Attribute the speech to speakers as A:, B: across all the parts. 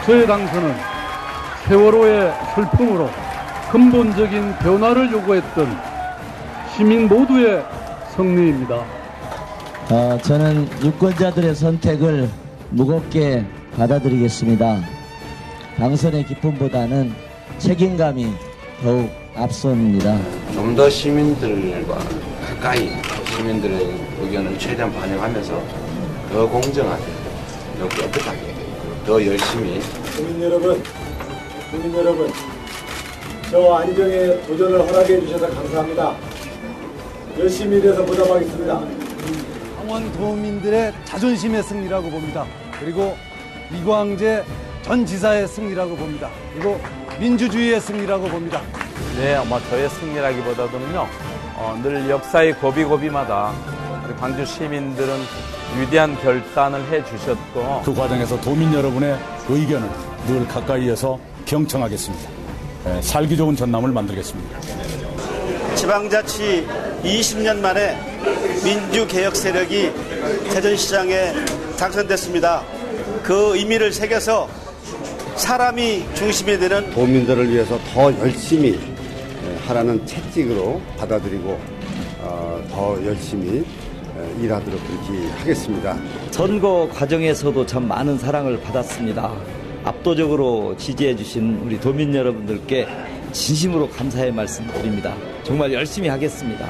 A: 저의 당선은 세월호의 슬픔으로 근본적인 변화를 요구했던 시민 모두의 승리입니다.
B: 저는 유권자들의 선택을 무겁게 받아들이겠습니다. 당선의 기쁨보다는 책임감이 더욱 앞섭니다.
C: 좀 더 시민들과 가까이 시민들의 의견을 최대한 반영하면서 더 공정하게, 더 깨끗하게, 더 열심히.
D: 국민 여러분, 저 안정의 도전을 허락해 주셔서 감사합니다. 열심히 일해서 보답하겠습니다.
E: 강원 도민들의 자존심의 승리라고 봅니다. 그리고 이광재 전 지사의 승리라고 봅니다. 그리고 민주주의의 승리라고 봅니다.
F: 네, 저의 승리라기보다도는요, 늘 역사의 고비고비마다 우리 광주 시민들은 위대한 결단을 해주셨고,
G: 그 과정에서 도민 여러분의 의견을 늘 가까이에서 경청하겠습니다. 살기 좋은 전남을 만들겠습니다.
H: 지방자치 20년 만에 민주개혁 세력이 대전시장에 당선됐습니다. 그 의미를 새겨서 사람이 중심이 되는
I: 도민들을 위해서 더 열심히 하라는 채찍으로 받아들이고 더 열심히 일하도록 그렇게 하겠습니다.
B: 선거 과정에서도 참 많은 사랑을 받았습니다. 압도적으로 지지해 주신 우리 도민 여러분들께 진심으로 감사의 말씀 드립니다. 정말 열심히 하겠습니다.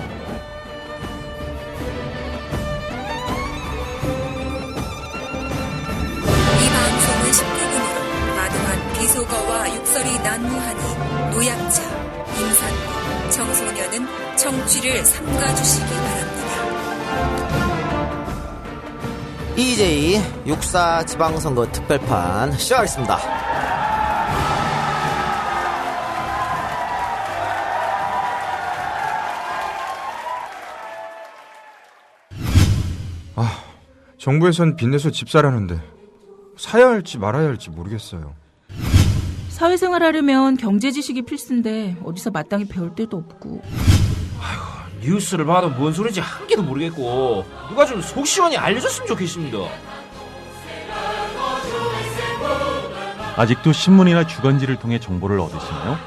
J: 이 방송은 19금으로 마동한 비속어와 육설이 난무하니 노약자, 임산부, 청소년은 청취를 삼가주시기 바랍니다.
K: EJ 6.4 지방선거 특별판 시작하겠습니다.
L: 정부에선 빚내서 집 사라는데 사야 할지 말아야 할지 모르겠어요.
M: 사회생활 하려면 경제 지식이 필수인데 어디서 마땅히 배울 데도 없고.
N: 뉴스를 봐도 뭔 소리인지 한 개도 모르겠고 누가 좀 속 시원히 알려줬으면 좋겠습니다.
O: 아직도 신문이나 주간지를 통해 정보를 얻으시나요?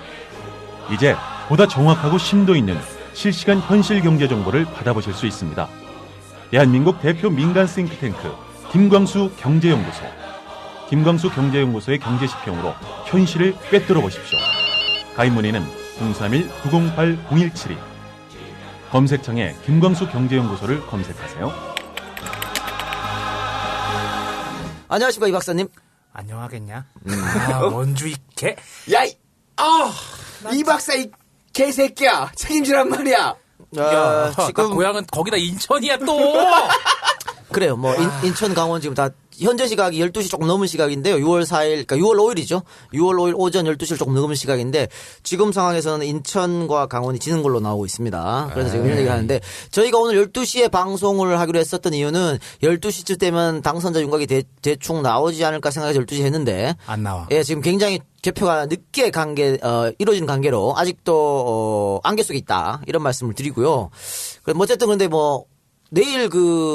O: 이제 보다 정확하고 심도 있는 실시간 현실 경제 정보를 받아보실 수 있습니다. 대한민국 대표 민간 싱크탱크 김광수 경제연구소. 김광수 경제연구소의 경제시평으로 현실을 꿰뚫어 보십시오. 가입 문의는 031-908-0172. 검색창에 김광수 경제연구소를 검색하세요.
K: 안녕하십니까, 이 박사님.
N: 안녕하겠냐? 원주 이 개.
P: 야, 이 박사 이 개새끼야. 책임지란 말이야.
N: 지금 고향은 거기다 인천이야 또.
K: 그래요. 뭐 인천, 강원 지금 다 현재 시각이 12시 조금 넘은 시각인데요. 6월 4일, 그러니까 6월 5일이죠. 6월 5일 오전 12시를 조금 넘은 시각인데 지금 상황에서는 인천과 강원이 지는 걸로 나오고 있습니다. 그래서 지금 이런 얘기를 하는데 저희가 오늘 12시에 방송을 하기로 했었던 이유는 12시쯤 되면 당선자 윤곽이 대충 나오지 않을까 생각해서 12시 했는데
N: 안 나와.
K: 예, 지금 굉장히 개표가 늦게 이루어지는 관계로 아직도 안개 속에 있다. 이런 말씀을 드리고요. 뭐 어쨌든 근데 뭐 내일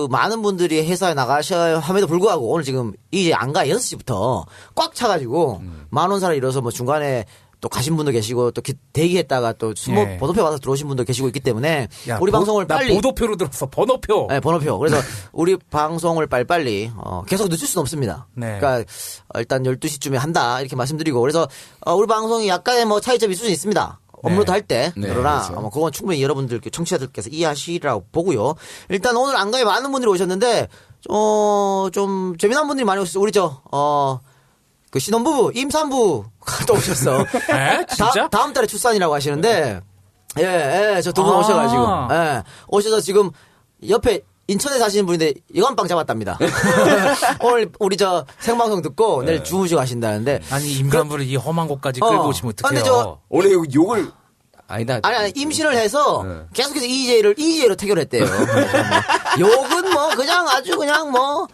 K: 많은 분들이 회사에 나가셔야 함에도 불구하고 오늘 지금 이제 안 가 6시부터 꽉 차가지고 만원사를 이뤄서 뭐 중간에 또 가신 분도 계시고 또 대기했다가 또 번호표 받아서 들어오신 분도 계시고 있기 때문에 우리 방송을 빨리.
N: 번호표로 들었어, 번호표.
K: 네, 번호표. 그래서 우리 방송을 빨리 계속 늦출 수는 없습니다.
N: 네.
K: 그러니까 일단 12시쯤에 한다 이렇게 말씀드리고 그래서 우리 방송이 약간의 뭐 차이점이 있을 수 있습니다. 업로드 할 때. 그러나 그렇죠. 그건 충분히 여러분들 청취자들께서 이해하시리라고 보고요. 일단 오늘 안가에 많은 분들이 오셨는데 좀 재미난 분들이 많이 오셨어요. 우리 그 신혼부부 임산부가 또 오셨어.
N: 에? 진짜?
K: 다음 달에 출산이라고 하시는데 저 두 분 오셔가지고 오셔서 지금 옆에 인천에 사시는 분인데 여관방 잡았답니다. 오늘 우리 생방송 듣고 내일 주무시고 가신다는데.
N: 아니 임산부를 이 험한 곳까지 끌고 오시면 어떡해요.
K: 근데
P: 오늘 욕을
K: 아니 임신을 해서 계속해서 EJ로 태교했대요. 욕은 뭐 그냥 아주 그냥 뭐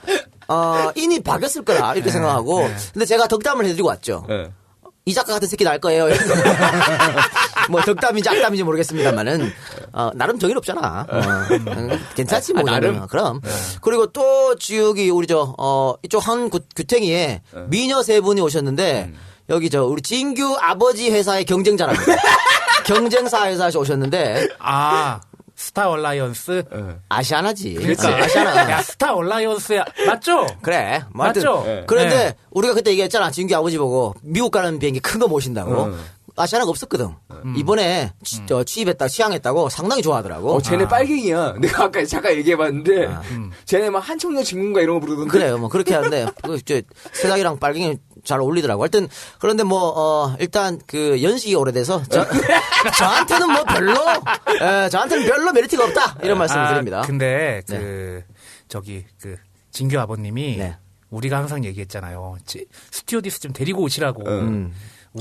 K: 인이 박였을 거라 이렇게 생각하고. 근데 제가 덕담을 해드리고 왔죠. 이 작가 같은 새끼 날 거예요. 뭐 덕담인지 악담인지 모르겠습니다만은 나름 정의롭잖아. 괜찮지 뭐.
P: 나름?
K: 그럼. 그리고 또 지역이 우리 이쪽 한 규탱이에 미녀 세 분이 오셨는데 여기 우리 진규 아버지 회사의 경쟁자랍니다. 경쟁사 회사에서 오셨는데
Q: 스타 얼라이언스?
K: 아시아나지.
Q: 그러니까.
K: 아시아나.
Q: 야, 스타 얼라이언스야. 맞죠?
K: 그래.
Q: 맞죠?
K: 그런데
Q: 네.
K: 우리가 그때 얘기했잖아. 진규 아버지 보고 미국 가는 비행기 큰 거 모신다고. 아시아나가 없었거든. 이번에 취향했다고 상당히 좋아하더라고.
P: 쟤네 빨갱이야. 내가 아까 잠깐 얘기해봤는데, 쟤네 막 한청년 직문가 이런 거 부르던데.
K: 그래요. 뭐 그렇게 하는데, 세상이랑 빨갱이 잘 어울리더라고. 하여튼, 그런데 일단 연식이 오래돼서, 저한테는 저한테는 별로 메리트가 없다. 이런 말씀을 드립니다.
Q: 근데, 진규 아버님이,
K: 네.
Q: 우리가 항상 얘기했잖아요. 스튜어디스 좀 데리고 오시라고.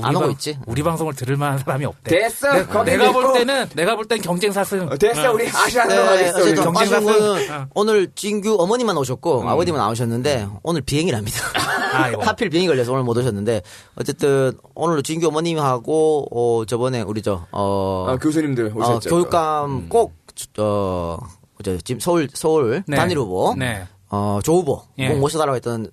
K: 안 오고 있지.
Q: 우리 방송을 들을 만한 사람이 없대.
P: 됐어.
Q: 내가 볼 때는 경쟁사승.
P: 됐어. 우리 아시아나로 가겠어.
K: 어쨌든 경쟁사승. 오늘 진규 어머니만 오셨고 아버님은 안 오셨는데 오늘 비행이랍니다. 하필 비행이 걸려서 오늘 못 오셨는데 어쨌든 오늘 진규 어머님하고 저번에 우리
P: 교수님들 오셨죠.
K: 교육감 꼭 지금 서울
Q: 네.
K: 단일 후보
Q: 네.
K: 조 후보
Q: 예.
K: 꼭 모셔달라고 했던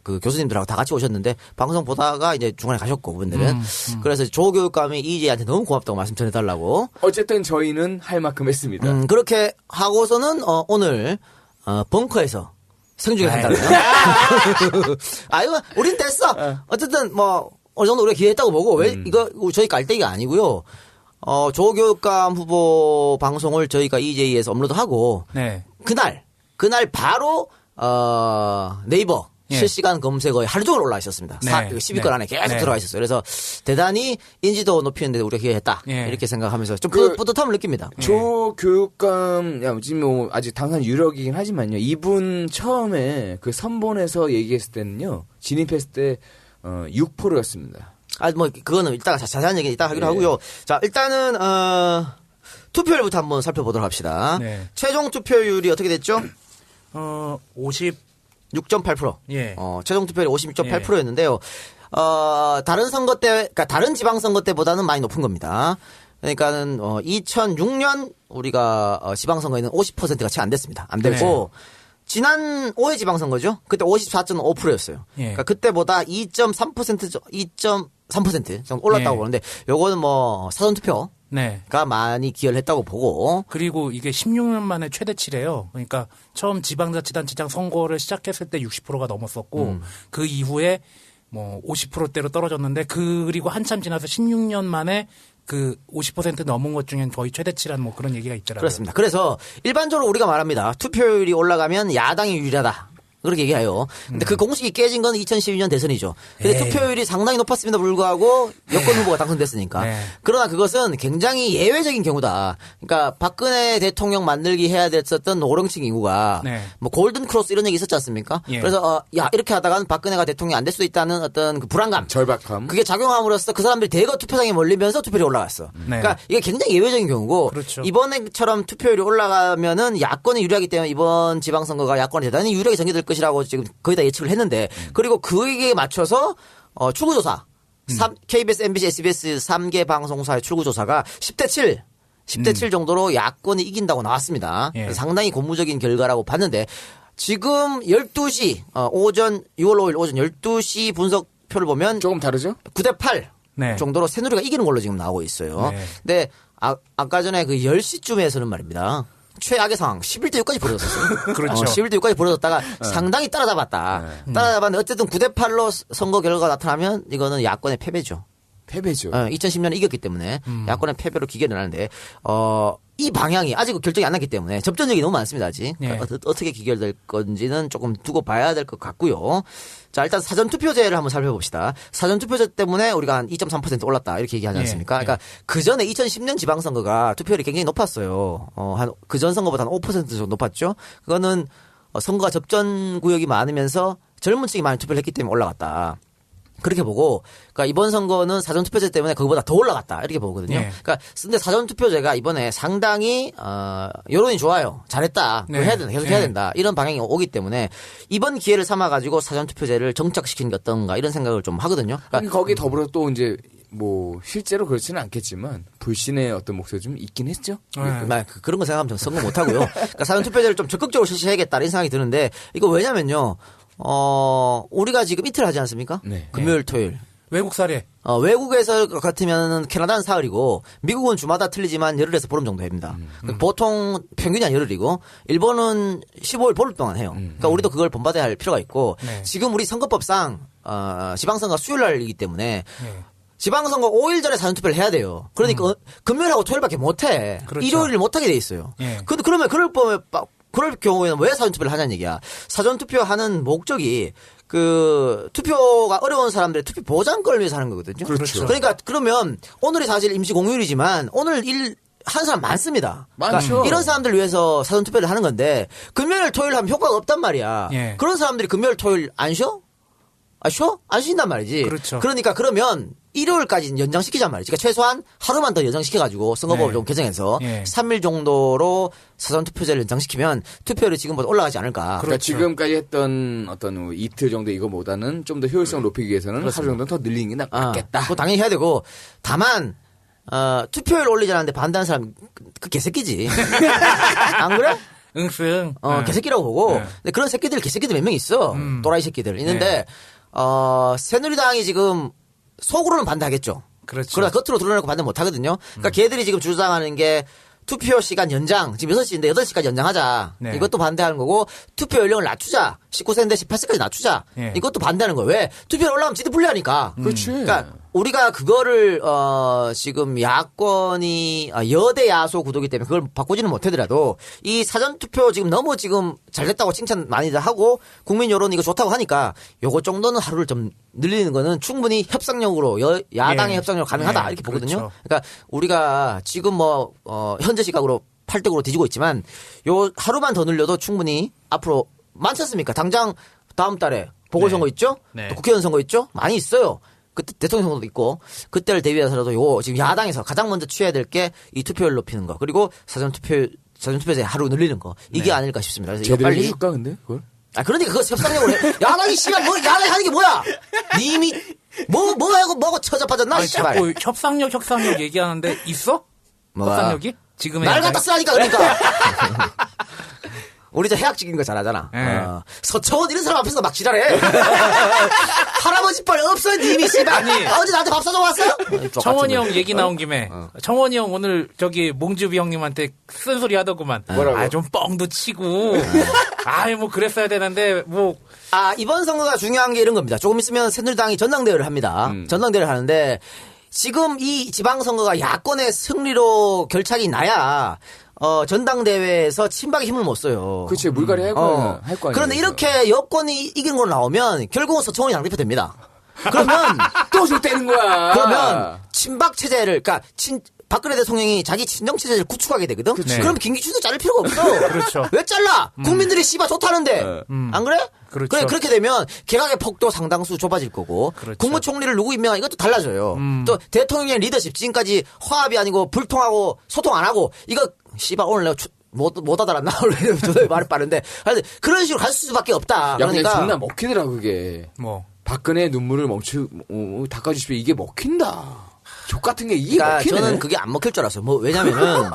K: 그 교수님들하고 다 같이 오셨는데 방송 보다가 이제 중간에 가셨고 그분들은 그래서 조 교육감이 이재한테 너무 고맙다고 말씀 전해달라고.
P: 어쨌든 저희는 할 만큼 했습니다.
K: 그렇게 하고서는 오늘 벙커에서 생중계 한다고요. 아이고 우린 됐어. 어쨌든 어느 정도 우리가 기회했다고 보고 왜 이거 저희 깔때기가 아니고요. 조 교육감 후보 방송을 저희가 EJ에서 업로드하고
Q: 네.
K: 그날 바로 네이버 실시간 검색어에 하루 종일 올라와 있었습니다.
Q: 네.
K: 10위권 안에 계속 들어가 있었어요. 그래서 대단히 인지도 높이는데 우리가 기여했다. 이렇게 생각하면서 좀 뿌듯함을 느낍니다.
P: 조 교육감, 지금 아직 당선 유력이긴 하지만요. 이분 처음에 그 선본에서 얘기했을 때는요. 진입했을 때 6%였습니다.
K: 그거는 이따가 자세한 얘기 이따가 하기로 하고요. 자, 일단은 투표율부터 한번 살펴보도록 합시다.
Q: 네.
K: 최종 투표율이 어떻게 됐죠? 6.8%.
Q: 예.
K: 최종 투표율이 56.8%였는데요. 다른 선거 때, 그러니까 다른 지방선거 때보다는 많이 높은 겁니다. 그러니까는 2006년 우리가 지방선거에는 50%가 채 안 됐습니다. 안 됐고 지난 5회 지방선거죠. 그때 54.5%였어요.
Q: 예.
K: 그러니까 그때보다 2.3% 정도 올랐다고 보는데 요거는 사전투표.
Q: 네.
K: 가 많이 기여를 했다고 보고.
Q: 그리고 이게 16년 만에 최대치래요. 그러니까 처음 지방자치단 지장 선거를 시작했을 때 60%가 넘었었고 그 이후에 50%대로 떨어졌는데 그리고 한참 지나서 16년 만에 그 50% 넘은 것 중엔 거의 최대치란 그런 얘기가 있더라고요.
K: 그렇습니다. 그래서 일반적으로 우리가 말합니다. 투표율이 올라가면 야당이 유리하다. 그렇게 얘기해요. 근데 그 공식이 깨진 건 2012년 대선이죠. 근데 투표율이 상당히 높았음에도 불구하고 여권 후보가 당선됐으니까. 그러나 그것은 굉장히 예외적인 경우다. 그러니까 박근혜 대통령 만들기 해야 됐었던 노령층 인구가 골든 크로스 이런 얘기 있었지 않습니까? 그래서 이렇게 하다가는 박근혜가 대통령이 안 될 수도 있다는 어떤 그 불안감,
P: 절박함.
K: 그게 작용함으로써 그 사람들이 대거 투표장에 몰리면서 투표율이 올라갔어. 그러니까 이게 굉장히 예외적인 경우고
Q: 그렇죠.
K: 이번에처럼 투표율이 올라가면은 야권이 유리하기 때문에 이번 지방선거가 야권이 대단히 유리하게 전개될 것이라고 지금 거의 다 예측을 했는데 그리고 그에 맞춰서 출구조사 KBS, MBC, SBS 3개 방송사의 출구조사가 10대7 정도로 야권이 이긴다고 나왔습니다. 상당히 고무적인 결과라고 봤는데 지금 12시 오전 6월 5일 오전 12시 분석표를 보면
P: 조금 다르죠?
K: 9대8 정도로 새누리가 이기는 걸로 지금 나오고 있어요. 근데 아까 전에 그 10시쯤에서는 말입니다. 최악의 상황 11대6까지 벌어졌었어요.
Q: 그렇죠.
K: 11대6까지 벌어졌다가 상당히 따라잡았다. 따라잡았는데 어쨌든 9대8로 선거 결과가 나타나면 이거는 야권의 패배죠. 2010년에 이겼기 때문에 야권의 패배로 기결을 하는데 이 방향이 아직 결정이 안 났기 때문에 접전력이 너무 많습니다. 아직. 어떻게 기결될 건지는 조금 두고 봐야 될 것 같고요. 자, 일단 사전투표제를 한번 살펴봅시다. 사전투표제 때문에 우리가 한 2.3% 올랐다 이렇게 얘기하지 않습니까? 그러니까 그 전에 2010년 지방선거가 투표율이 굉장히 높았어요. 그 전 선거보다 한 5% 정도 높았죠. 그거는 선거가 접전 구역이 많으면서 젊은 층이 많이 투표를 했기 때문에 올라갔다. 그렇게 보고, 그러니까 이번 선거는 사전투표제 때문에 그거보다 더 올라갔다 이렇게 보거든요. 그러니까 근데 사전투표제가 이번에 상당히 여론이 좋아요. 잘했다. 해야 된다. 계속 해야 된다. 이런 방향이 오기 때문에 이번 기회를 삼아 가지고 사전투표제를 정착시키는 게 어떤가 이런 생각을 좀 하거든요.
P: 그러니까 거기에 더불어 또 이제 뭐 실제로 그렇지는 않겠지만 불신의 어떤 목소리 좀 있긴 했죠.
K: 그런 거 생각하면 저는 선거 못 하고요. 그러니까 사전투표제를 좀 적극적으로 실시해야겠다 이런 생각이 드는데 이거 왜냐면요. 우리가 지금 이틀 하지 않습니까?
P: 네.
K: 금요일, 토요일.
Q: 외국 사례.
K: 외국에서 같으면 캐나다는 사흘이고 미국은 주마다 틀리지만 열흘에서 보름 정도 됩니다. 보통 평균이 한 열흘이고 일본은 15일 보름 동안 해요. 그러니까 우리도 그걸 본받아야 할 필요가 있고 지금 우리 선거법상 지방선거가 수요일 날이기 때문에 지방선거 5일 전에 사전투표를 해야 돼요. 그러니까 금요일하고 토요일밖에 못 해.
Q: 그렇죠.
K: 일요일을 못 하게 돼 있어요. 근데 그러면 그럴 경우에는 왜 사전투표를 하냐는 얘기야. 사전투표하는 목적이 투표가 어려운 사람들의 투표 보장권을 위해서 하는 거거든요.
P: 그렇죠.
K: 그러니까 그러면 오늘이 사실 임시 공휴일이지만 오늘 한 사람 많습니다.
P: 많죠.
K: 그러니까 이런 사람들 위해서 사전투표를 하는 건데 금요일 토요일 하면 효과가 없단 말이야. 그런 사람들이 금요일 토요일 안 쉬어? 쉬어? 안 쉰단 말이지.
Q: 그렇죠.
K: 그러니까 그러면 일요일까지 연장시키자 말이지. 그러니까 최소한 하루만 더 연장시켜가지고 선거법을 좀 개정해서 3일 정도로 사전투표제를 연장시키면 투표율이 지금보다 올라가지 않을까.
P: 그러니까 지금까지 했던 어떤 이틀 정도 이거보다는 좀 더 효율성을 높이기 위해서는
K: 그렇습니다.
P: 하루 정도 더 늘리는 게 낫겠다.
K: 그거 당연히 해야 되고 다만 투표율 올리자는데 반대하는 사람 그 개새끼지. 안 그래?
Q: 응승.
K: 개새끼라고 보고. 근데 그런 새끼들 개새끼들 몇 명 있어. 또라이 새끼들 있는데 새누리당이 지금 속으로는 반대하겠죠.
Q: 그렇죠.
K: 그러나 겉으로 드러내고 반대 못 하거든요. 그러니까 걔들이 지금 주장하는 게 투표 시간 연장, 지금 6시인데 8시까지 연장하자. 이것도 반대하는 거고, 투표 연령을 낮추자. 19세인데 18세까지 낮추자. 이것도 반대하는 거예요. 왜? 투표율 올라가면 지들 불리하니까.
P: 그렇지.
K: 그러니까 우리가 그거를 지금 야권이 여대 야소 구도기 때문에 그걸 바꾸지는 못하더라도 이 사전투표 지금 너무 지금 잘 됐다고 칭찬 많이들 하고 국민 여론이 이거 좋다고 하니까 요거 정도는 하루를 좀 늘리는 거는 충분히 협상력으로 야당의 협상력으로 가능하다 이렇게 보거든요.
Q: 그렇죠.
K: 그러니까 우리가 지금 현재 시각으로 8등으로 뒤지고 있지만 요 하루만 더 늘려도 충분히 앞으로 많지 않습니까? 당장 다음 달에 보궐선거 있죠? 또 국회의원 선거 있죠? 많이 있어요. 그때 대통령 선거도 있고 그때를 대비해서라도 요 지금 야당에서 가장 먼저 취해야 될 게 이 투표율 높이는 거 그리고 사전투표제 하루 늘리는 거 이게 아닐까 싶습니다. 그래서 이거
P: 제대로
K: 빨리
P: 해줄까 근데 그걸?
K: 그러니까 그거 협상력으로 해. 야당이 씨발 야당이 하는 게 뭐야? 님이 뭐하고 처잡아졌나? 씨발.
Q: 자꾸 협상력 얘기하는데 있어?
K: 뭐야?
Q: 협상력이? 지금의
K: 날 갖다 쓰라니까 그러니까. 우리 저 해학적인 거 잘하잖아. 서청원 이런 사람 앞에서 막 지랄해. 할아버지 뻘 없어 님이 씨발. 어제 나한테 밥 사줘 왔어요?
Q: 청원이 형 얘기 나온 김에 청원이 형 오늘 저기 몽주비 형님한테 쓴소리 하더구만.
P: 뭐라고?
Q: 좀 뻥도 치고. 뭐 그랬어야 되는데 뭐.
K: 이번 선거가 중요한 게 이런 겁니다. 조금 있으면 새누리당이 전당대회를 합니다. 전당대회를 하는데 지금 이 지방선거가 야권의 승리로 결착이 나야 전당대회에서 친박이 힘을 못 써요.
P: 그렇지, 물갈이 할 거 아니에요.
K: 그런데 이렇게 여권이 이긴 걸로 나오면 결국은 서청원이 당대표 됩니다. 그러면
P: 또 줬다는 거야.
K: 그러면 친박 체제를, 그러니까 박근혜 대통령이 자기 친정 체제를 구축하게 되거든. 그럼 김기춘도 자를 필요가 없어.
Q: 그렇죠.
K: 왜 잘라? 국민들이 씨발 좋다는데. 안 그래?
Q: 그렇죠.
K: 그렇게 되면 개각의 폭도 상당수 좁아질 거고 국무총리를 누구 임명하 이것도 달라져요. 또 대통령의 리더십 지금까지 화합이 아니고 불통하고 소통 안 하고 이거 씨발 오늘 내가 못 알아들었나? 원래 말이 빠른데 그런 식으로 갈 수밖에 없다.
P: 그러니까 정말 먹히더라 그게.
Q: 뭐
P: 박근혜의 눈물을 닦아주십시오. 이게 먹힌다. 족 같은 게 이게
K: 그러니까
P: 먹히네.
K: 저는 그게 안 먹힐 줄 알았어요. 왜냐면은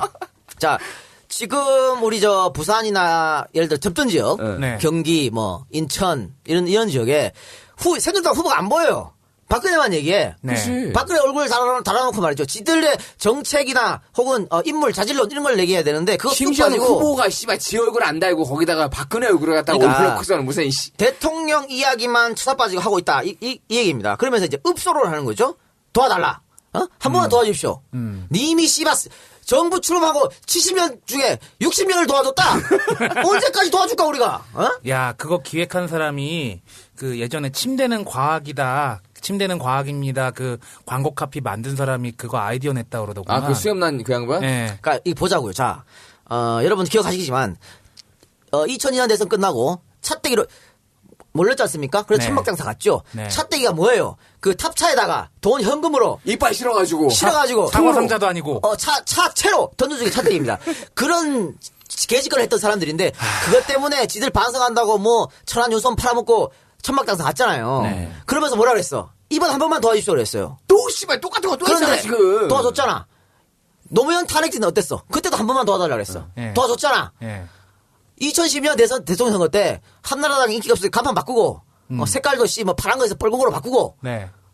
K: 자 지금 우리 저 부산이나 예를 들어 접전 지역, 경기 인천 이런 지역에 새누리당 후보가 안 보여요. 박근혜만 얘기해. 박근혜 얼굴 달아놓고 말이죠. 지들의 정책이나 혹은 인물 자질론 이런 걸 얘기해야 되는데 그거
P: 심지어 후보가 씨발 지 얼굴 안 달고 거기다가 박근혜 얼굴을 갖다가 올려놓고서는 무슨
K: 대통령 이야기만 쳐다빠지고 하고 있다 이 얘기입니다. 그러면서 이제 읍소를 하는 거죠. 도와달라. 한 번만 도와주십시오. 님이 씨발 정부 출범하고 70년 중에 60명을 도와줬다. 언제까지 도와줄까 우리가?
Q: 야 그거 기획한 사람이 그 예전에 침대는 과학입니다. 그 광고 카피 만든 사람이 그거 아이디어 냈다 그러더구나.
P: 그 수염난 그 양반?
Q: 네.
K: 그러니까 이거 보자고요. 자, 여러분 기억하시겠지만 2002년 대선 끝나고 차떼기로 몰렸지 않습니까? 그래서 천막장사 갔죠. 차떼기가 뭐예요? 그 탑차에다가 돈 현금으로
P: 이빨 실어가지고
Q: 사과 상자도 아니고
K: 차채로 던져주기 차떼기입니다. 그런 개짓거리를 했던 사람들인데 그것 때문에 지들 반성한다고 천안유선 팔아먹고 천막장사 갔잖아요. 그러면서 뭐라 그랬어? 이번 한 번만 도와주십시오 그랬어요.
P: 또 또 씨발 똑같은 거 또 했잖아 지금.
K: 도와줬잖아. 노무현 탄핵지는 어땠어? 그때도 한 번만 도와달라 그랬어. 도와줬잖아. 2012년 대통령 선거 때 한나라당 인기가 없을 때 간판 바꾸고 색깔도 뭐 파란 거에서 빨간거로 바꾸고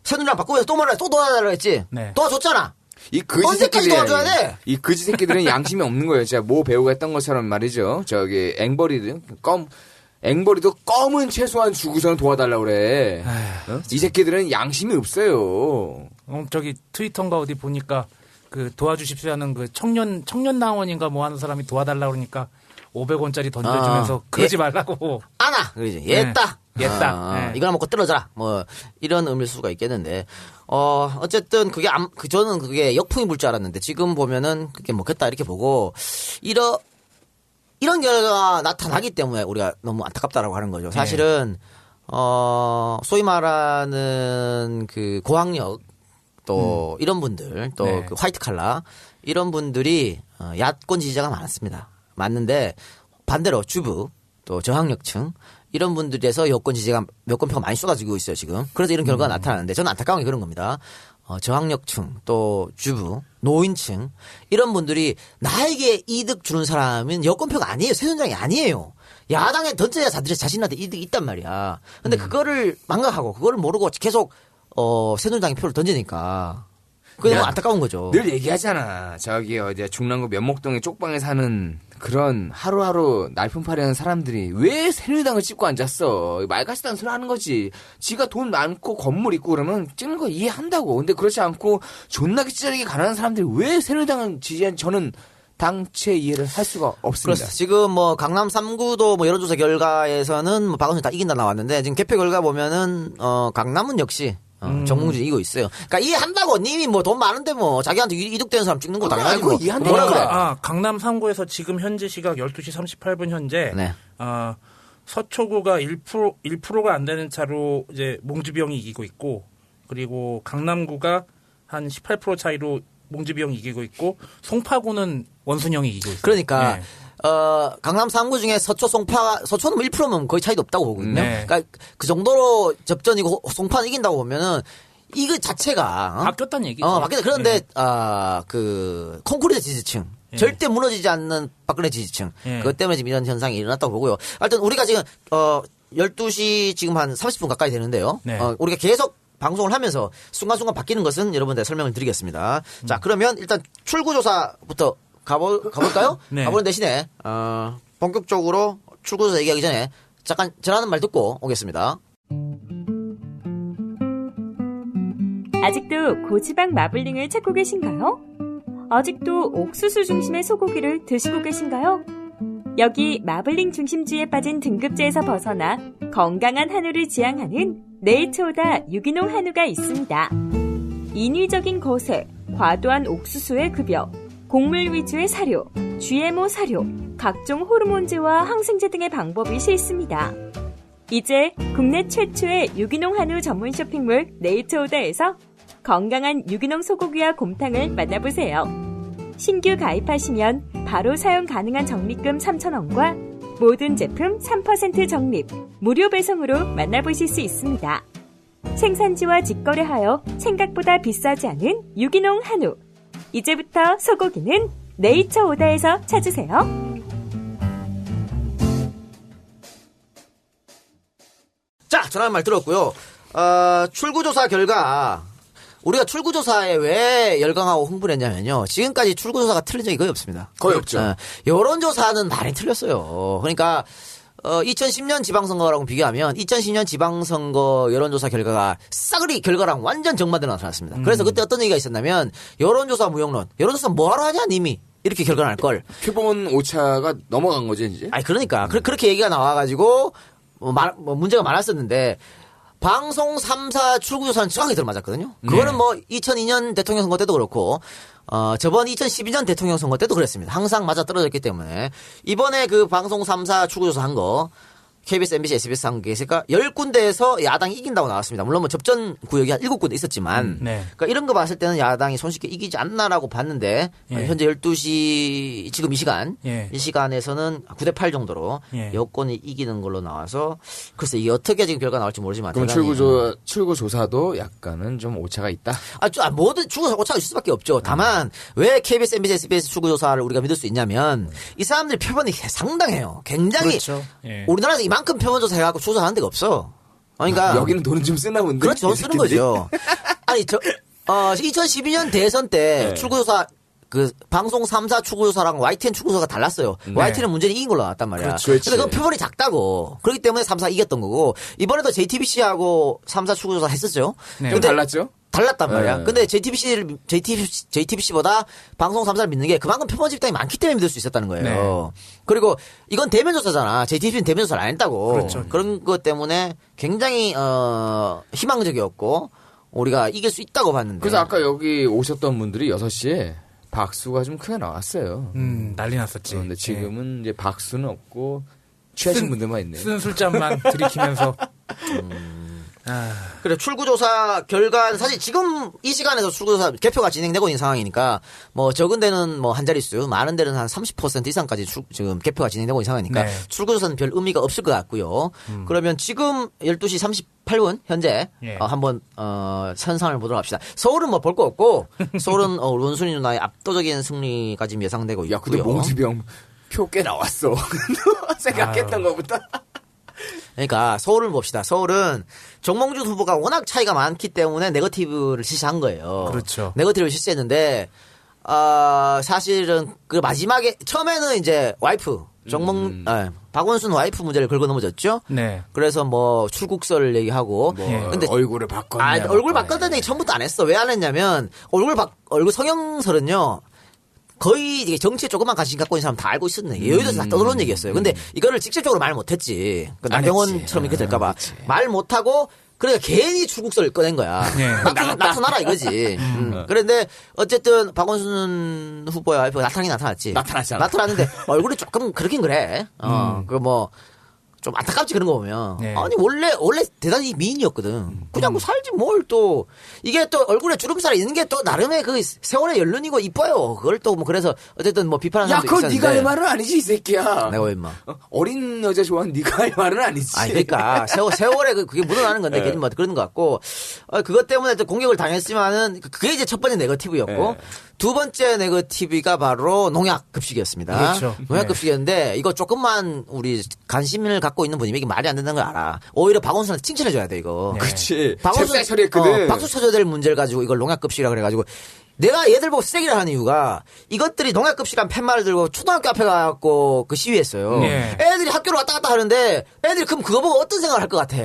K: 새누리랑 바꾸고 또 말해 또 도와달라 했지. 도와줬잖아.
P: 이 거지
K: 언제까지
P: 새끼들이,
K: 도와줘야 돼?
P: 이 거지 새끼들은 양심이 없는 거예요. 진짜 모 배우가 했던 것처럼 말이죠. 저기 앵벌이도 껌은 최소한 주고서는 도와달라고 그래. 이 새끼들은 양심이 없어요.
Q: 저기 트위터인가 어디 보니까 그 도와주십시오 하는 그 청년 당원인가 뭐 하는 사람이 도와달라고 그러니까 500원짜리 던져주면서 그러지 말라고.
K: 안아! 그러지. 얘다!
Q: 예.
K: 이거나 먹고 떨어져라. 뭐, 이런 의미일 수가 있겠는데. 어쨌든 저는 그게 역풍이 불 줄 알았는데 지금 보면은 그게 먹겠다 이렇게 보고, 이런 결과가 나타나기 때문에 우리가 너무 안타깝다라고 하는 거죠. 사실은, 소위 말하는 그 고학력, 또 이런 분들, 또 그 화이트 칼라, 이런 분들이 야권 지지자가 많았습니다. 맞는데 반대로 주부, 또 저학력층, 이런 분들에서 여권 지지가 여권표가 많이 쏟아지고 있어요 지금. 그래서 이런 결과가 나타나는데 저는 안타까운 게 그런 겁니다. 저학력층 또 주부 노인층 이런 분들이 나에게 이득 주는 사람은 여권표가 아니에요. 새누리당이 아니에요. 야당에 던져야 자신한테 이득이 있단 말이야. 근데 그거를 망각하고 그거를 모르고 계속 새누리당에 표를 던지니까 그게 너무 안타까운 거죠.
P: 늘 얘기하잖아. 저기 어디 중랑구 면목동의 쪽방에 사는 그런 하루하루 날품팔이 하는 사람들이 왜 새누리당을 찍고 앉았어. 말같지도 않은 소리 하는 거지. 지가 돈 많고 건물 있고 그러면 찍는 거 이해한다고. 근데 그렇지 않고 존나게 찌질하게 가난한 사람들이 왜 새누리당을 지지한 저는 당체 이해를 할 수가 없습니다.
K: 그렇습니다. 지금 뭐 강남 3구도 뭐 여론조사 결과에서는 뭐 박원순이 다 이긴다 나왔는데 지금 개표 결과 보면은 강남은 역시 정몽준 이기고 있어요. 그러니까 이해한다고. 님이 뭐 돈 많은데 뭐 자기한테 이득되는 사람 찍는 거 당연하지 뭐.
Q: 뭐라 그래? 강남 3구에서 지금 현재 시각 12시 38분 현재 서초구가 1%가 안 되는 차로 이제 몽주병이 이기고 있고 그리고 강남구가 한 18% 차이로 몽주병이 이기고 있고 송파구는 원순영이 이기고 있어요.
K: 그러니까 강남 3구 중에 서초는 1%면 거의 차이도 없다고 보거든요. 그러니까 그 정도로 접전이고 송파는 이긴다고 보면은 이거 자체가
Q: 바뀌었다는 얘기죠.
K: 바뀌었다. 그런데 그 콘크리트 지지층 절대 무너지지 않는 박근혜 지지층 그것 때문에 지금 이런 현상이 일어났다고 보고요. 하여튼 우리가 지금 12시 지금 한 30분 가까이 되는데요. 우리가 계속 방송을 하면서 순간순간 바뀌는 것은 여러분들 설명을 드리겠습니다. 자, 그러면 일단 출구조사부터 가볼까요? 가보는 대신에 본격적으로 출구조사 얘기하기 전에 잠깐 전하는 말 듣고 오겠습니다.
R: 아직도 고지방 마블링을 찾고 계신가요? 아직도 옥수수 중심의 소고기를 드시고 계신가요? 여기 마블링 중심주의에 빠진 등급제에서 벗어나 건강한 한우를 지향하는 네이처오다 유기농 한우가 있습니다. 인위적인 거세, 과도한 옥수수의 급여, 곡물 위주의 사료, GMO 사료, 각종 호르몬제와 항생제 등의 방법이 싫습니다. 이제 국내 최초의 유기농 한우 전문 쇼핑몰 네이처오다에서 건강한 유기농 소고기와 곰탕을 만나보세요. 신규 가입하시면 바로 사용 가능한 적립금 3,000원과 모든 제품 3% 적립, 무료 배송으로 만나보실 수 있습니다. 생산지와 직거래하여 생각보다 비싸지 않은 유기농 한우. 이제부터 소고기는 네이처오다에서 찾으세요.
K: 자, 전화한 말 들었고요. 출구조사 결과 우리가 출구조사에 왜 열광하고 흥분을 했냐면요. 지금까지 출구조사가 틀린 적이 거의 없습니다.
P: 거의 없죠.
K: 여론조사는 많이 틀렸어요. 그러니까 2010년 지방선거랑 비교하면 2010년 지방선거 여론조사 결과가 싸그리 결과랑 완전 정반대로 나타났습니다. 그래서 그때 어떤 얘기가 있었냐면 여론조사 무용론. 여론조사 뭐하러 하냐 님이. 이렇게 결과 날 걸.
P: 표본 오차가 넘어간 거죠 이제.
K: 아니 그러니까 그렇게 얘기가 나와가지고 문제가 많았었는데 방송 3사 출구조사는 정확히 들어맞았거든요. 그거는 뭐 2002년 대통령 선거 때도 그렇고 저번 2012년 대통령 선거 때도 그랬습니다. 항상 맞아 떨어졌기 때문에 이번에 그 방송 3사 출구조사 한 거 KBS, MBC, SBS 관계세가 10군데에서 야당이 이긴다고 나왔습니다. 물론 뭐 접전 구역이 한 7군데 있었지만
Q: 네.
K: 그러니까 이런 거 봤을 때는 야당이 손쉽게 이기지 않나라고 봤는데
Q: 예.
K: 현재 12시 지금 이 시간
Q: 예.
K: 이 시간에서는 9대8 정도로
Q: 예.
K: 여권이 이기는 걸로 나와서 글쎄 이게 어떻게 지금 결과 나올지 모르지만
P: 그럼
K: 대단히
P: 출구 조사도 약간은 좀 오차가 있다.
K: 모든 출구조사 오차가 있을 수밖에 없죠. 다만 왜 KBS, MBC, SBS 출구조사를 우리가 믿을 수 있냐면 이 사람들이 표본이 상당해요. 굉장히
Q: 그렇죠. 예.
K: 우리나라에서 이만큼 표본조사 해갖고 조사하는 데가 없어. 그러니까
P: 여기는 돈은 좀 쓰나 본데.
K: 그렇죠. 돈 쓰는 거죠. 아니 2012년 대선 때
P: 네.
K: 출구조사 그 방송 3사 출구조사랑 YTN 출구조사가 달랐어요.
P: 네.
K: YTN은 문제는 이긴 걸로 나왔단 말이야.
P: 그렇죠.
K: 근데 그건 표본이 작다고. 그렇기 때문에 3사 이겼던 거고 이번에도 JTBC하고 3사 출구조사 했었죠.
P: 네. 좀 달랐죠?
K: 달랐단 말이야.
P: 네.
K: 근데 JTBC보다 방송 3사를 믿는 게 그만큼 표본 집단이 많기 때문에 믿을 수 있었다는 거예요.
Q: 네.
K: 그리고 이건 대면 조사잖아. JTBC는 대면 조사를 안 했다고.
Q: 그렇죠.
K: 그런 것 때문에 굉장히 희망적이었고 우리가 이길 수 있다고 봤는데.
P: 그래서 아까 여기 오셨던 분들이 6시에 박수가 좀 크게 나왔어요.
Q: 난리 났었지.
P: 그런데 지금은 이제 박수는 없고 취하신 분들만 있네요.
Q: 쓴 술잔만 들이키면서.
K: 그래 출구조사 결과 사실 지금 이 시간에서 출구조사 개표가 진행되고 있는 상황이니까 뭐 적은 데는 뭐 한 자릿수 많은 데는 한 30% 이상까지 지금 개표가 진행되고 있는 상황이니까
Q: 네.
K: 출구조사는 별 의미가 없을 것 같고요. 그러면 지금 12시 38분 현재
Q: 예.
K: 한번 현상을 보도록 합시다. 서울은 뭐 볼 거 없고 서울은 원순이 누나의 압도적인 승리가 지금 예상되고 있고요.
P: 야, 근데 몽지병 표 꽤 나왔어. 생각했던 것보다.
K: 그러니까 서울을 봅시다. 서울은 정몽준 후보가 워낙 차이가 많기 때문에 네거티브를 실시한 거예요.
Q: 그렇죠.
K: 네거티브를 실시했는데 사실은 그 마지막에 처음에는 이제 와이프 박원순 와이프 문제를 걸고 넘어졌죠.
Q: 네.
K: 그래서 뭐 출국설 얘기하고 근데
P: 얼굴을 바꿨냐.
K: 얼굴 바꿨다는 얘기 처음부터 안 했어. 왜 안 했냐면 얼굴 성형설은요. 거의 이게 정치에 조금만 관심 갖고 있는 사람 다 알고 있었네. 여의도에서 다 떠들어온 얘기였어요. 근데 이거를 직접적으로 말 못했지. 그 나경원처럼 이렇게 될까봐. 말 못하고, 그러니까 괜히 출국설을 꺼낸 거야.
Q: 네.
K: 나타나라 이거지. 그런데 어쨌든 박원순 후보의 와이프가 나타났지.
P: 나타났잖아.
K: 나타났는데 얼굴이 조금 그렇긴 그래. 좀 안타깝지 그런 거 보면.
Q: 네.
K: 아니 원래 대단히 미인이었거든. 그냥 뭐 살지 뭘 또 이게 또 얼굴에 주름살이 있는 게 또 나름의 그 세월의 연륜이고 이뻐요. 그걸 또 뭐 그래서 어쨌든 뭐 비판하는
P: 야,
K: 사람도
P: 그건
K: 있었는데.
P: 네가 할 말은 아니지 이 새끼야.
K: 내가 왜 임마.
P: 어린 여자 좋아하는 네가 할 말은 아니지.
K: 아니 그러니까 세월에 그게 묻어나는 건데 괜히 뭐 그런 것 같고 그것 때문에 또 공격을 당했지만은 그게 이제 첫 번째 네거티브였고 두 번째 네거티브가 바로 농약급식이었습니다.
Q: 그렇죠.
K: 농약급식이었는데 이거 조금만 우리 관심을 갖고 있는 분이면 이게 말이 안 된다는 걸 알아. 오히려 박원순한테 칭찬해줘야 돼 이거.
P: 그렇지. 잽싸게 처리했거든.
K: 박수 쳐줘야 될 문제를 가지고 이걸 농약급식이라 그래가지고 내가 얘들 보고 쓰레기를 하는 이유가 이것들이 농약급식이란 팻말을 들고 초등학교 앞에 가갖고 그 시위했어요.
Q: 네.
K: 애들이 학교로 왔다 갔다 하는데 애들이 그럼 그거 보고 어떤 생각을 할 것 같아.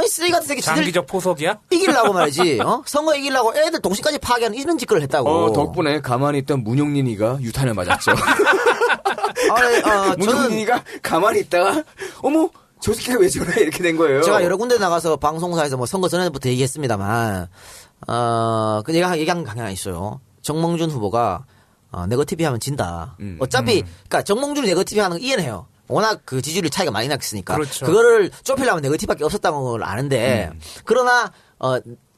K: 쓰레기 같은 새끼
Q: 장기적 포석이야?
K: 이기려고 말이지. 선거 이기려고 애들 동시까지 파괴하는 이런 짓거리를 했다고.
P: 덕분에 가만히 있던 문용린이가 유탄을 맞았죠.
K: 저는
P: 문용린이가 가만히 있다가 어머 저 새끼가 왜 저래 이렇게 된 거예요.
K: 제가 여러 군데 나가서 방송사에서 뭐 선거 전에부터 얘기했습니다만 그 얘기한 강연이 있어요. 정몽준 후보가 네거티브 하면 진다. 어차피 그러니까 정몽준이 네거티브 하는 거 이해해요. 워낙 그 지지율 차이가 많이 났으니까.
Q: 그렇죠.
K: 그거를 좁히려면 네거티브밖에 없었다는 걸 아는데 그러나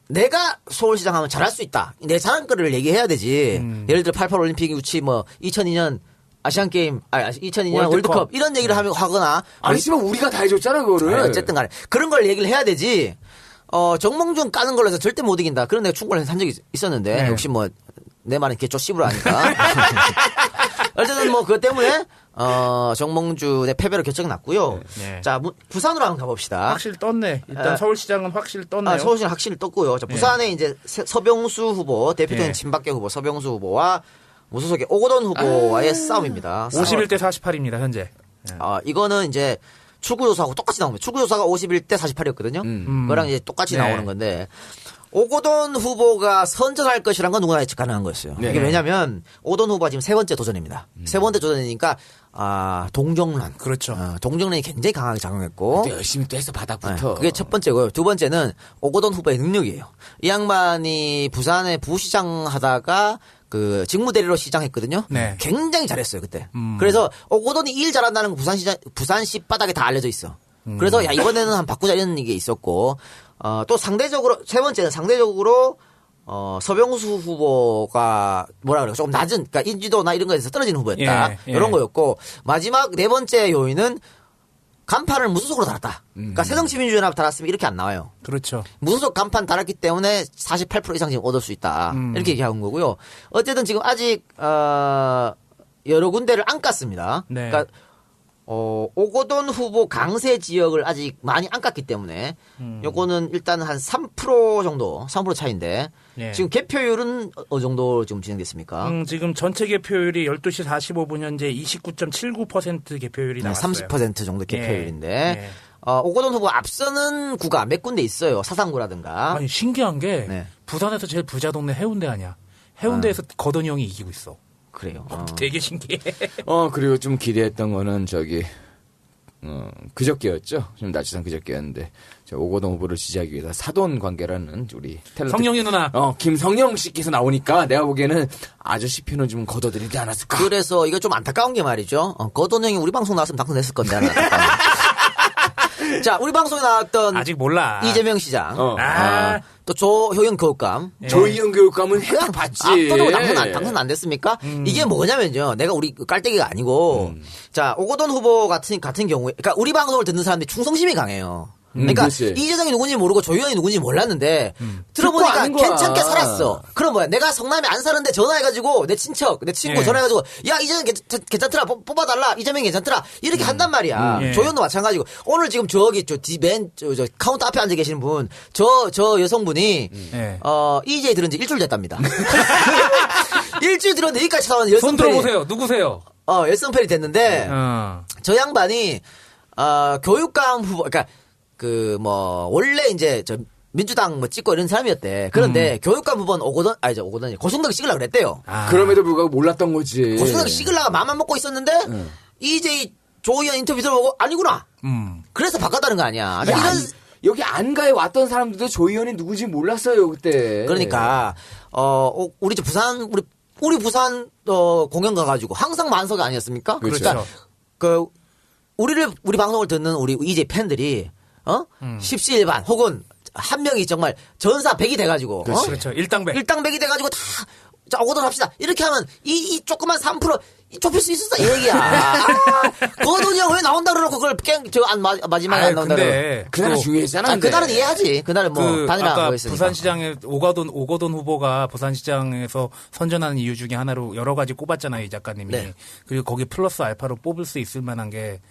K: 내가 서울시장 하면 잘할 수 있다. 내 자랑거리를 얘기해야 되지. 예를 들어 88 올림픽 유치 뭐 2002년 아시안 게임, 2002년 월드컵 이런 얘기를 하거나.
P: 아니지만 우리가 다 해줬잖아 그거를.
K: 어쨌든 간에 그런 걸 얘기를 해야 되지. 정몽준 까는 걸로 해서 절대 못 이긴다. 그런 내가 충고를 한 적이 있었는데
Q: 네.
K: 역시 뭐 내 말은 개쪽 씹으로 하니까. 어쨌든 뭐 그것 때문에 정몽준의 패배로 결정이 났고요.
Q: 네.
K: 자 부산으로 한번 가봅시다.
Q: 확실히 떴네. 일단 서울시장은 확실히 떴네요.
K: 서울시장 확실히 떴고요. 자, 부산에 이제 서병수 후보 대표적인
Q: 네.
K: 친박계 후보 서병수 후보와 무소속의 오거돈 후보와의 싸움입니다.
Q: 51대 48입니다 현재.
K: 이거는 이제 출구조사하고 똑같이 나옵니다. 출구조사가 51대 48이었거든요. 그거랑 이제 똑같이
Q: 네.
K: 나오는 건데 오거돈 후보가 선전할 것이란 건 누구나 예측 가능한 거였어요.
P: 네.
K: 이게 왜냐면 오거돈 후보가 지금 세 번째 도전입니다. 세 번째 도전이니까 동정론.
Q: 그렇죠.
K: 동정론이 굉장히 강하게 작용했고
P: 또 열심히 또 해서 바닥부터.
K: 그게 첫 번째고요. 두 번째는 오거돈 후보의 능력이에요. 이 양반이 부산에 부시장 하다가 그 직무대리로 시장했거든요.
Q: 네.
K: 굉장히 잘했어요 그때. 그래서 오거돈이 일 잘한다는 건 부산시 바닥에 다 알려져 있어. 그래서 야 이번에는 한 바꾸자 이런 게 있었고 또 상대적으로 세 번째는 상대적으로 서병수 후보가 뭐라 그래요? 조금 낮은 그러니까 인지도나 이런 거에서 떨어지는 후보였다.
Q: 예, 예.
K: 이런 거였고 마지막 네 번째 요인은 간판을 무소속으로 달았다. 그러니까 새정치민주연합 달았으면 이렇게 안 나와요.
Q: 그렇죠.
K: 무소속 간판 달았기 때문에 48% 이상 지금 얻을 수 있다. 이렇게 얘기한 거고요. 어쨌든 지금 아직 여러 군데를 안 깠습니다.
Q: 네.
K: 그러니까 오거돈 후보 강세 지역을 아직 많이 안 깠기 때문에 요거는 일단 한 3% 정도, 3% 차이인데
Q: 네.
K: 지금 개표율은 어느 정도 지금 진행됐습니까?
Q: 지금 전체 개표율이 12시 45분 현재 29.79% 개표율이 나왔어요.
K: 30% 정도 개표율인데
Q: 네.
K: 오거돈 후보 앞서는 구가 몇 군데 있어요. 사상구라든가.
Q: 아니 신기한 게
K: 네.
Q: 부산에서 제일 부자 동네 해운대 아니야. 해운대에서 거돈이 형이 이기고 있어.
K: 그래요.
Q: 되게 신기해.
P: 그리고 좀 기대했던 거는 그저께였죠. 좀 날짜상 그저께였는데 저 오거돈 후보를 지지하기 위해서 사돈 관계라는 우리 탤런트
Q: 성령이 누나.
P: 김성령 씨께서 나오니까 내가 보기에는 아저씨 표는 좀 걷어들이지 않았을까.
K: 그래서 이거 좀 안타까운 게 말이죠. 거돈 형이 우리 방송 나왔으면 당선됐을 건데. 자, 우리 방송에 나왔던
Q: 아직 몰라.
K: 이재명 시장, 또 조효영 교육감,
P: 조희영 교육감은 혜택 받지.
K: 압도적으로 당선 안 됐습니까? 이게 뭐냐면요, 내가 우리 깔때기가 아니고, 자 오거돈 후보 같은 경우에, 그러니까 우리 방송을 듣는 사람들이 충성심이 강해요. 그러니까
P: 그렇지.
K: 이재정이 누군지 모르고 조희영이 누군지 몰랐는데 들어보니까 괜찮게 살았어. 그럼 뭐야? 내가 성남에 안 사는데 전화해가지고 내 친구 전화해가지고 야 이재명 괜찮더라 뽑아달라. 이재명 괜찮더라. 이렇게 한단 말이야. 조희영도 마찬가지고 오늘 지금 저기 저 카운터 앞에 앉아 계시는 분 저 여성분이 EJ 들은 지 일주일 됐답니다. 일주일 들었는데 여기까지 나오는 열성펠이.
Q: 손 들어보세요. 누구세요?
K: 열성펠이 됐는데 저 양반이 교육감 후보 그러니까 원래 이제 저 민주당 찍고 이런 사람이었대. 그런데 교육감 후보는 오거돈이 고승덕이 찍으려고 그랬대요.
P: 그럼에도 불구하고 몰랐던 거지.
K: 고승덕이 찍으려고 마음만 먹고 있었는데 이제 조의원 인터뷰 들어보고 아니구나. 그래서 바꿨다는 거 아니야. 그러니까
P: 여기 안가에 왔던 사람들도 조의원이 누구지 몰랐어요 그때.
K: 그러니까 우리 부산 공연 가가지고 항상 만석 아니었습니까?
P: 그렇죠.
K: 그러니까 우리 방송을 듣는 우리 이제 팬들이 십시일반 혹은 한 명이 정말 전사 100이 돼가지고
Q: 그렇죠.
K: 일당백이 돼가지고 다 자 오거돈 합시다 이렇게 하면 이 조그만 3% 좁힐 수 있었어 이 얘기야. 거돈이 형 왜 나온다 그러고 그걸 마지막에 안 나온다 그러고.
P: 그날은 중요했잖아.
K: 그날은 이해하지. 그날은 단일화
Q: 아까
K: 뭐 있으니까.
Q: 부산시장에 오거돈 후보가 부산시장에서 선전하는 이유 중에 하나로 여러 가지 꼽았잖아요 이 작가님이. 네. 그리고 거기 플러스 알파로 뽑을 수 있을 만한 게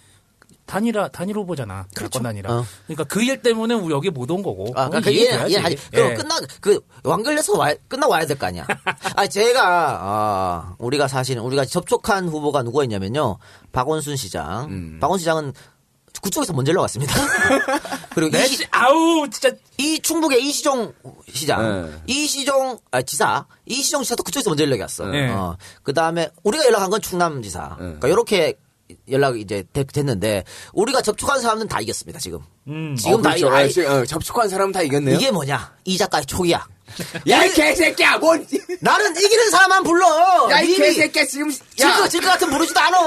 Q: 단일 후보잖아.
K: 그렇죠.
Q: 단일화. 그러니까 그 일 때문에 우리 여기 못 온 거고.
K: 이해하지. 그럼 완결해서 끝나고 와야 될 거 아니야. 우리가 접촉한 후보가 누구였냐면요. 박원순 시장. 박원순 시장은 그쪽에서 먼저 연락왔습니다. 그리고
Q: 진짜
K: 이 충북의 이시종 시장, 지사, 이시종 지사도 그쪽에서 먼저 연락이 왔어. 그 다음에 우리가 연락한 건 충남지사. 그러니까 이렇게 연락이 이제 됐는데 우리가 접촉한 사람들은 다 이겼습니다 지금. 지금 다
P: 그렇죠. 접촉한 사람은 다 이겼네요.
K: 이게 뭐냐? 이 작가의 촉이야.
P: 야 이 개새끼야 뭔?
K: 나는 이기는 사람만 불러.
P: 야 이 개새끼야 지금
K: 질 것 같은 부르지도 않아.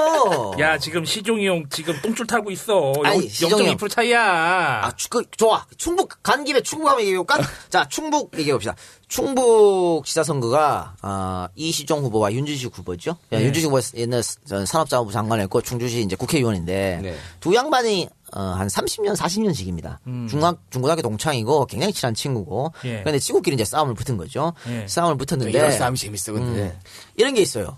Q: 야 지금 시종이 형 지금 똥줄 타고 있어.
K: 0.2%
Q: 차이야.
K: 좋아. 충북 간 김에 충북 한번 얘기해볼까? 자 충북 얘기해봅시다. 충북 지사 선거가 이시종 후보와 윤주식 후보죠. 윤주식 후보 옛날 산업자원부 장관했고 충주시 이제 국회의원인데 두 양반이 한 30년, 40년씩입니다. 중고등학교 동창이고 굉장히 친한 친구고. 그런데 친구끼리 이제 싸움을 붙은 거죠. 싸움을 붙었는데.
P: 이런 싸움이 재밌어, 근데.
K: 이런 게 있어요.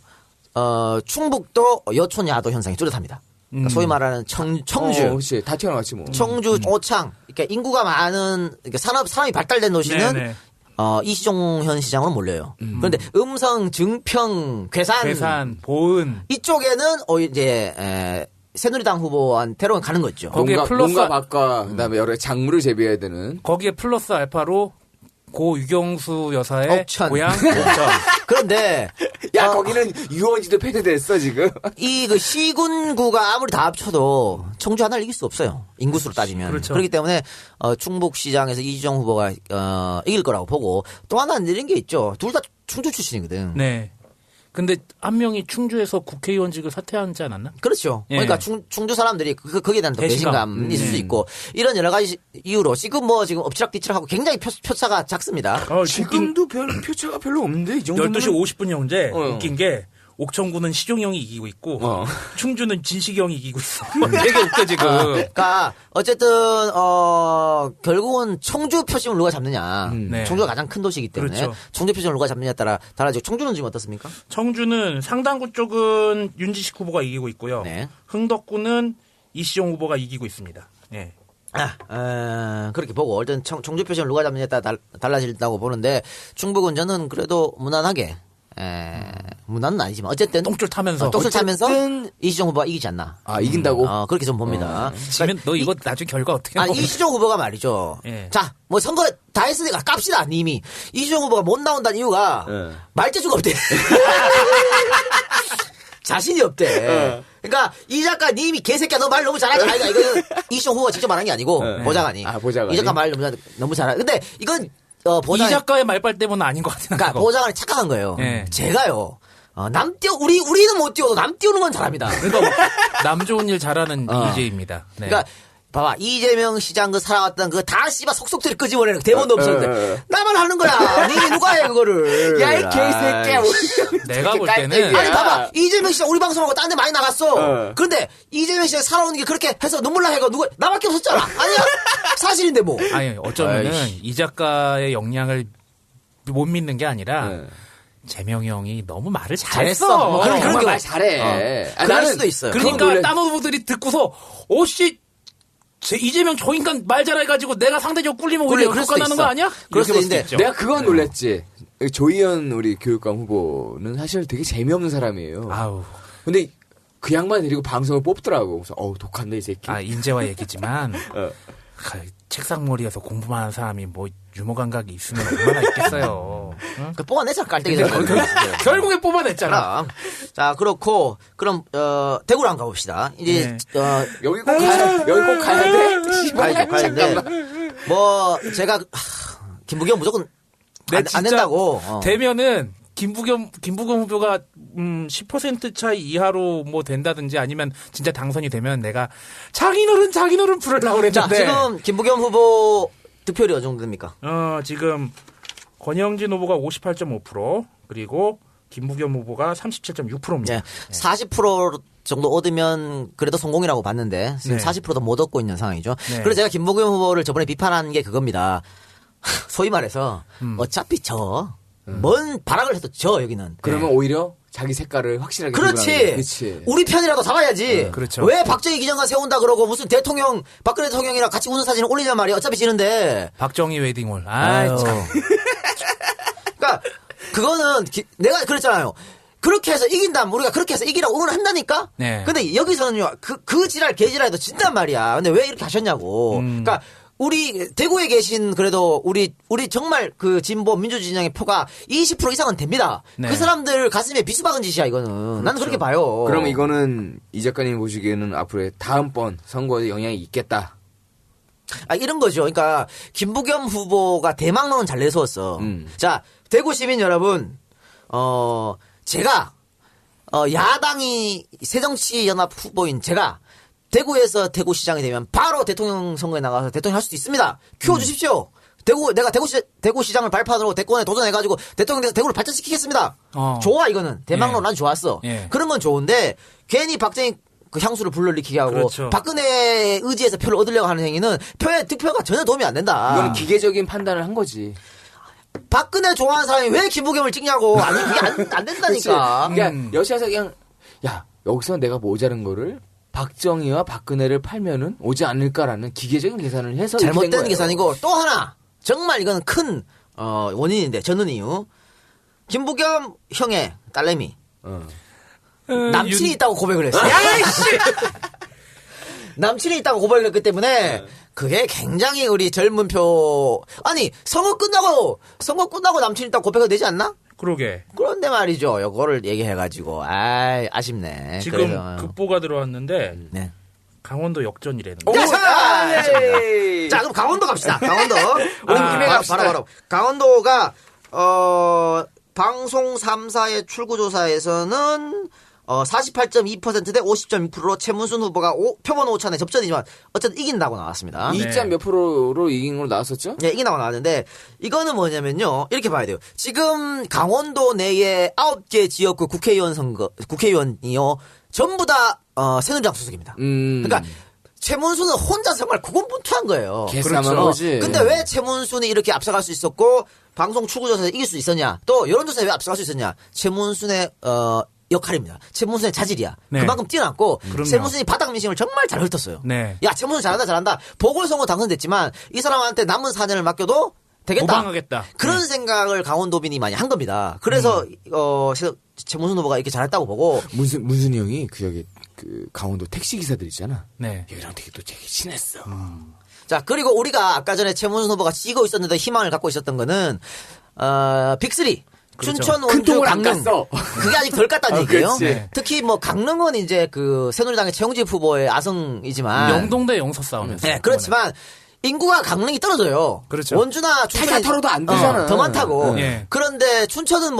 K: 충북도 여촌 야도 현상이 뚜렷합니다. 그러니까 소위 말하는 청주.
P: 그렇지. 다 튀어나왔지 뭐.
K: 청주, 오창. 그러니까 인구가 많은, 그러니까 산업이 발달된 도시는 이시종 현 시장으로 몰려요. 그런데 음성, 증평, 괴산,
Q: 보은
K: 이쪽에는 이제 새누리당 후보한테로 가는 거죠.
Q: 거기에
P: 농가 밭과 그다음에 여러 작물을 재배해야 되는.
Q: 거기에 플러스 알파로 고 유경수 여사의 고향 옥천.
K: 그런데
P: 거기는 유원지도 폐쇄됐어 지금.
K: 이 시군구가 아무리 다 합쳐도 청주 하나를 이길 수 없어요. 인구수로 따지면.
Q: 그렇죠.
K: 그렇기 때문에 충북시장에서 이시종 후보가 이길 거라고 보고 또 하나 내린 게 있죠. 둘 다 충주 출신이거든.
Q: 네. 근데 한 명이 충주에서 국회의원직을 사퇴하지 않았나?
K: 그렇죠.
Q: 예.
K: 그러니까 충주 사람들이 거기에 대한 또 배신감이 있을 수 있고 이런 여러 가지 이유로 지금 지금 엎치락뒤치락하고 굉장히 표차가 작습니다.
P: 지금도 표차가 별로 없는데 이 정도면
Q: 12시 50분 형제 웃긴 게 옥천구는 시종이 형이 이기고 있고 충주는 진식이 형이 이기고 있어. 되게 웃겨 지금.
K: 그러니까 어쨌든 결국은 청주 표심을 누가 잡느냐.
Q: 네.
K: 청주가 가장 큰 도시이기 때문에
Q: 그렇죠.
K: 청주 표심을 누가 잡느냐에 따라 달라지고 청주는 지금 어떻습니까?
Q: 청주는 상당구 쪽은 윤지식 후보가 이기고 있고요. 흥덕구는 이시종 후보가 이기고 있습니다. 네.
K: 그렇게 보고 일단 청주 표심을 누가 잡느냐에 따라 달라진다고 보는데 충북은 저는 그래도 무난하게 무난은 아니지만 어쨌든
Q: 똥줄 타면서
K: 이시종 후보가 이기지 않나.
P: 이긴다고?
K: 그렇게 좀 봅니다.
Q: 지면 너 이거 나중에 결과 어떻게?
K: 이시종 후보가 말이죠. 자, 선거 다 했으니까 깝시다. 님이 이시종 후보가 못 나온다는 이유가 말재주가 없대. 자신이 없대. 그러니까 이 작가 님이 개새끼야 너 말 너무 잘하지. 아이가 이거는 이시종 후보가 직접 말한 게 아니고 보좌관이.
P: 보좌관이.
K: 이 작가 말 너무 잘하. 근데 이건
Q: 이 작가의 말빨 때문은 아닌 것 같아요.
K: 그러니까 보좌관이 착각한 거예요. 제가요. 우리는 못 띄워도 남 띄우는 건 잘합니다.
Q: 그러니까 남 좋은 일 잘하는 이재입니다. 네.
K: 그러니까 봐봐 이재명 시장 살아왔던 다 씨발 속속들이 끄집어내는 대본도 없었는데 나만 하는 거야. 님이 누가 해 그거를.
P: 야 이 개새끼야.
Q: 내가 볼 때는
K: 아니 봐봐 이재명 시장 우리 방송하고 딴 데 많이 나갔어. 그런데 이재명 시장 살아오는 게 그렇게 해서 눈물 나 해가 누가 나밖에 없었잖아. 아니야 사실인데 뭐.
Q: 아니 어쩌면은 이 작가의 역량을 못 믿는 게 아니라. 재명이 형이 너무 말을 잘했어.
K: 그런 말
P: 잘해.
K: 그럴 수도 있어요.
Q: 그러니까 딴 후보들이 듣고서 오씨 이재명 저 인간 말 잘해가지고 내가 상대적으로 꿀리면 오히려 효과 나는 거 아니야?
K: 그럴 수도 있는데
P: 내가 그건 놀랬지. 조희연 우리 교육감 후보는 사실 되게 재미없는 사람이에요.
Q: 아우.
P: 근데 그 양반 데리고 방송을 뽑더라고. 그래서 독한데 이 새끼.
Q: 인재와 얘기지만 책상머리에서 공부만 하는 사람이 뭐 유머 감각이 있으면 얼마나 있겠어요. 응?
K: 뽑아냈잖아 깔때기.
Q: 결국에 뽑아냈잖아.
K: 자 그렇고 그럼 대구로 한번 가봅시다. 이제
P: 여기 꼭 가야 돼.
K: 가야 돼. 뭐 제가 김부겸 무조건 안 된다고.
Q: 되면은 김부겸 후보가 10% 차이 이하로 뭐 된다든지 아니면 진짜 당선이 되면 내가 장인어른 부르려고 그랬는데.
K: 자 지금 김부겸 후보 득표율이 어느 정도 됩니까?
Q: 지금 권영진 후보가 58.5% 그리고 김부겸 후보가 37.6%입니다.
K: 네. 40% 정도 얻으면 그래도 성공이라고 봤는데 지금 40%도 못 얻고 있는 상황이죠. 네. 그래서 제가 김부겸 후보를 저번에 비판한 게 그겁니다. 소위 말해서 어차피 뭔 발악을 해도 여기는.
P: 그러면 오히려 자기 색깔을 확실하게.
K: 그렇지. 우리 편이라도 잡아야지.
Q: 그렇죠.
K: 왜 박정희 기념관 세운다 그러고 무슨 박근혜 대통령이랑 같이 웃는 사진을 올리냐 말이야. 어차피 지는데.
Q: 박정희 웨딩홀.
K: 참. 그러니까 그거는 내가 그랬잖아요. 그렇게 해서 이긴다. 우리가 그렇게 해서 이기라고 응원한다니까.
Q: 네.
K: 근데 여기서는요. 그 지랄 개지랄도 진단 말이야. 근데 왜 이렇게 하셨냐고. 그러니까. 우리 대구에 계신 그래도 우리 정말 그 진보 민주주의 진영의 표가 20% 이상은 됩니다.
Q: 네.
K: 그 사람들 가슴에 비수 박은 짓이야 이거는. 그렇죠. 나는 그렇게 봐요.
P: 그럼 이거는 이 작가님 보시기에는 앞으로 다음번 선거에 영향이 있겠다.
K: 이런 거죠. 그러니까 김부겸 후보가 대망론은 잘 내세웠어. 자 대구 시민 여러분, 제가 야당이 새정치연합 후보인 제가. 대구에서 대구시장이 되면 바로 대통령 선거에 나가서 대통령 할 수도 있습니다. 키워주십시오. 내가 대구시장을 발판으로 대권에 도전해가지고 대통령 돼서 대구를 발전시키겠습니다. 좋아 이거는. 대망론 난 좋았어. 그런 건 좋은데 괜히 박정희 그 향수를 불러일으키게 하고
Q: 그렇죠.
K: 박근혜의 의지에서 표를 얻으려고 하는 행위는 득표가 전혀 도움이 안 된다.
P: 이건 기계적인 판단을 한 거지.
K: 박근혜 좋아하는 사람이 왜 김부겸을 찍냐고. 아니 그게 안 된다니까.
P: 그러니까 여시아서 그냥 여기서 내가 모자른 거를 박정희와 박근혜를 팔면은 오지 않을까라는 기계적인 계산을 해서
K: 잘못된 계산이고 또 하나 정말 이건 큰 원인인데 저는 이유 김부겸 형의 딸내미 남친이 있다고 고백을 했어요. 남친이 있다고 고백을 했기 때문에 그게 굉장히 우리 젊은 표 선거 끝나고 남친 있다고 고백해도 되지 않나?
Q: 그러게.
K: 그런데 말이죠. 요거를 얘기해가지고 아쉽네.
Q: 지금
K: 그래서.
Q: 급보가 들어왔는데
K: 네.
Q: 강원도 역전이라는.
K: 자 그럼 강원도 갑시다. 강원도. 바로. 강원도가 방송 3사의 출구조사에서는 48.2%대 50.6%로 최문순 후보가 표본 오차내 접전이지만 어쨌든 이긴다고 나왔습니다.
P: 2점 몇 프로로 이긴 걸로 나왔었죠?
K: 네, 이긴다고 나왔는데 이거는 뭐냐면요. 이렇게 봐야 돼요. 지금 강원도 내에 9개 지역구 국회의원이요. 전부 다 새누리당 소속입니다. 그러니까 최문순은 혼자 정말 고군분투한 거예요.
P: 개싸움한 거지.
K: 근데 왜 최문순이 이렇게 앞서갈 수 있었고 방송 출구조사에서 이길 수 있었냐? 또 여론조사에 왜 앞서갈 수 있었냐? 최문순의 역할입니다. 최문순의 자질이야.
Q: 네.
K: 그만큼 뛰어났고
Q: 그럼요.
K: 최문순이 바닥 민심을 정말 잘 훑었어요.
Q: 네.
K: 야, 최문순 잘한다. 보궐선거 당선됐지만 이 사람한테 남은 4년을 맡겨도 되겠다.
Q: 모방하겠다.
K: 그런 생각을 강원도민이 많이 한 겁니다. 그래서 최문순 후보가 이렇게 잘했다고 보고
P: 문순이 형이 여기 강원도 택시 기사들 있잖아.
Q: 네.
P: 여기랑 되게 친했어.
K: 자, 그리고 우리가 아까 전에 최문순 후보가 찌고 있었는데 희망을 갖고 있었던 거는 빅3.
Q: 그렇죠.
K: 춘천,
P: 큰
K: 원주,
P: 통을 안
K: 강릉.
P: 깠어.
K: 그게 아직 덜 깠다는 얘기예요.
Q: 네.
K: 특히 뭐 강릉은 이제 새누리당의 최용집 후보의 아성이지만
Q: 영동 대 영서 싸움이었어요.
K: 네, 그렇지만 인구가 강릉이 떨어져요.
Q: 그렇죠.
K: 원주나 춘천이
P: 차가 털어도 안 되잖아.
K: 더 많다고.
Q: 네.
K: 그런데 춘천은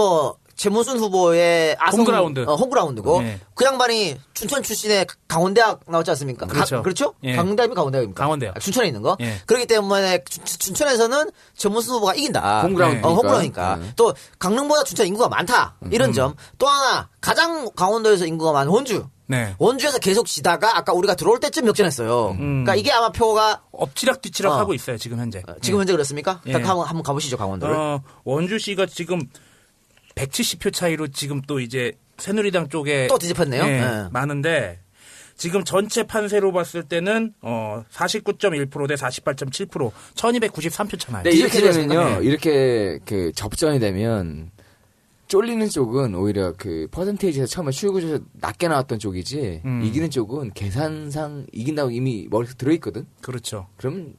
K: 최문순 후보의
Q: 홈그라운드.
K: 홈그라운드고
Q: 네.
K: 그 양반이 춘천 출신의 강원대학 나왔지 않습니까?
Q: 그렇죠.
K: 그렇죠?
Q: 예.
K: 강대학입니까? 강원대학입니까?
Q: 강원대학.
K: 춘천에 있는 거.
Q: 예.
K: 그렇기 때문에 춘천에서는 최문순 후보가 이긴다.
P: 홈그라운드니까.
K: 홈그라운드니까. 또 강릉보다 춘천 인구가 많다. 이런 점. 또 하나 가장 강원도에서 인구가 많은 원주.
Q: 네.
K: 원주에서 계속 지다가 아까 우리가 들어올 때쯤 역전했어요. 그러니까 이게 아마 표가
Q: 엎치락 뒤치락 하고 있어요, 지금 현재.
K: 지금 현재 그렇습니까?
Q: 예.
K: 한번 가보시죠, 강원도를.
Q: 원주시가 지금 170표 차이로 지금 또 이제 새누리당 쪽에
K: 또 뒤집혔네요.
Q: 네,
K: 네.
Q: 많은데 지금 전체 판세로 봤을 때는 49.1% 대 48.7% 1293표 차 나요.
P: 네, 이렇게 되면요.
Q: 네.
P: 이렇게 접전이 되면 쫄리는 쪽은 오히려 퍼센테이지에서 처음에 출구조사 낮게 나왔던 쪽이지 이기는 쪽은 계산상 이긴다고 이미 머릿속에 들어있거든.
Q: 그렇죠.
P: 그럼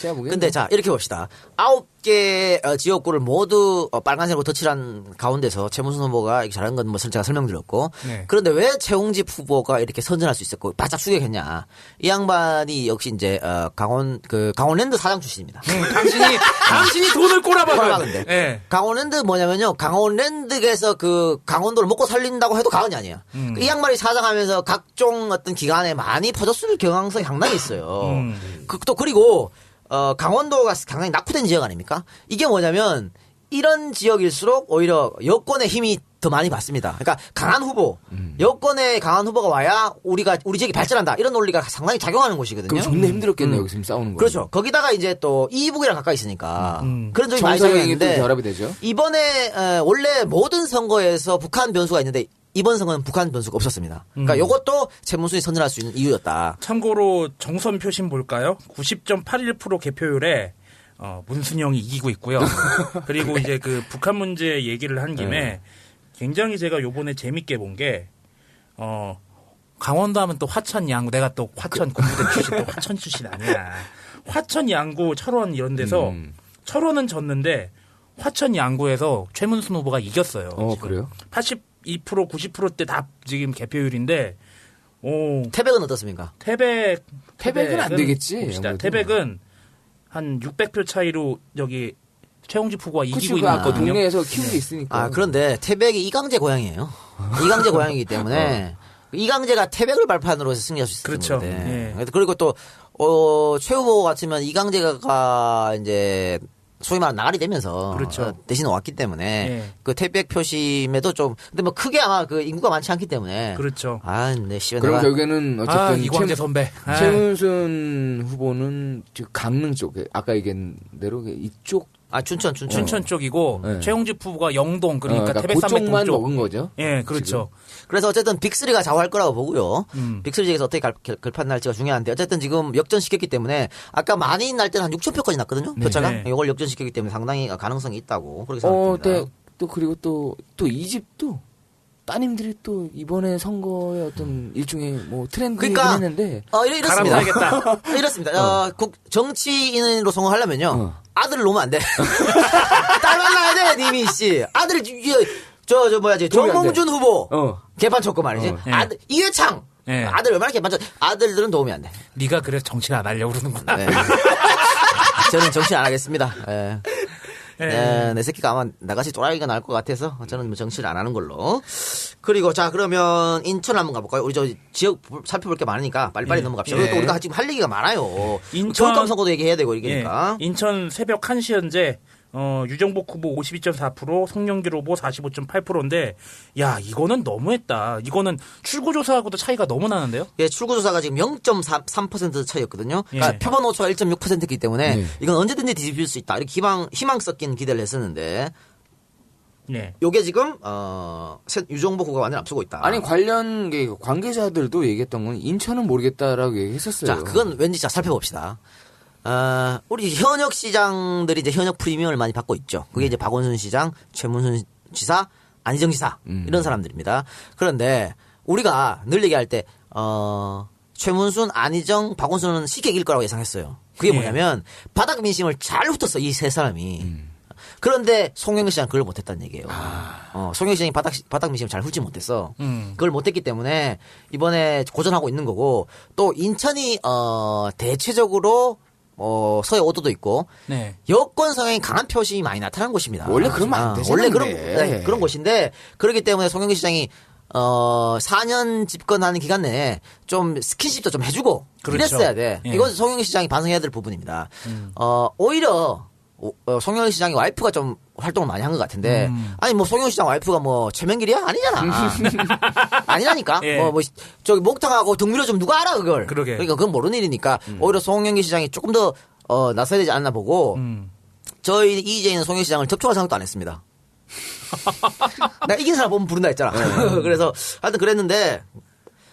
P: 제가 보기에는
K: 근데 자 이렇게 봅시다. 9개 지역구를 모두 빨간색으로 덧칠한 가운데서 최문순 후보가 이렇게 잘한 건 제가 설명드렸고
Q: 네.
K: 그런데 왜 최홍집 후보가 이렇게 선전할 수 있었고 바짝 추격했냐? 이 양반이 역시 이제 강원랜드 사장 출신입니다.
Q: 당신이 돈을 꼬라박은.
K: 네. 강원랜드 뭐냐면요. 강원랜드에서 강원도를 먹고 살린다고 해도 과언이 아니에요. 이 양반이 사장하면서 각종 어떤 기관에 많이 퍼졌을 경향성이 상당히 있어요. 그리고 강원도가 상당히 낙후된 지역 아닙니까? 이게 뭐냐면 이런 지역일수록 오히려 여권의 힘이 더 많이 받습니다. 그러니까 강한 후보, 여권에 강한 후보가 와야 우리 지역이 발전한다. 이런 논리가 상당히 작용하는 곳이거든요.
P: 그럼 존나 힘들었겠네요. 여기서 싸우는 거.
K: 그렇죠. 거기다가 이제 또 이북이랑 가까이 있으니까 그런 점이 많이
P: 정서형이 또
K: 작용했는데
P: 결합이 되죠.
K: 이번에 원래 모든 선거에서 북한 변수가 있는데 이번 선거는 북한 변수가 없었습니다. 그러니까 이것도 최문순이 선전할 수 있는 이유였다.
Q: 참고로 정선 표심 볼까요? 90.81% 개표율에 문순영이 이기고 있고요. 그리고 이제 북한 문제 얘기를 한 김에 굉장히 제가 요번에 재밌게 본 게 강원도 하면 또 화천 양구 내가 또 화천 군부대 출신 또 화천 출신 아니야. 화천 양구 철원 이런 데서 철원은 졌는데 화천 양구에서 최문순 후보가 이겼어요.
P: 그래요?
Q: 82% 90%대 다 지금 개표율인데
K: 태백은 어떻습니까?
P: 태백은 안 되겠지.
Q: 봅시다. 태백은 한 600표 차이로 여기 최홍집 후보가 이기고 있거든요.
P: 동네에서 키우는 게 있으니까.
K: 그런데 태백이 이강재 고향이에요. 이강재 고향이기 때문에 이강재가 태백을 발판으로 해서 승리할 수 있을
Q: 그렇죠.
K: 텐데. 그리고 또 최 후보 같으면 이강재가 이제 소위 말하는 나가리 되면서
Q: 그렇죠.
K: 대신 왔기 때문에 태백 표심에도 좀 근데 크게 아마 인구가 많지 않기 때문에
Q: 그렇죠.
K: 그럼
P: 결국에는 어쨌든
Q: 이광재 선배
P: 최문순 후보는 강릉 쪽에 아까 얘기한 대로 이쪽
Q: 춘천 쪽이고 최홍집 후보가 영동 그러니까 태백 산맥
P: 그쪽만
Q: 동쪽
P: 먹은 거죠.
Q: 예, 그렇죠.
K: 지금. 그래서 어쨌든 빅3가 좌우할 거라고 보고요. 빅3에서 어떻게 결판 날지가 중요한데 어쨌든 지금 역전시켰기 때문에 아까 많이 날 때는 한 6,000표까지 났거든요. 표차가. 이걸 역전시켰기 때문에 상당히 가능성이 있다고 그렇게 생각합니다.
P: 또 그리고 또 이 집도 따님들이 또 이번에 선거의 어떤 일종의 트렌드이긴 했는데
K: 이렇습니다. 이렇습니다. 정치인으로 성공하려면요. 아들을 놓으면 안 돼. 딸 만나야 돼, 님이 씨. 아들 정몽준 후보 개판 쳤고 말이지. 아들 이회창 아들 얼마나 개판 쳤. 아들들은 도움이 안 돼.
Q: 네가 그래서 정치를 안 하려고 그러는구나.
K: 저는 정치 안 하겠습니다. 내 새끼가 아마 나같이 또라이가 날 것 같아서 저는 뭐 정치를 안 하는 걸로. 그리고 자 그러면 인천 한번 가볼까요? 우리 저 지역 살펴볼 게 많으니까 빨리빨리 넘어갑시다. 또 우리가 지금 할 얘기가 많아요. 교육감 선거도 얘기해야 되고 이러니까.
Q: 인천 새벽 1시 현재 유정복 후보 52.4%, 송영길 후보 45.8%인데, 야, 이거는 너무했다. 이거는 출구조사하고도 차이가 너무 나는데요?
K: 예, 출구조사가 지금 0.3% 차이였거든요. 그러니까 표본 오차가 1.6%이기 때문에 이건 언제든지 뒤집힐 수 있다. 이렇게 희망 섞인 기대를 했었는데,
Q: 네.
K: 요게 지금, 유정복 후보가 완전 앞서고 있다.
P: 아니, 관련 관계자들도 얘기했던 건 인천은 모르겠다라고 얘기했었어요.
K: 자, 그건 왠지 살펴봅시다. 우리 현역 시장들이 이제 현역 프리미엄을 많이 받고 있죠. 그게 이제 박원순 시장, 최문순 지사, 안희정 지사, 이런 사람들입니다. 그런데 우리가 늘 얘기할 때, 최문순, 안희정, 박원순은 쉽게 이길 거라고 예상했어요. 그게 뭐냐면, 바닥 민심을 잘 훑었어, 이 세 사람이. 그런데 송영길 시장은 그걸 못했다는 얘기예요. 송영길 시장이 바닥 민심을 잘 훑지 못했어. 그걸 못했기 때문에 이번에 고전하고 있는 거고, 또 인천이, 대체적으로 서해 5도도 있고
Q: 네.
K: 여권 성향이 강한 표심이 많이 나타난 곳입니다.
P: 원래 그러면 안 되잖아요.
K: 원래 그런 곳인데 그렇기 때문에 송영길 시장이 4년 집권하는 기간 내에 좀 스킨십도 좀 해주고
Q: 그렇죠.
K: 이랬어야 돼.
Q: 예.
K: 이건 송영길 시장이 반성해야 될 부분입니다. 오히려 송영길 시장이 와이프가 좀 활동을 많이 한 것 같은데 아니 뭐 송영길 시장 와이프가 뭐 최명길이야? 아니잖아. 아니라니까.
Q: 예.
K: 저기 목탕하고 등밀어 좀 누가 알아 그걸.
Q: 그러게.
K: 그러니까 그건 모르는 일이니까 오히려 송영길 시장이 조금 더 나서야 되지 않나 보고 저희 이재희는 송영길 시장을 접촉할 생각도 안 했습니다. 내가 이긴 사람 보면 부른다 했잖아. 그래서 하여튼 그랬는데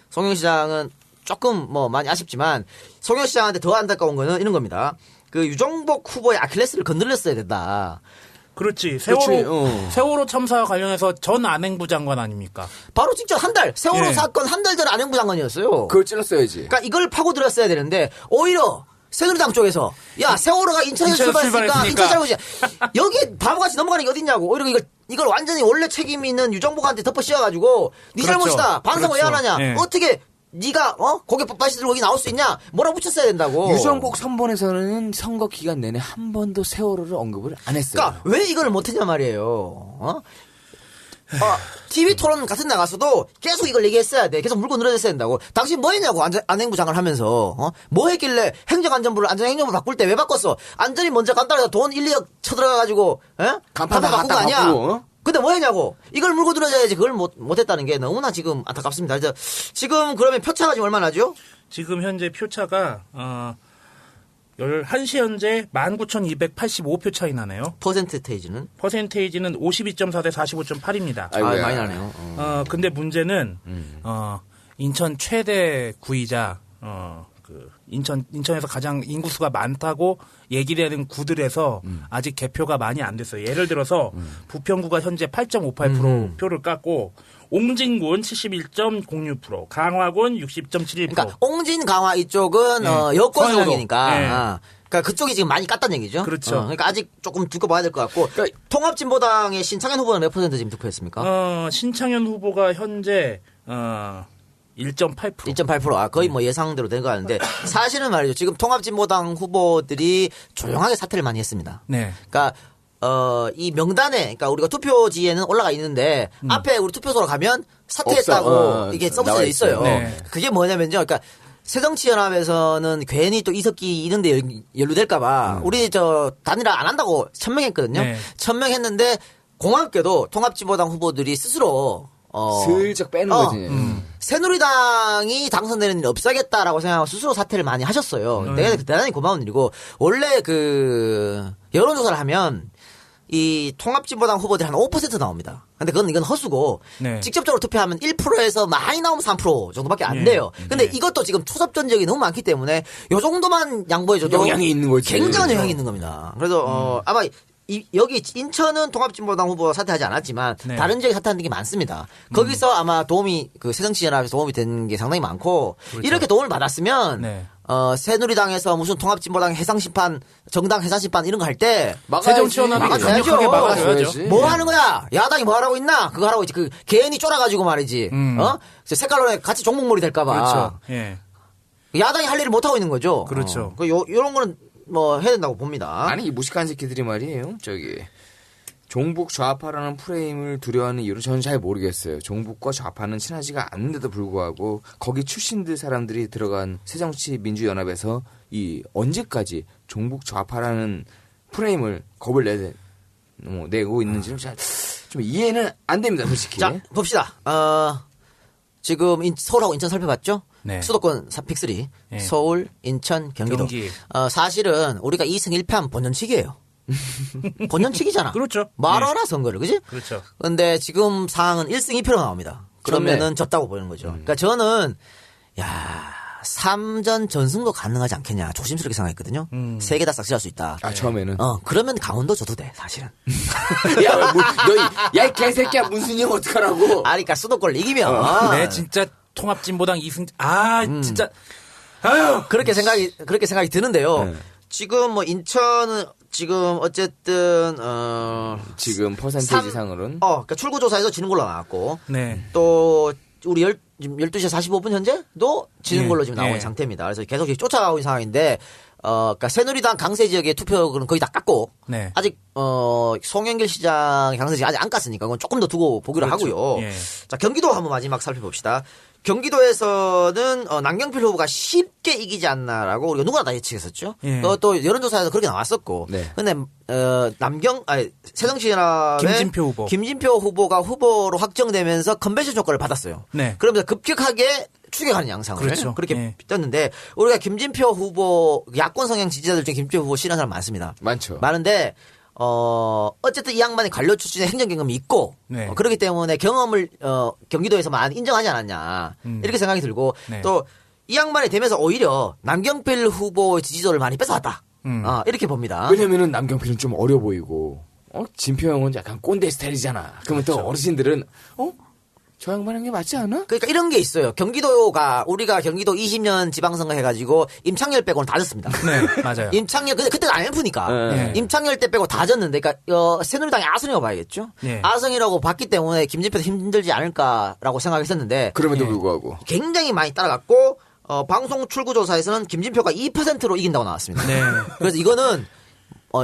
K: 송영길 시장은 조금 뭐 많이 아쉽지만 송영길 시장한테 더 안타까운 거는 이런 겁니다. 그 유정복 후보의 아킬레스를 건드렸어야 된다.
Q: 그렇지. 세월호 참사와 관련해서 전 안행부 장관 아닙니까?
K: 바로 진짜 한 달. 세월호
Q: 예.
K: 사건 한 달 전 안행부 장관이었어요.
P: 그걸 찔렀어야지.
K: 그러니까 이걸 파고들었어야 되는데 오히려 새누리당 쪽에서 야 세월호가 인천에서 출발했으니까 인천 잘못이야. 여기 바보같이 넘어가는 게 어딨냐고. 오히려 이걸 완전히 원래 책임 있는 유정복한테 덮어 씌워가지고 네
Q: 그렇죠.
K: 잘못이다. 반성 왜 안 하냐.
Q: 예.
K: 어떻게 네가 고개 다시 들고 거기 나올 수 있냐. 몰아붙였어야 된다고.
P: 유정복 선본에서는 선거 기간 내내 한 번도 세월호를 언급을 안 했어요.
K: 그러니까 왜 이걸 못했냐 말이에요. TV 토론 같은 데 나가서도 계속 이걸 얘기했어야 돼. 계속 물고 늘어졌어야 된다고. 당신 뭐 했냐고, 안행부 장을 하면서. 뭐 했길래 행정안전부를 안전행정부로 바꿀 때 왜 바꿨어? 안전이 먼저 간다고 돈 1, 2억 쳐들어가가지고, 간판 바꾼 거 아니야? 근데 뭐 했냐고. 이걸 물고 늘어져야지. 그걸 못했다는 게 너무나 지금 안타깝습니다. 그래서 지금 그러면 표차가 지금 얼마나 나죠?
Q: 지금 현재 표차가, 11시 현재 19,285표 차이 나네요.
K: 퍼센테이지는
Q: 52.4 대 45.8입니다.
K: 많이 나네요.
Q: 근데 문제는, 인천 최대 구이자, 인천에서 가장 인구수가 많다고 얘기되는 구들에서 아직 개표가 많이 안 됐어요. 예를 들어서 부평구가 현재 8.58% 표를 깎고 옹진군 71.06%, 강화군 60.71%.
K: 그러니까 옹진 강화 이쪽은 여권 성향이니까.
Q: 네.
K: 그러니까 그쪽이 지금 많이 깠다는 얘기죠.
Q: 그렇죠.
K: 그러니까 아직 조금 두고 봐야 될 것 같고. 그러니까 통합진보당의 신창현 후보는 몇 퍼센트 지금 득표했습니까?
Q: 신창현 후보가 현재 1.8%.
K: 1.8%. 거의 뭐 예상대로 된 거 같은데 사실은 말이죠. 지금 통합진보당 후보들이 조용하게 사퇴를 많이 했습니다.
Q: 네.
K: 그러니까 이 명단에, 그러니까 우리가 투표지에는 올라가 있는데 앞에 우리 투표소로 가면 사퇴했다고 이게 써붙여 있어요.
Q: 네.
K: 그게 뭐냐면요. 그러니까 새정치연합에서는 괜히 또 이석기 이런데 연루될까봐 우리 단일화 안 한다고 천명했거든요.
Q: 네.
K: 천명했는데 공교롭게도 통합진보당 후보들이 스스로
P: 슬쩍 빼는 거지.
K: 새누리당이 당선되는 일이 없어야겠다라고 생각하고 스스로 사퇴를 많이 하셨어요. 대단히 고마운 일이고 원래 여론조사를 하면 이 통합진보당 후보들이 한 5% 나옵니다. 근데 이건 허수고
Q: 네.
K: 직접적으로 투표하면 1%에서 많이 나오면 3% 정도밖에 안 돼요. 근데 이것도 지금 초섭 전적이 너무 많기 때문에 요 정도만 양보해줘도
P: 영향이 있는 거지.
K: 굉장한 영향이 있는 겁니다. 그래서 아마 여기 인천은 통합진보당 후보가 사퇴하지 않았지만
Q: 네.
K: 다른 지역에 사퇴하는 게 많습니다. 거기서 아마 도움이 새정치연합에서 도움이 된 게 상당히 많고
Q: 그렇죠.
K: 이렇게 도움을 받았으면
Q: 네.
K: 새누리당에서 무슨 통합진보당 해상심판 정당 해상심판 이런 거 할 때
Q: 새정치연합이 강력하게 막아줘야죠.
K: 뭐 하는 거야? 야당이 뭐 하라고 있나? 그거 하라고 있지. 괜히 쫄아가지고 말이지. 색깔론에 같이 종목몰이 될까봐.
Q: 그렇죠. 예.
K: 야당이 할 일을 못 하고 있는 거죠.
Q: 그렇죠.
K: 요런 거는 뭐 해야 된다고 봅니다.
P: 아니 이 무식한 새끼들이 말이에요. 종북 좌파라는 프레임을 두려워하는 이유를 저는 잘 모르겠어요. 종북과 좌파는 친하지가 않는데도 불구하고 거기 출신들 사람들이 들어간 새정치민주연합에서 이 언제까지 종북 좌파라는 프레임을 겁을 내고 있는지는 좀 이해는 안 됩니다, 솔직히.
K: 자, 봅시다. 지금 서울하고 인천 살펴봤죠?
Q: 네.
K: 수도권 픽3.
Q: 네.
K: 서울, 인천, 경기도.
Q: 경기.
K: 사실은 우리가 2승 1패하면 본전치기예요. 본전치기잖아.
Q: 그렇죠.
K: 말아라 선거를, 그지?
Q: 그렇죠.
K: 근데 지금 상황은 1승 2패로 나옵니다. 그러면은 졌다고 보이는 거죠. 그러니까 저는 3전 전승도 가능하지 않겠냐 조심스럽게 생각했거든요. 3개 다 싹쓸이할 수 있다.
P: 처음에는.
K: 그러면 강원도 져도 돼, 사실은.
P: 야, 이 개새끼야, 문순이 형 어떡하라고.
K: 그러니까 수도권을 이기면.
Q: 네, 진짜 통합진보당 2승, 진짜. 아유.
K: 그렇게 생각이 드는데요.
P: 네.
K: 지금 뭐 인천은 지금 어쨌든
P: 지금 퍼센테이지 상으로는
K: 그러니까 출구조사에서 지는 걸로 나왔고
Q: 네.
K: 또 우리 지금 12시 45분 현재도 지는 걸로 지금 나온
Q: 네.
K: 상태입니다. 그래서 계속 쫓아가고 있는 상황인데 그러니까 새누리당 강세 지역의 투표는 거의 다 깠고
Q: 네.
K: 아직 송영길 시장의 강세 지역 아직 안 깠으니까 그건 조금 더 두고 보기로
Q: 그렇죠.
K: 하고요.
Q: 예.
K: 자, 경기도 한번 마지막 살펴봅시다. 경기도에서는 남경필 후보가 쉽게 이기지 않나라고 우리가 누구나 다 예측했었죠.
Q: 예.
K: 또 여론조사에서 그렇게 나왔었고.
P: 네.
K: 근데 새정치연합의 김진표 후보가 후보로 확정되면서 컨벤션 효과를 받았어요.
Q: 네.
K: 그러면서 급격하게 추격하는 양상을
Q: 그렇죠.
K: 그렇게 떴는데 우리가 김진표 후보 야권 성향 지지자들 중에 김진표 후보 싫어하는 사람 많습니다. 많은데 어쨌든 이 양반이 관료 출신의 행정경험이 있고
Q: 네.
K: 그렇기 때문에 경험을 경기도에서 많이 인정하지 않았냐 이렇게 생각이 들고
Q: 네.
K: 또 이 양반이 되면서 오히려 남경필 후보의 지지도를 많이 뺏어왔다. 이렇게 봅니다.
P: 왜냐면은 남경필은 좀 어려 보이고, 진표 형은 약간 꼰대 스타일이잖아. 그러면 또 어르신들은, 저 양반 한 게 맞지 않아?
K: 그러니까 이런 게 있어요. 우리가 경기도 20년 지방선거 해가지고 임창열 빼고는 다 졌습니다.
Q: 네, 맞아요.
K: 임창열, 근데 그때가 IMF니까.
Q: 네.
K: 임창열 때 빼고 다 졌는데, 그러니까, 새누리당이 아성이라고 봐야겠죠?
Q: 네.
K: 아성이라고 봤기 때문에 김진표도 힘들지 않을까라고 생각했었는데.
P: 그럼에도 불구하고.
K: 굉장히 많이 따라갔고, 방송 출구조사에서는 김진표가 2%로 이긴다고 나왔습니다.
Q: 네.
K: 그래서 이거는,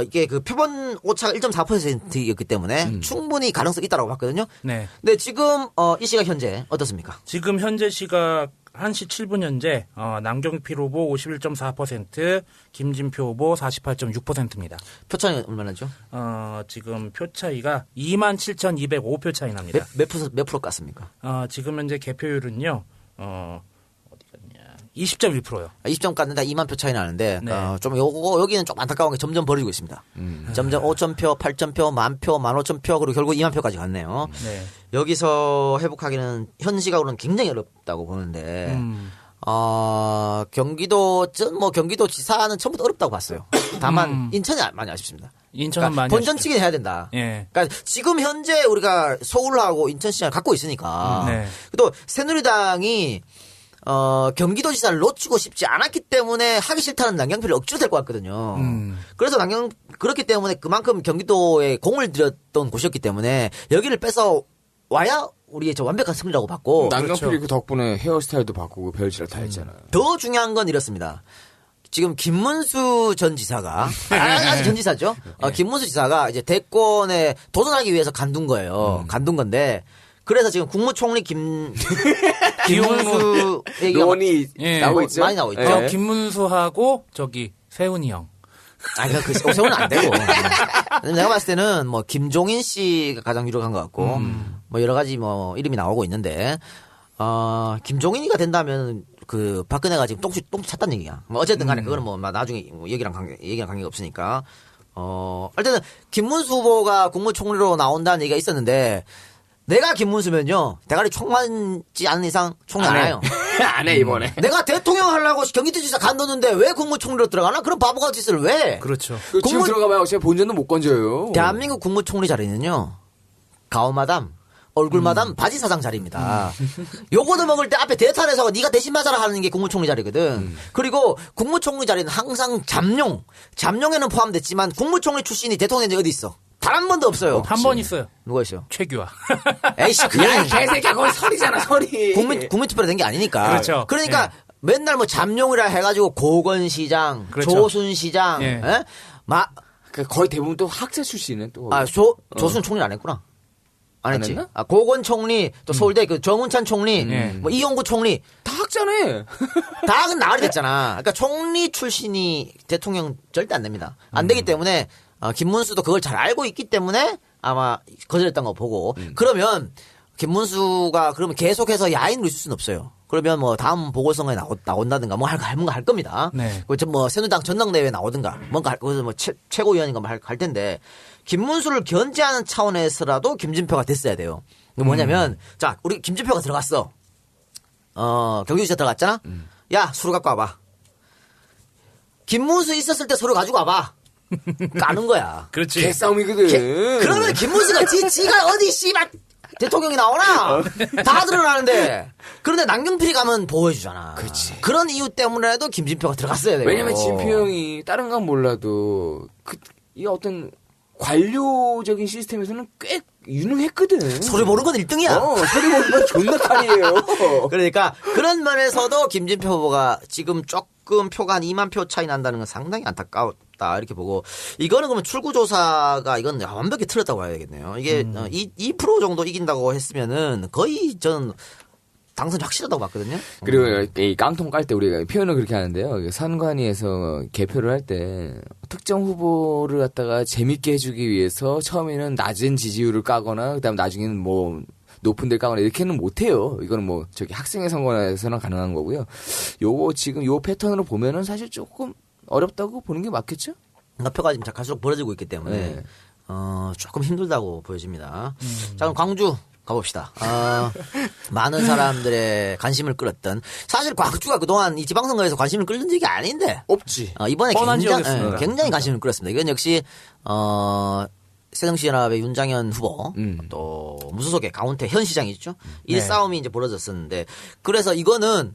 K: 이게 그 표본 오차가 1.4%였기 때문에 충분히 가능성이 있다고 봤거든요.
Q: 네.
K: 근데 지금, 이 시각 현재 어떻습니까?
Q: 지금 현재 시각 1시 7분 현재 남경필 후보 51.4%, 김진표 후보 48.6%입니다.
K: 표 차이 얼마나죠?
Q: 지금 표 차이가 27,205표 차이 납니다.
K: 몇 프로 깠습니까?
Q: 지금 현재 개표율은요. 20.1%요.
K: 20점 깠는데 2만 표 차이 나는데,
Q: 네.
K: 좀 여기는 좀 안타까운 게 점점 벌어지고 있습니다. 점점 5,000표, 8,000표, 10,000표, 15,000표, 그리고 결국 2만 표까지 갔네요.
Q: 네.
K: 여기서 회복하기는 현 시각으로는 굉장히 어렵다고 보는데, 경기도 지사는 처음부터 어렵다고 봤어요. 다만, 인천이 많이 아쉽습니다.
Q: 인천은
K: 그러니까
Q: 많이
K: 본전치기는 해야 된다.
Q: 예.
K: 그러니까 지금 현재 우리가 서울하고 인천시장을 갖고 있으니까,
Q: 네.
K: 또 새누리당이 경기도지사를 놓치고 싶지 않았기 때문에 하기 싫다는 남경필을 억지로 될 것 같거든요. 그래서 그렇기 때문에 그만큼 경기도에 공을 들였던 곳이었기 때문에 여기를 뺏어 와야 우리의 완벽한 승리라고 봤고.
P: 남경필이 그 덕분에 헤어스타일도 바꾸고 별짓을 다 했잖아요.
K: 더 중요한 건 이렇습니다. 지금 김문수 전 지사가 아직 전 지사죠. 김문수 지사가 이제 대권에 도전하기 위해서 간둔 거예요. 간둔 건데. 그래서 지금 국무총리 김문수 얘기가
P: 론이 나오고 있죠.
K: 많이 나오고 있죠.
Q: 김문수하고 세훈이 형.
K: 세훈은 안 되고. 내가 봤을 때는 김종인 씨가 가장 유력한 것 같고, 여러 가지 이름이 나오고 있는데, 김종인이가 된다면 박근혜가 지금 똥치 찼다는 얘기야. 어쨌든 간에 그거는 나중에 얘기랑 관계가 없으니까. 어쨌든 김문수 후보가 국무총리로 나온다는 얘기가 있었는데, 내가 김문수면요, 대가리 총 맞지 않는 이상 총리 안 해요.
P: 안 해, 이번에.
K: 내가 대통령 하려고 경기도지사 간뒀는데 왜 국무총리로 들어가나? 그럼 바보가 짓을 왜?
Q: 그렇죠.
P: 지금 들어가봐요. 제가 본전도 못 건져요.
K: 대한민국 국무총리 자리는요, 가오마담, 얼굴마담, 바지사장 자리입니다. 요거도 먹을 때 앞에 대탄에서 네가 대신 맞아라 하는 게 국무총리 자리거든. 그리고 국무총리 자리는 항상 잠룡에는 포함됐지만 국무총리 출신이 대통령이 어디 있어? 단 한 번도 없어요.
Q: 한 번 있어요.
K: 누가 있어요?
Q: 최규하.
K: 에이씨, 그냥
P: 개새끼야, 그건 설이잖아, 설이.
K: 국민투표로 된 게 아니니까.
Q: 그렇죠.
K: 그러니까 맨날 잠룡이라 해가지고 고건시장,
Q: 그렇죠.
K: 조순시장,
P: 거의 대부분 또 학자 출신은 또.
K: 조순 총리 안 했구나. 안 했지.
P: 했나?
K: 고건 총리, 또 서울대 그 정운찬 총리,
Q: 네.
K: 뭐 이용구 총리.
P: 다 학자네.
K: 다 나으리 됐잖아. 그러니까 총리 출신이 대통령 절대 안 됩니다. 안 되기 때문에 김문수도 그걸 잘 알고 있기 때문에 아마 거절했던 거 보고 그러면 김문수가 그러면 계속해서 야인으로 있을 수는 없어요. 그러면 뭐 다음 보궐선거에 나온다든가 뭔가 할 겁니다.
Q: 네.
K: 뭐 새누리당 전당대회에 나오든가 뭔가 거기서 뭐 최고위원인가 뭐 할 텐데 김문수를 견제하는 차원에서라도 김진표가 됐어야 돼요. 뭐냐면 자 우리 김진표가 들어갔어. 경기지사 들어갔잖아. 야 수로 갖고 와봐. 김문수 있었을 때 서로 가지고 와봐. 까는 거야.
Q: 그렇지.
P: 개싸움이거든.
K: 그러면 김문수가 지가 어디 씨발 대통령이 나오나? 다 드러나는데. 그런데 남경필이 가면 보호해주잖아.
P: 그렇지.
K: 그런 이유 때문에라도 김진표가 들어갔어야 돼요.
P: 왜냐면 진표 형이 다른 건 몰라도 이 어떤 관료적인 시스템에서는 꽤 유능했거든.
K: 소리 모르는 건 1등이야.
P: 소리 모르는 건 존나 칼이에요.
K: 그러니까 그런 면에서도 김진표 후보가 지금 조금 표가 한 2만 표 차이 난다는 건 상당히 안타까웠다 이렇게 보고 이거는 그러면 출구조사가 이건 완벽히 틀렸다고 봐야겠네요. 이게 2% 정도 이긴다고 했으면은 거의 저는 당선 확실하다고 봤거든요.
P: 그리고 이 깡통 깔 때 우리가 표현을 그렇게 하는데요. 선관위에서 개표를 할 때 특정 후보를 갖다가 재밌게 해주기 위해서 처음에는 낮은 지지율을 까거나 그다음 나중에는 뭐 높은 데를 까거나 이렇게는 못해요. 이거는 뭐 학생회 선거에서는 가능한 거고요. 요거 지금 요 패턴으로 보면은 사실 조금 어렵다고 보는 게 맞겠죠?
K: 표가 지금 갈수록 벌어지고 있기 때문에
P: 네.
K: 조금 힘들다고 보여집니다. 자 그럼 광주 가봅시다. 많은 사람들의 관심을 끌었던 사실 광주가 그동안 이 지방선거에서 관심을 끌는 적이 아닌데
P: 없지.
K: 이번에
Q: 뻔한 지역이었습니다.
K: 굉장히 관심을 끌었습니다. 이건 역시 새정치연합의 윤장현 후보 또 무소속의 강훈태 현 시장이 있죠. 이
P: 네.
K: 싸움이 이제 벌어졌었는데 그래서 이거는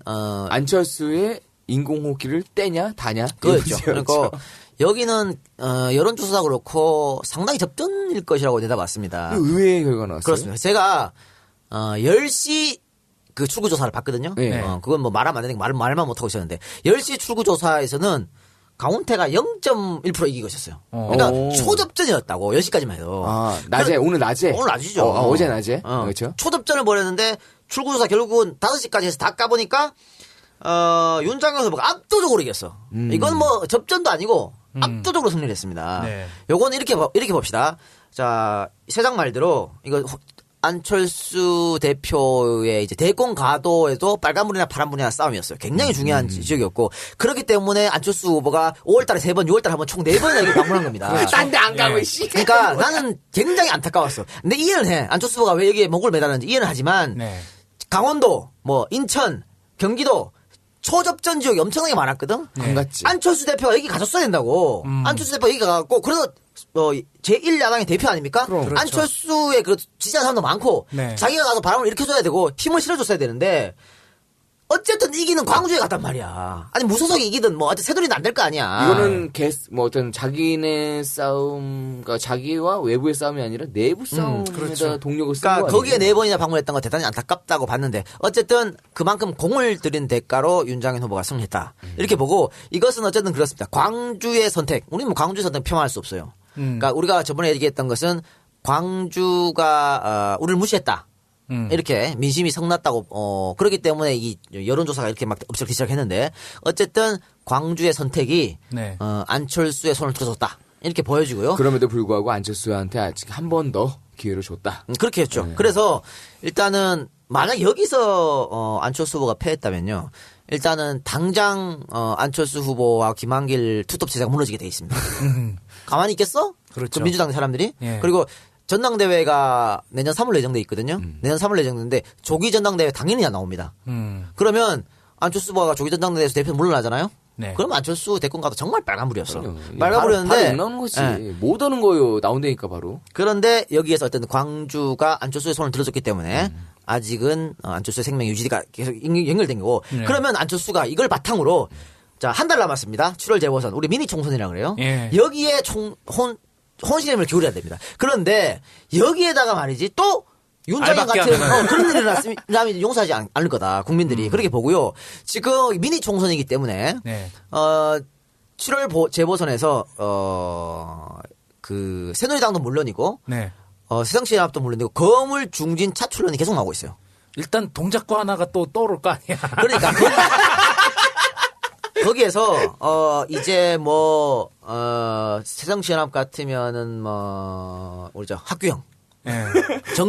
P: 안철수의 인공호흡기를 떼냐 다냐
K: 그렇죠. 그러니까 여기는 여론조사가 그렇고 상당히 접전일 것이라고 내다봤습니다.
P: 의외의 결과가 나왔어요.
K: 그렇습니다. 제가 10시 그 출구조사를 봤거든요.
P: 네.
K: 그건 뭐 말하면 안 되니까 말만 못하고 있었는데 10시 출구조사에서는 강훈태가 0.1% 이기고 있었어요. 그러니까 초접전이었다고 10시까지만 해도.
P: 낮에 오늘 낮에?
K: 오늘 낮이죠.
P: 어제 낮에? 그렇죠.
K: 초접전을 벌였는데 출구조사 결국은 5시까지 해서 다 까보니까 윤장현 후보가 압도적으로 이겼어. 이건 뭐 접전도 아니고 압도적으로 승리를 했습니다.
Q: 네.
K: 요건 이렇게 봅시다. 자, 세장 말대로 이거 안철수 대표의 이제 대권 가도에도 빨간불이나 파란불이나 싸움이었어요. 굉장히 중요한 지역이었고 그렇기 때문에 안철수 후보가 5월달에 3번, 6월달에 한번 총 4번이나 이렇게 방문한 겁니다.
P: 딴 데 안 가고 씨.
K: 그러니까 나는 굉장히 안타까웠어. 근데 이해는 해. 안철수 후보가 왜 여기에 목을 매달았는지 이해는 하지만 강원도, 뭐 인천, 경기도 초접전 지역이 엄청나게 많았거든.
P: 안 갔지.
K: 안철수 대표가 여기 가졌어야 된다고. 안철수 대표가 여기 가갖고 그래서 제1야당의 대표 아닙니까?
Q: 그렇죠.
K: 안철수의 그 지지하는 사람도 많고
Q: 네.
K: 자기가 가서 바람을 일으켜줘야 되고 힘을 실어줬어야 되는데 어쨌든 이기는 광주에 갔단 말이야. 아니 무소속이 이기든 뭐 어쨌든 새누리는 안 될 거 아니야.
P: 이거는 뭐 어떤 자기네 싸움, 그러니까 자기와 외부의 싸움이 아니라 내부 싸움에다
K: 그렇죠.
P: 동력을 쓴
K: 그러니까
P: 거
K: 거기에
P: 아니에요?
K: 4번이나 방문했던 거 대단히 안타깝다고 봤는데 어쨌든 그만큼 공을 들인 대가로 윤장현 후보가 승리했다. 이렇게 보고 이것은 어쨌든 그렇습니다. 광주의 선택. 우리는 뭐 광주의 선택 폄하할 수 없어요. 그러니까 우리가 저번에 얘기했던 것은 광주가 우리를 무시했다. 이렇게 민심이 성났다고 그렇기 때문에 이 여론조사가 이렇게 막 엎치기 시작했는데 어쨌든 광주의 선택이
Q: 네.
K: 안철수의 손을 들어줬다. 이렇게 보여지고요.
P: 그럼에도 불구하고 안철수한테 아직 한 번 더 기회를 줬다.
K: 그렇게 했죠. 그래서 일단은 만약 여기서 안철수 후보가 패했다면요. 일단은 당장 안철수 후보와 김한길 투톱 체제가 무너지게 돼 있습니다. 가만히 있겠어?
Q: 그렇죠.
K: 그 민주당 사람들이.
Q: 예.
K: 그리고 전당대회가 내년 3월 예정돼 있거든요. 내년 3월 예정되는데 조기 전당대회 당연히 안 나옵니다. 그러면 안철수 후보가 조기 전당대회에서 대표 물러나잖아요.
Q: 네.
K: 그럼 안철수 대권 가도 정말 빨간불이었어.
P: 바로
K: 빨간불이었는데
P: 못 나오는 거지.
K: 예.
P: 못 오는 거요. 나온다니까 바로.
K: 그런데 여기에서 어떤 광주가 안철수의 손을 들어줬기 때문에 아직은 안철수의 생명 유지가 계속 연결된 거고
Q: 네.
K: 그러면 안철수가 이걸 바탕으로 자, 한 달 남았습니다. 7월 재보선. 우리 미니 총선이라고 그래요.
Q: 예.
K: 여기에 혼신의 힘을 기울여야 됩니다. 그런데 여기에다가 말이지 또 윤장현
Q: 알밖에
K: 같은
Q: 안 되는.
K: 그런 일이 났으면 용서하지 않을 거다. 국민들이 그렇게 보고요. 지금 미니 총선이기 때문에
Q: 네.
K: 7월 재보선에서 그 새누리당도 물론이고
Q: 네.
K: 새정치연합도 물론이고 거물 중진 차출론이 계속 나오고 있어요.
Q: 일단 동작구 하나가 또 떠오를 거 아니야.
K: 그러니까 거기에서 이제 뭐 새정치연합 같으면은 뭐 우리죠 학규형,
Q: 네.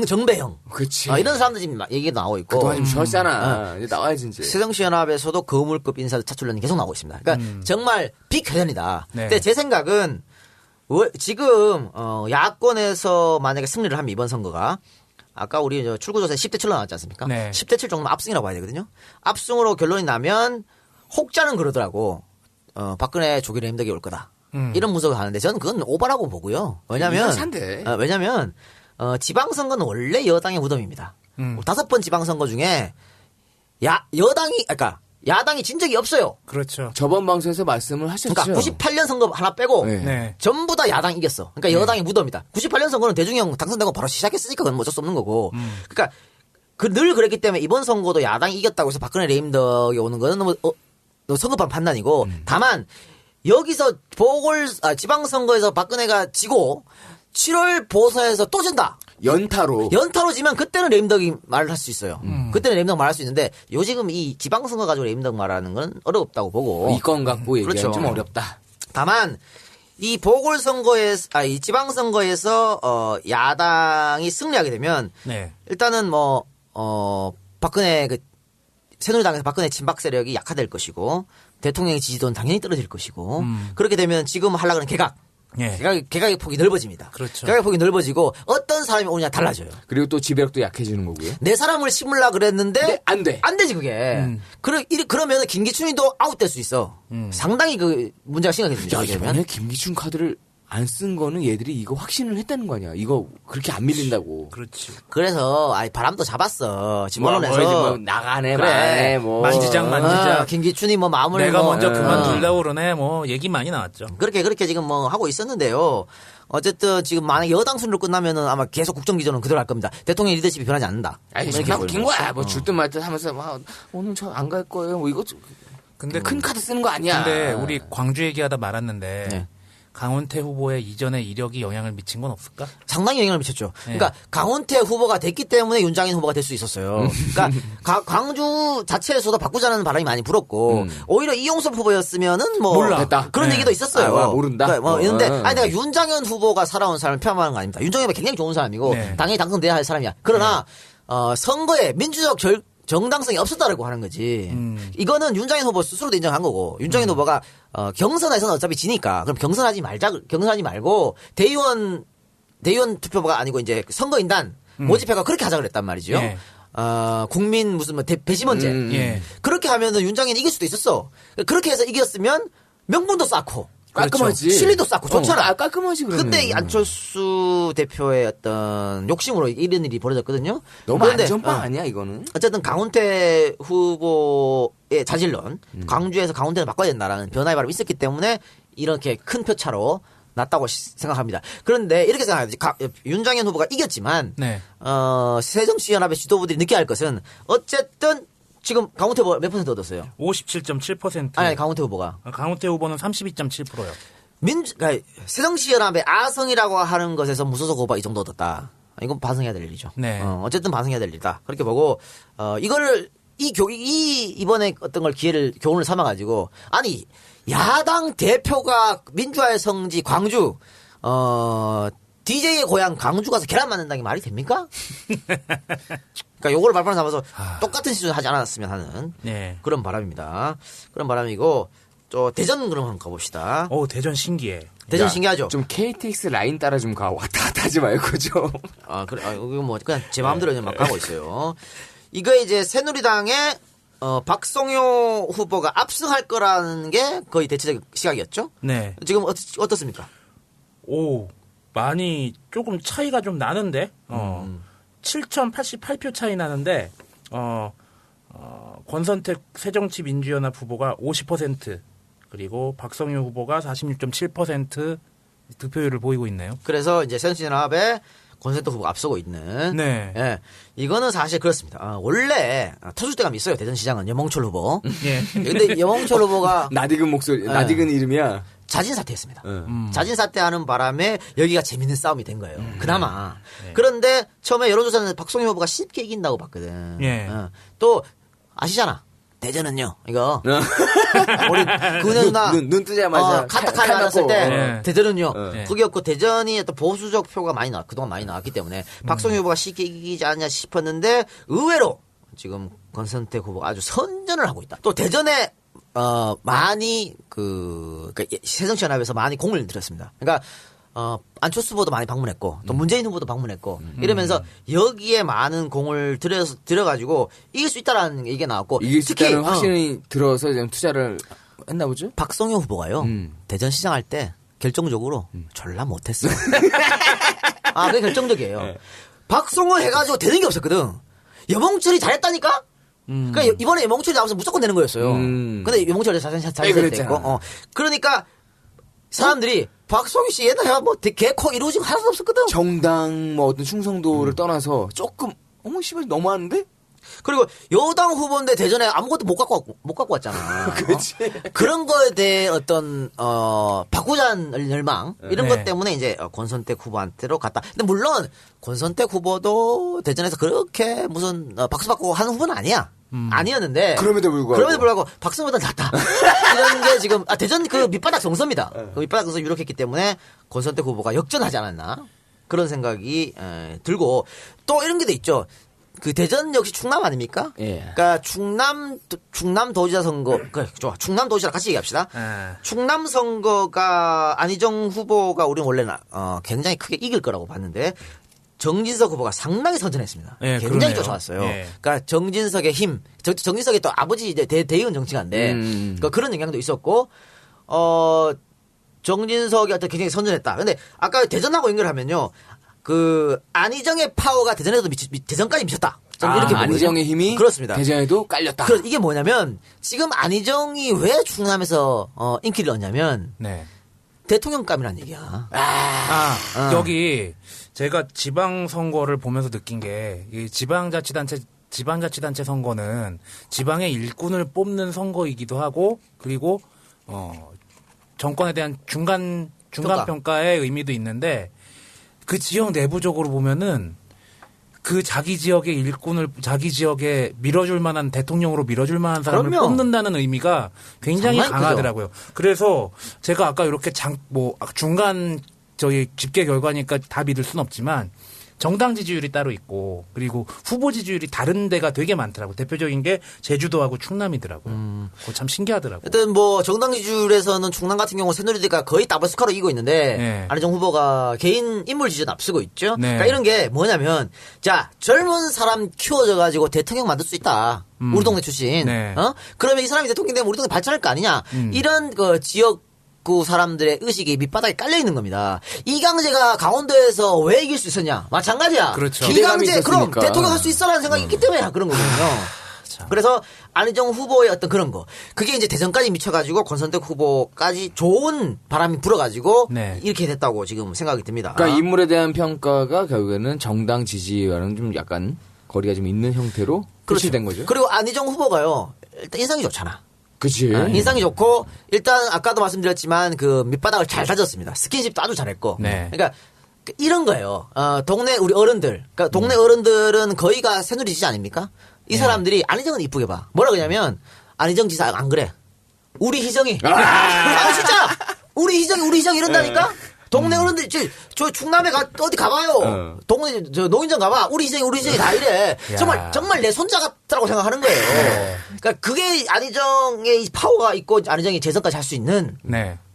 K: 정배형,
P: 그렇지.
K: 이런 사람들 지금 얘기가 나오고 있고.
P: 그동안 좀 쉬었잖아. 이제 나와야지 이제.
K: 새정치연합에서도 거물급 인사들 차출론이 계속 나오고 있습니다. 그러니까 정말 빅회전이다.
Q: 네.
K: 근데 제 생각은 지금 야권에서 만약에 승리를 하면 이번 선거가 아까 우리 출구조사에 10대 7로 나왔지 않습니까?
Q: 네.
K: 10대 7 정도면 압승이라고 봐야 되거든요. 압승으로 결론이 나면 혹자는 그러더라고. 박근혜 조기로 힘들게 올 거다. 이런 분석을 하는데 저는 그건 오바라고 보고요. 왜냐면 지방선거는 원래 여당의 무덤입니다. 5번 지방선거 중에 야당이 진 적이 없어요.
Q: 그렇죠.
P: 저번 방송에서 말씀을 하셨죠.
K: 그러니까 98년 선거 하나 빼고
Q: 네.
K: 전부 다 야당이 이겼어. 그러니까 여당이 무덤이다. 98년 선거는 대중형 당선되고 바로 시작했으니까 그건 어쩔 수 없는 거고. 그러니까 늘 그랬기 때문에 이번 선거도 야당이 이겼다고 해서 박근혜 레임덕이 오는 거는 너무 선거판 판단이고 다만 여기서 지방선거에서 박근혜가 지고 7월 보선에서 또 진다.
P: 연타로
K: 지면 그때는 레임덕이 말을 할 수 있어요. 그때는 레임덕 말할 수 있는데 요지금 이 지방선거 가지고 레임덕 말하는 건 어렵다고 보고.
P: 이 건 갖고 얘기하면
K: 그렇죠.
P: 좀 어렵다.
K: 다만 이 이 지방선거에서 야당이 승리하게 되면
Q: 네.
K: 일단은 박근혜 새누리당에서 박근혜 친박 세력이 약화될 것이고 대통령의 지지도는 당연히 떨어질 것이고 그렇게 되면 지금 하려고 하는 개각.
Q: 네.
K: 개각의 폭이 넓어집니다.
Q: 그렇죠.
K: 개각의 폭이 넓어지고 어떤 사람이 오느냐 달라져요.
P: 그리고 또 지배력도 약해지는 거고요.
K: 내 사람을 심으려고 그랬는데
P: 네, 안 돼.
K: 안 되지 그게. 그러면 김기춘이도 아웃될 수 있어. 상당히 그 문제가 심각해집니다.
P: 이번에 김기춘 카드를 안 쓴 거는 얘들이 이거 확신을 했다는 거 아니야. 이거 그렇게 안 밀린다고.
Q: 그렇지.
K: 그래서 바람도 잡았어. 집어넣어서
P: 나가네.
K: 그래.
Q: 만지작.
K: 김기춘이 마음을
Q: 내가 먼저 그만둘려고 그러네. 얘기 많이 나왔죠.
K: 그렇게 지금 하고 있었는데요. 어쨌든 지금 만약 여당 순으로 끝나면은 아마 계속 국정기조는 그대로 할 겁니다. 대통령 리더십이 변하지 않는다.
P: 아니, 정말 웃긴 거야. 줄 듯 말 듯 하면서 오늘 저 안 갈 거예요. 이거
Q: 근데
P: 큰 카드 쓰는 거 아니야.
Q: 근데 우리 광주 얘기하다 말았는데
K: 네.
Q: 강원태 후보의 이전의 이력이 영향을 미친 건 없을까?
K: 상당히 영향을 미쳤죠.
Q: 네.
K: 그러니까 강원태 후보가 됐기 때문에 윤장현 후보가 될 수 있었어요. 그러니까 광주 자체에서도 바꾸자는 바람이 많이 불었고 오히려 이용섭 후보였으면은
Q: 몰라.
P: 됐다.
K: 그런 얘기도 있었어요.
P: 모른다.
K: 그러니까 있는데 내가 윤장현 후보가 살아온 사람을 폄하하는 거 아닙니다. 윤장현 후보가 굉장히 좋은 사람이고 당연히 당선돼야 할 사람이야. 그러나 선거에 민주적 정당성이 없었다라고 하는 거지. 이거는 윤장현 후보 스스로도 인정한 거고 윤장현 후보가 경선에서는 어차피 지니까 그럼 경선하지 말고 대의원 투표가 아니고 이제 선거인단 모집회가 그렇게 하자 그랬단 말이죠.
Q: 예.
K: 국민 배심원제 그렇게 하면은 윤장현이 이길 수도 있었어. 그렇게 해서 이겼으면 명분도 쌓고
P: 깔끔하지.
K: 그렇죠. 실리도 쌓고 좋잖아.
P: 깔끔하지.
K: 근데 이 안철수 대표의 어떤 욕심으로 이런 일이 벌어졌거든요.
P: 너무 안전빵 아니야 이거는?
K: 어쨌든 강원태 후보의 자질론, 광주에서 강원태를 바꿔야 된다라는 변화의 바람이 있었기 때문에 이렇게 큰 표차로 났다고 생각합니다. 그런데 이렇게 생각해야지. 윤장현 후보가 이겼지만 새정치연합의 지도부들이 느껴야 할 것은 어쨌든 지금 강원태 후보가 몇 퍼센트 얻었어요?
Q: 57.7%.
K: 아니, 강원태 후보가.
Q: 강원태 후보는 32.7%요.
K: 그러니까 새정치연합의 아성이라고 하는 것에서 무소속 후보가 이 정도 얻었다. 이건 반성해야 될 일이죠.
Q: 네.
K: 어쨌든 반성해야 될 일이다. 그렇게 보고, 이거를, 이번에 어떤 걸 교훈을 삼아가지고, 아니, 야당 대표가 민주화의 성지 광주, DJ의 고향 광주 가서 계란 만든다는 게 말이 됩니까? 그러니까 요거를 발판 삼아서 똑같은 시즌 하지 않았으면 하는 그런 바람입니다. 그런 바람이고 또 대전 그럼 한번 가봅시다.
Q: 대전 신기해.
K: 대전 신기하죠.
P: 좀 KTX 라인 따라 좀 가. 왔다 갔다 하지 말고 좀.
K: 그래. 이거 뭐 그냥 제 마음대로 막 가고 있어요. 이거 이제 새누리당의 박성효 후보가 압승할 거라는 게 거의 대체적 시각이었죠.
Q: 네.
K: 지금 어떻습니까?
Q: 많이 조금 차이가 좀 나는데. 7,088표 차이 나는데 권선택 새정치민주연합 후보가 50% 그리고 박성효 후보가 46.7% 득표율을 보이고 있네요.
K: 그래서 이제 새정치연합의 권선태 후보가 앞서고 있는.
Q: 네.
K: 예. 이거는 사실 그렇습니다. 원래 터줏대감이 있어요. 대전시장은 여몽철 후보.
Q: 예.
K: 근데 여몽철 후보가
P: 낯익은 목소리, 낯익은 이름이야.
K: 자진 사퇴했습니다. 자진 사퇴하는 바람에 여기가 재밌는 싸움이 된 거예요. 그나마.
Q: 네.
K: 그런데 처음에 여론조사는 박성희 후보가 쉽게 이긴다고 봤거든.
Q: 예.
K: 또 아시잖아. 대전은요. 이거 우리 그네 누나
P: 눈 뜨자마자
K: 카타카에 나왔을 때
Q: 네.
K: 대전은요.
Q: 네.
K: 그게였고 대전이 어떤 보수적 표가 많이 그동안 많이 나왔기 때문에 박성희 후보가 쉽게 이기지 않냐 싶었는데 의외로 지금 권선택 후보가 아주 선전을 하고 있다. 또 대전에 많이 그러니까 새정치연합에서 많이 공을 들였습니다. 그러니까 안철수 후보도 많이 방문했고 또 문재인 후보도 방문했고 이러면서 여기에 많은 공을 들여가지고 이길 수 있다라는 얘기가 나왔고
P: 이길 수 있다는 확신이 들어서 지금 투자를 했나 보죠?
K: 박성효 후보가요 대전시장 할 때 결정적으로 졸라 못했어요. 그게 결정적이에요.
P: 네.
K: 박성효 해가지고 되는 게 없었거든. 여몽철이 잘했다니까. 그러니까 이번에 여몽철이 나와서 무조건 되는 거였어요. 근데 여몽철이 잘했고 그러니까 사람들이 박성희 씨 옛날에 뭐 개코 이루어지고 하나도 없었거든.
P: 정당 뭐 어떤 충성도를 떠나서 조금 어머 씨발 너무하는데?
K: 그리고 여당 후보인데 대전에 아무것도 못 갖고 왔잖아.
P: 그렇지.
K: 그런 거에 대해 어떤 바꾸자는 열망 이런 것 때문에 이제 권선택 후보한테로 갔다. 근데 물론 권선택 후보도 대전에서 그렇게 무슨 박수 받고 하는 후보는 아니야. 아니었는데
P: 그럼에도 불구하고
K: 박성보다 낫다. 이런 게 지금 대전 그 밑바닥 정서입니다. 그 밑바닥 정서 유력했기 때문에 권선택 후보가 역전하지 않았나 그런 생각이 들고 또 이런 게 있죠. 그 대전 역시 충남 아닙니까?
P: 예.
K: 그러니까 충남 도지사 선거 좋아 충남 도지사 같이 얘기합시다. 충남 선거가 안희정 후보가 우리는 원래 굉장히 크게 이길 거라고 봤는데. 정진석 후보가 상당히 선전했습니다.
Q: 예,
K: 굉장히
Q: 그러네요.
K: 쫓아왔어요.
Q: 예.
K: 그러니까 정진석의 힘, 정진석이 또 아버지 이제 대의원 정치가인데 그러니까 그런 영향도 있었고, 정진석이 어떤 굉장히 선전했다. 근데 아까 대전하고 연결하면요, 그 안희정의 파워가 대전에도 대전까지 미쳤다. 이렇게 보거든요.
P: 안희정의 힘이
K: 그렇습니다.
P: 대전에도 깔렸다.
K: 이게 뭐냐면 지금 안희정이 왜 충남에서 인기를 얻냐면 대통령감이라는 얘기야.
Q: 여기 제가 지방 선거를 보면서 느낀 게 이 지방자치단체 선거는 지방의 일꾼을 뽑는 선거이기도 하고 그리고 정권에 대한 중간 평가의 의미도 있는데 그 지역 내부적으로 보면은 그 자기 지역의 일꾼을 자기 지역에 밀어줄 만한 대통령으로 밀어줄 만한 사람을 뽑는다는 의미가 굉장히 강하더라고요. 그래서 제가 아까 이렇게 중간 저희 집계 결과니까 다 믿을 순 없지만 정당 지지율이 따로 있고 그리고 후보 지지율이 다른 데가 되게 많더라고요. 대표적인 게 제주도하고 충남이더라고요. 그거 참 신기하더라고요.
K: 하여튼 뭐 정당 지지율에서는 충남 같은 경우 새누리대가 거의 더블스코어로 이기고 있는데 안희정 후보가 개인 인물 지지율 앞서고 있죠. 그러니까 이런 게 뭐냐면 자 젊은 사람 키워져 가지고 대통령 만들 수 있다. 우리 동네 출신. 그러면 이 사람이 대통령 되면 우리 동네 발전할 거 아니냐. 이런 그 지역 그 사람들의 의식이 밑바닥에 깔려 있는 겁니다. 이강재가 강원도에서 왜 이길 수 있었냐? 마찬가지야.
Q: 그렇죠.
K: 이강재 그럼 대통령 할 수 있어라는 생각이 있기 때문에 그런 거거든요. 그래서 안희정 후보의 어떤 그런 거 그게 이제 대전까지 미쳐가지고 권선택 후보까지 좋은 바람이 불어가지고 이렇게 됐다고 지금 생각이 듭니다.
P: 그러니까 인물에 대한 평가가 결국에는 정당 지지와는 좀 약간 거리가 좀 있는 형태로 끝이 된 거죠.
K: 그리고 안희정 후보가요 일단 인상이 좋잖아.
P: 그치.
K: 인상이 좋고 일단 아까도 말씀드렸지만 그 밑바닥을 잘 다졌습니다. 스킨십도 아주 잘했고. 그러니까 이런 거예요. 동네 우리 어른들, 그러니까 동네 어른들은 거의가 새누리 지지 아닙니까? 이 사람들이 안희정은 이쁘게 봐. 뭐라 그러냐면 안희정 지사 안 그래. 우리 희정이. 진짜 우리 희정이 이런다니까. 동네 어른들 저 충남에 어디 가봐요. 동네 저 노인정 가봐. 우리 희정이 다 이래. 정말 내 손자 같다고 생각하는 거예요. 그러니까 그게 안희정의 파워가 있고 안희정이 재선까지 할 수 있는.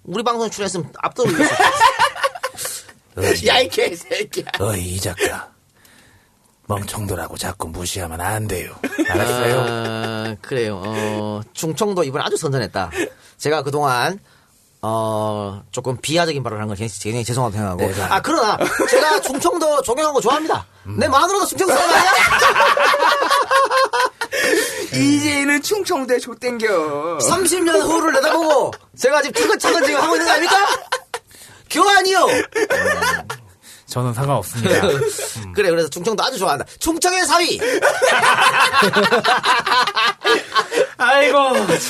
K: 우리 방송 출연했으면 압도를 이겼어.
P: 야 이 개새끼야.
Q: 이 작가 멍청들하고 자꾸 무시하면 안 돼요. 알았어요?
K: 그래요. 충청도 이번에 아주 선전했다. 제가 그동안 조금 비하적인 발언을 한 건 굉장히 죄송하다고 생각하고. 그러나 제가 충청도 존경하고 좋아합니다. 내 마누라도 충청도 사람 아니야?
P: 이제는 충청도에 좆땡겨.
K: 30년 후를 내다보고 제가 지금 차근차근 지금 하고 있는 거 아닙니까? 교환이요.
Q: 저는 상관없습니다.
K: 그래, 그래서 충청도 아주 좋아한다. 충청의 4위!
Q: 아이고,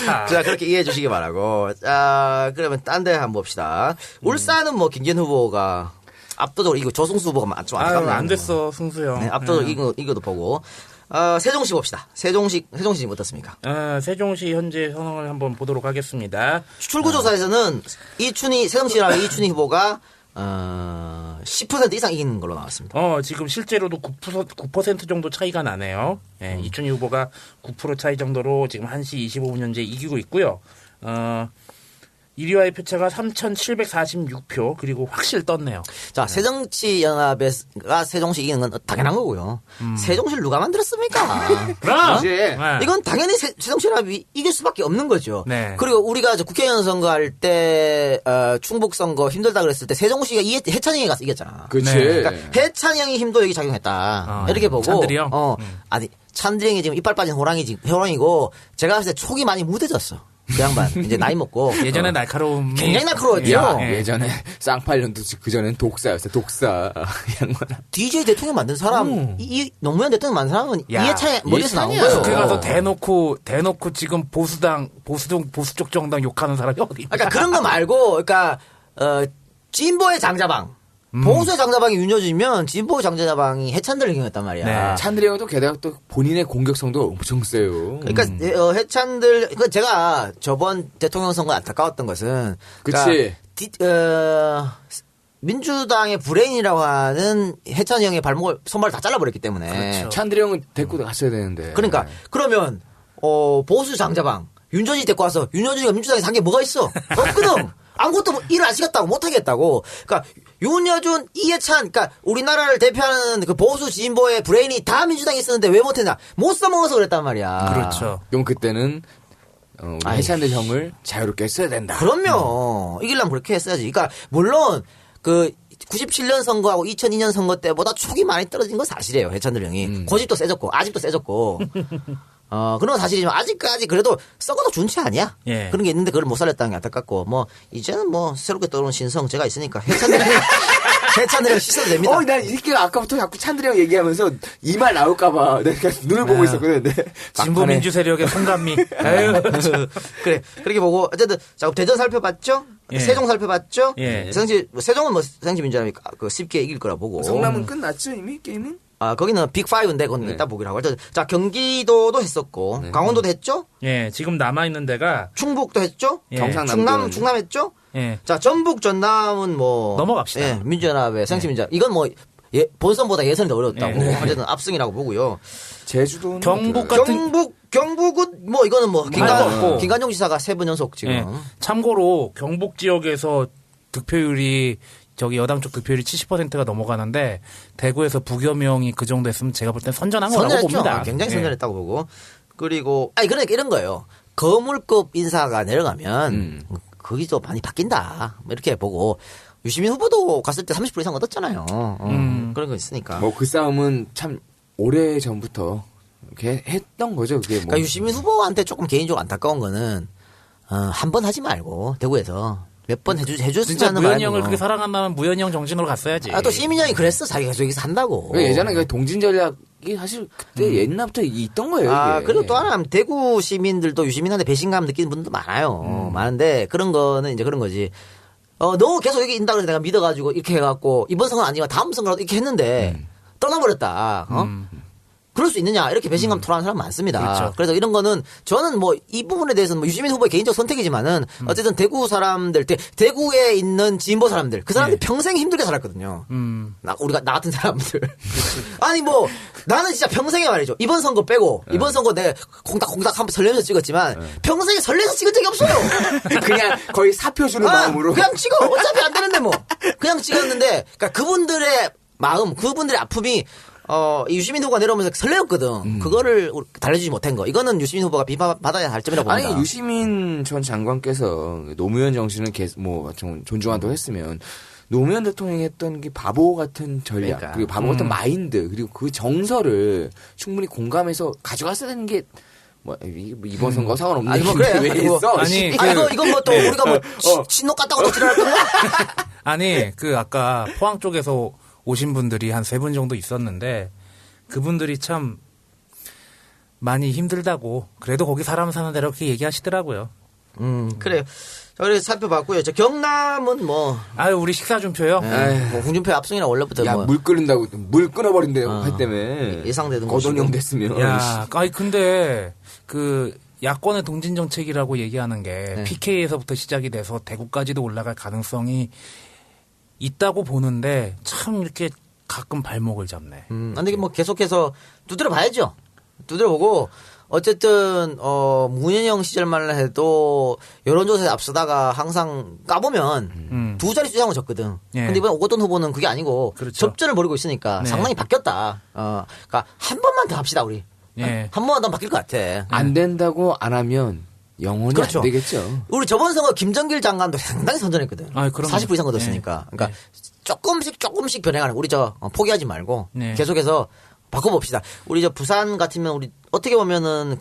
Q: 참.
K: 자, 그렇게 이해해 주시기 바라고. 자, 그러면 딴 데 한번 봅시다. 울산은 뭐, 김기현 후보가 압도적으로 이거 조승수 후보가 좀 안타깝네요.
Q: 안 됐어, 승수 형.
K: 네, 압도적으로 이거도 보고. 세종시 봅시다. 세종시 지금 어떻습니까?
Q: 세종시 현재 상황을 한번 보도록 하겠습니다.
K: 출구조사에서는 세종시랑 이춘희 후보가 10% 이상 이기는 걸로 나왔습니다.
Q: 지금 실제로도 9% 정도 차이가 나네요. 예, 이춘희 후보가 9% 차이 정도로 지금 1시 25분 현재 이기고 있고요. 1위와의 표차가 3,746표, 그리고 확실 떴네요.
K: 자, 새정치연합가 세종시 이기는 건 당연한 거고요. 세종시를 누가 만들었습니까?
Q: 그럼!
K: 이건 당연히 새정치연합이 이길 수밖에 없는 거죠.
Q: 네.
K: 그리고 우리가 국회의원 선거 할 때, 충북 선거 힘들다 그랬을 때 세종시가 해찬이 가서 이겼잖아.
P: 그치.
K: 그러니까 해찬이 형이 힘도 여기 작용했다. 이렇게 보고.
Q: 찬들이 형?
K: 아니, 찬들이 형이 지금 이빨 빠진 호랑이고, 제가 봤을 때 촉이 많이 무뎌졌어. 그 양반 이제 나이 먹고
Q: 예전에 날카로움
K: 굉장히 날카로웠죠.
P: 예전에 쌍팔년도 그 전엔 독사였어. 독사 양반.
K: DJ 대통령 만든 사람, 이 노무현 대통령 만든 사람은 이해찬 머리에서 나온 거예요.
Q: 국회 가서 대놓고 지금 보수 쪽 정당 욕하는 사람이 어디?
K: 그러니까 그런 거 말고, 그러니까 진보의 장자방. 보수의 장자방이 윤여준이면 진보의 장자방이 해찬들을 이겼단 말이야.
P: 네. 찬들이 형도 게다가 또 본인의 공격성도 엄청 세요.
K: 그러니까 해찬들, 제가 저번 대통령 선거 안타까웠던 것은,
P: 그치.
K: 그러니까 민주당의 브레인이라고 하는 해찬이 형의 손발을 다 잘라버렸기 때문에.
P: 그렇죠. 찬들이 형은 데리고 갔어야 되는데.
K: 그러니까 그러면 보수 장자방 윤여준이 데리고 와서 윤여준이가 민주당에서 한 게 뭐가 있어? 없거든. 아무것도 일을 안 시켰다고 못하겠다고. 그러니까 윤여준, 이해찬, 그러니까 우리나라를 대표하는 그 보수 진보의 브레인이 다 민주당에 있었는데 왜 못했나? 못 써먹어서 그랬단 말이야.
P: 그렇죠. 그럼 그때는 우리 해찬들 형을 자유롭게 했어야 된다.
K: 그럼요. 이기려면 그렇게 했어야지. 그러니까 물론 그 97년 선거하고 2002년 선거 때보다 촉이 많이 떨어진 건 사실이에요. 해찬들 형이. 고집도 세졌고 아직도 세졌고. 그런 건 사실이지만 아직까지 그래도 썩어도 준치 아니야.
Q: 예.
K: 그런 게 있는데 그걸 못 살렸다는 게 안타깝고 이제는 새롭게 떠오르는 신성 제가 있으니까 해찬들 씻어도 됩니다.
P: 난 이 새끼가 아까부터 자꾸 찬들이 형 얘기하면서 이 말 나올까봐 내가 눈을 보고 있었거든.
Q: 진보 민주 세력의 송감미.
K: 그래 그렇게 보고 어쨌든 자 대전 살펴봤죠.
Q: 예.
K: 세종 살펴봤죠.
Q: 예.
K: 세종은 새정치 민주당이 쉽게 이길 거라 보고.
P: 성남은 끝났죠 이미 게임은?
K: 거기는 빅5인데 그건 이따 보기로 하고. 자, 경기도도 했었고, 강원도도 했죠?
Q: 예, 지금 남아있는 데가.
K: 충북도 했죠?
Q: 예.
K: 충남 했죠?
Q: 예.
K: 자, 전북, 전남은
Q: 넘어갑시다.
K: 예, 민주연합의 새정치민주연합. 이건 본선보다 예선이 더 어려웠다고. 어쨌든 압승이라고 보고요.
P: 제주도는.
K: 경북은 이거는 김관용 지사가 3번 연속 지금.
Q: 예. 참고로 경북 지역에서 득표율이 여당 쪽 득표율이 70%가 넘어가는데 대구에서 부겸형이 그 정도 했으면 제가 볼 땐 선전한 거라고 봅니다.
K: 굉장히 선전했다고 보고. 그리고 그러니까 이런 거예요. 거물급 인사가 내려가면 거기서 많이 바뀐다. 이렇게 보고 유시민 후보도 갔을 때 30% 이상 얻었잖아요. 그런 거 있으니까.
P: 그 싸움은 참 오래 전부터 이렇게 했던 거죠. 그게
K: 그러니까 유시민 후보한테 조금 개인적으로 안타까운 거는 한 번 하지 말고 대구에서. 몇 번 해줬으면
Q: 진짜
K: 하는
Q: 무현이 형을 그렇게 사랑한다면 무현이 형 정신으로 갔어야지.
K: 또 시민 형이 그랬어. 자기가 저기서 한다고.
P: 예전에 동진 전략이 사실 그때 옛날부터 있던 거예요. 이게.
K: 그리고 또 하나 대구 시민들도 유시민한테 배신감 느끼는 분들도 많아요. 많은데 그런 거는 이제 그런 거지. 너 계속 여기 있다 그래서 내가 믿어가지고 이렇게 해갖고 이번 선거는 아니지만 다음 선거라도 이렇게 했는데 떠나버렸다. 그럴 수 있느냐 이렇게 배신감 토로하는 사람 많습니다.
Q: 그렇죠.
K: 그래서 이런 거는 저는 이 부분에 대해서는 유시민 후보의 개인적 선택이지만은 어쨌든 대구 사람들 대구에 있는 진보 사람들 그 사람들 평생 힘들게 살았거든요. 나 같은 사람들. 아니 나는 진짜 평생에 말이죠. 이번 선거 빼고 이번 선거 내가 콩닥콩닥 한번 설레면서 찍었지만 평생에 설레서 찍은 적이 없어요.
P: 그냥 거의 사표 주는 마음으로.
K: 그냥 찍어. 어차피 안 되는데 그냥 찍었는데 그러니까 그분들의 마음, 그분들의 아픔이 유시민 후보가 내려오면서 설레었거든. 그거를 달래주지 못한 거. 이거는 유시민 후보가 비판받아야 할 점이라고 봅니다.
P: 아니, 유시민 전 장관께서 노무현 정신을 좀 존중한다고 했으면 노무현 대통령이 했던 게 바보 같은 전략, 그러니까. 그리고 바보 같은 마인드, 그리고 그 정서를 충분히 공감해서 가져갔어야 되는 게 이번 선거 상관없는데
K: 그래.
P: 왜 했어?
K: 이건 또 우리가 친노 같다고 또 지랄할 건가?
Q: 아니, 아까 포항 쪽에서 오신 분들이 한 3분 정도 있었는데 그분들이 참 많이 힘들다고 그래도 거기 사람 사는 대로 그렇게 얘기하시더라고요.
K: 그래요. 자, 그래서 살펴봤고요. 저 경남은 뭐.
Q: 아유, 우리 식사준표요?
K: 뭐 홍준표 압승이나 원래부터
P: 야,
K: 뭐.
P: 물 끓인다고, 물 끊어버린대요, 할 때문에.
K: 예상되는
P: 거동형 됐으면.
Q: 야, 아니, 근데, 야권의 동진정책이라고 얘기하는 게 PK에서부터 시작이 돼서 대구까지도 올라갈 가능성이 있다고 보는데 참 이렇게 가끔 발목을 잡네.
K: 근데 뭐 계속해서 두드려 봐야죠. 두드려 보고, 어쨌든 문현영 시절만 해도 여론조사에 앞서다가 항상 까보면 두 자릿수 이상은 졌거든.
Q: 예.
K: 근데 이번 오거돈 후보는 그게 아니고
Q: 그렇죠.
K: 접전을 벌이고 있으니까
Q: 네.
K: 상당히 바뀌었다. 그러니까 한 번만 더 합시다 우리.
Q: 예.
K: 한 번만 더 바뀔 것 같아.
P: 안 된다고 안 하면 영원히
K: 그렇죠.
P: 안 되겠죠.
K: 우리 저번 선거 김정길 장관도 상당히 선전했거든.
Q: 아, 그럼요.
K: 40% 이상 얻었으니까. 그러니까 조금씩 변해가는. 우리 포기하지 말고
Q: 네.
K: 계속해서 바꿔봅시다. 우리 부산 같으면 우리 어떻게 보면은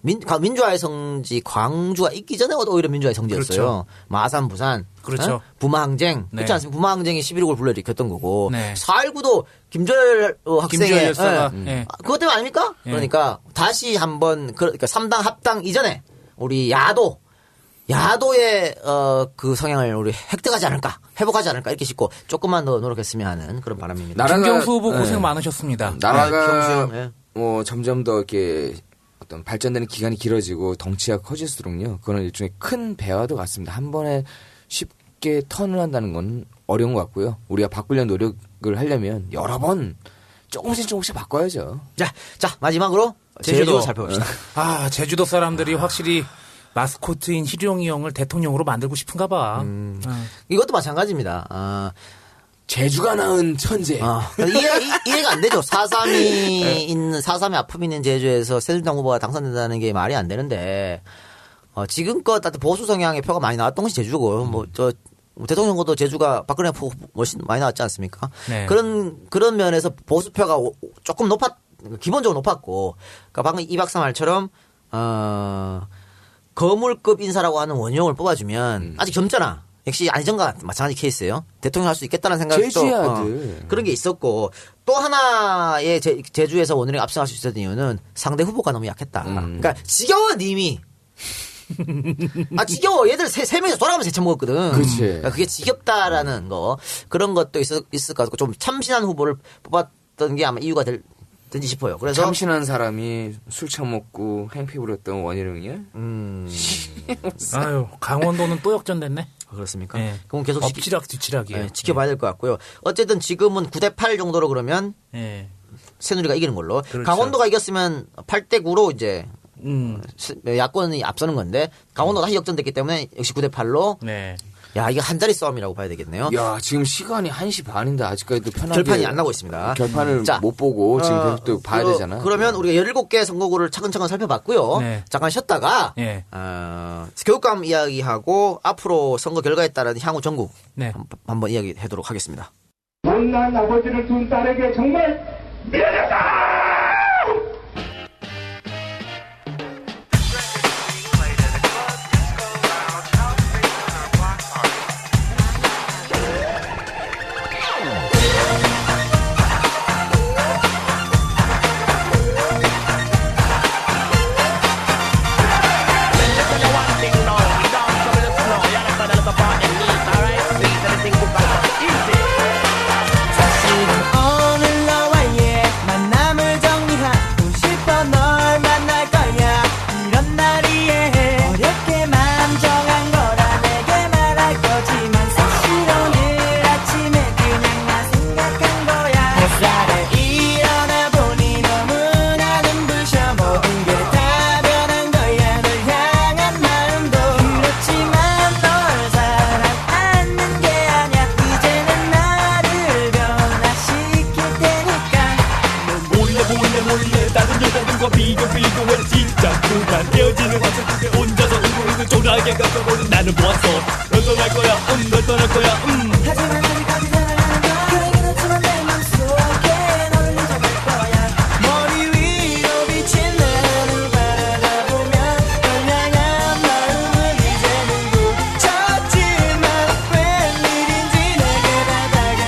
K: 민주화의 성지 광주가 있기 전에 오히려 민주화의 성지였어요.
Q: 그렇죠.
K: 마산, 부산,
Q: 그렇죠.
K: 부마항쟁
Q: 네.
K: 그렇지 않습니까? 부마항쟁이 11.6을 불러일으켰던 거고
Q: 네.
K: 4.19도 김조열 학생의
Q: 김조열 열사가, 예.
K: 그것 때문 아닙니까?
Q: 예.
K: 그러니까 다시 한번 그러니까 3당 합당 이전에 우리 야도의 그 성향을 우리 획득하지 않을까, 회복하지 않을까 이렇게 싶고 조금만 더 노력했으면 하는 그런 바람입니다.
Q: 김경수 후보 고생 많으셨습니다.
P: 나라가
K: 네.
P: 점점 더 이렇게 어떤 발전되는 기간이 길어지고 덩치가 커질수록요. 그거는 일종의 큰 배와도 같습니다. 한 번에 쉽게 턴을 한다는 건 어려운 것 같고요. 우리가 바꾸려는 노력을 하려면 여러 번 조금씩 바꿔야죠.
K: 자 마지막으로 제주도 살펴봅시다.
Q: 제주도 사람들이 확실히 마스코트인 희룡이 형을 대통령으로 만들고 싶은가 봐.
K: 이것도 마찬가지입니다.
P: 제주가 낳은 천재.
K: 이해가 안 되죠. 4.3의 아픔이 있는 제주에서 새누리당 후보가 당선된다는 게 말이 안 되는데, 지금껏 보수 성향의 표가 많이 나왔던 것이 제주고, 대통령 후보도 제주가 박근혜 후보 훨씬 많이 나왔지 않습니까?
Q: 네.
K: 그런 면에서 보수표가 조금 기본적으로 높았고, 그러니까 방금 이 박사 말처럼, 거물급 인사라고 하는 원용을 뽑아주면, 아직 젊잖아. 역시 안희정과 마찬가지 케이스예요. 대통령 할 수 있겠다는 생각도 그런 게 있었고 또 하나의 제주에서 원내를 압승할 수 있었던 이유는 상대 후보가 너무 약했다. 그러니까 지겨워 님이. 지겨워. 얘들 세 명이서 돌아가면서 제쳐 먹었거든.
P: 그치.
K: 그러니까 그게 지겹다라는 거 그런 것도 있을 것 같고 좀 참신한 후보를 뽑았던 게 아마 이유가 든지 싶어요. 그래서
P: 참신한 사람이 술 처먹고 행패 부렸던 원희룡이야?
Q: 아유, 강원도는 또 역전됐네.
K: 그렇습니까?
Q: 네.
K: 그럼 계속
Q: 엎치락 뒤치락이에요.
K: 지켜봐야 될 것 같고요. 어쨌든 지금은 9대8 정도로 그러면 새누리가 이기는 걸로.
Q: 그렇죠.
K: 강원도가 이겼으면 8대9로 이제 야권이 앞서는 건데 강원도가 다시 역전됐기 때문에 역시 9대8로.
Q: 네.
K: 야, 이게 한 자리 싸움이라고 봐야 되겠네요.
P: 야, 지금 시간이 1시 반인데 아직까지도 편하게
K: 결판이 안 나고 있습니다.
P: 결판을 못 보고 지금 계속 또 봐야 되잖아.
K: 그러면 우리가 17개 선거구를 차근차근 살펴봤고요.
Q: 네.
K: 잠깐 쉬었다가 교육감 이야기하고 앞으로 선거 결과에 따른 향후 전국 한번 이야기하도록 하겠습니다.
S: 못난 아버지를 둔 딸에게 정말 미안하다!
T: 나는 보았어. 널 떠날 거야. 널 떠날 거야.
S: 하지만 아직까지 사랑하는 걸 그러긴 했지만 내 맘속에 너를 잊어갈 거야. 머리 위로 비친 나를 바라보면 널 향한 마음을 이제는 굳혔지만 웬일인지 내게 다가가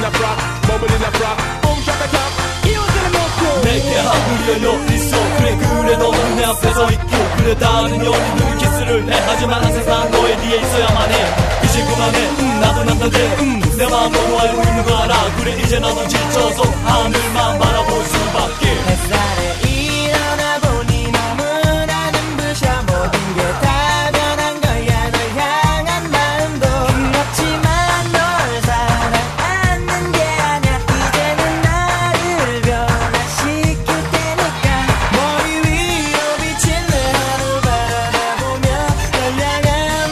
T: a frock, moment in a frock, boom shaka top. 내게 하늘이 열려 있어. 그래 너는 내 앞에 서 있고 그래 다른 연인들은 키스를 해. 하지만 한 세상 너의 뒤에 있어야만 해. 이제 그만해. 나도 남자인데 내 마음으로 알고 있는 거 알아. 그래 이제 나도 지쳐서 하늘만 바라볼 수밖에.
S: 햇살에 일어나 보니 너무나 눈부셔. 모든 게 다 변한 거야. 널 향한 마음도. 그렇지만 널 사랑하는 게 아냐. 이제는 나를 변화시킬 테니까. 머리 위로 비친 내 하늘 바라보며 널 향한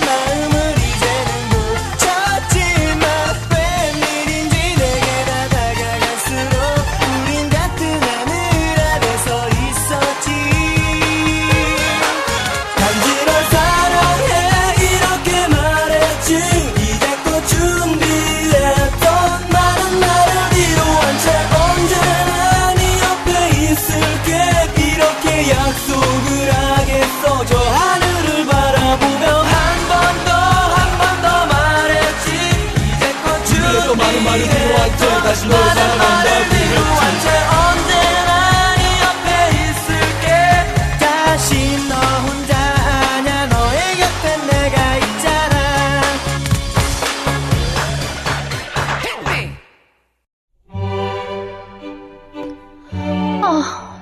S: 마음을 이제는 놓쳤지만 웬일인지 내게 다 다가갈수록 우린 같은 하늘 아래 서 있었지. 단지 널 사랑해 이렇게 말했지. 이제껏 준비했던 많은 말을 이루한 채 언제나 네 옆에 있을게. 이렇게 약속을 하겠어. 저 하늘을 바라보며 한 번 더 말했지. 이제껏
T: 그래도 많은 말을 이루한 채 다시 널 사랑한다고
S: 이루한 채 언제나 네 옆에 있을게. 다시 너 혼자 아냐. 너의 곁에 내가 있잖아.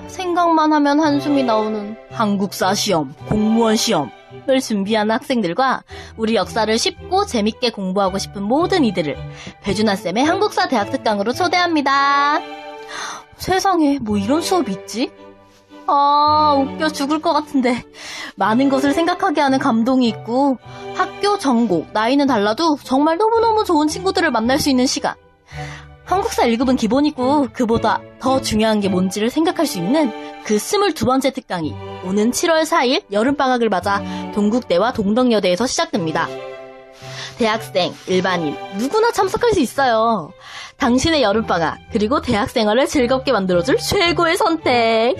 U: 생각만 하면 한숨이 나오는 한국사 시험, 공무원 시험을 준비하는 학생들과 우리 역사를 쉽고 재밌게 공부하고 싶은 모든 이들을 배준하쌤의 한국사 대학 특강으로 초대합니다. 세상에 뭐 이런 수업이 있지? 웃겨 죽을 것 같은데 많은 것을 생각하게 하는 감동이 있고 학교, 전공, 나이는 달라도 정말 너무너무 좋은 친구들을 만날 수 있는 시간. 한국사 1급은 기본이고 그보다 더 중요한 게 뭔지를 생각할 수 있는 그 22번째 특강이 오는 7월 4일 여름방학을 맞아 동국대와 동덕여대에서 시작됩니다. 대학생, 일반인 누구나 참석할 수 있어요. 당신의 여름방학 그리고 대학생활을 즐겁게 만들어줄 최고의 선택.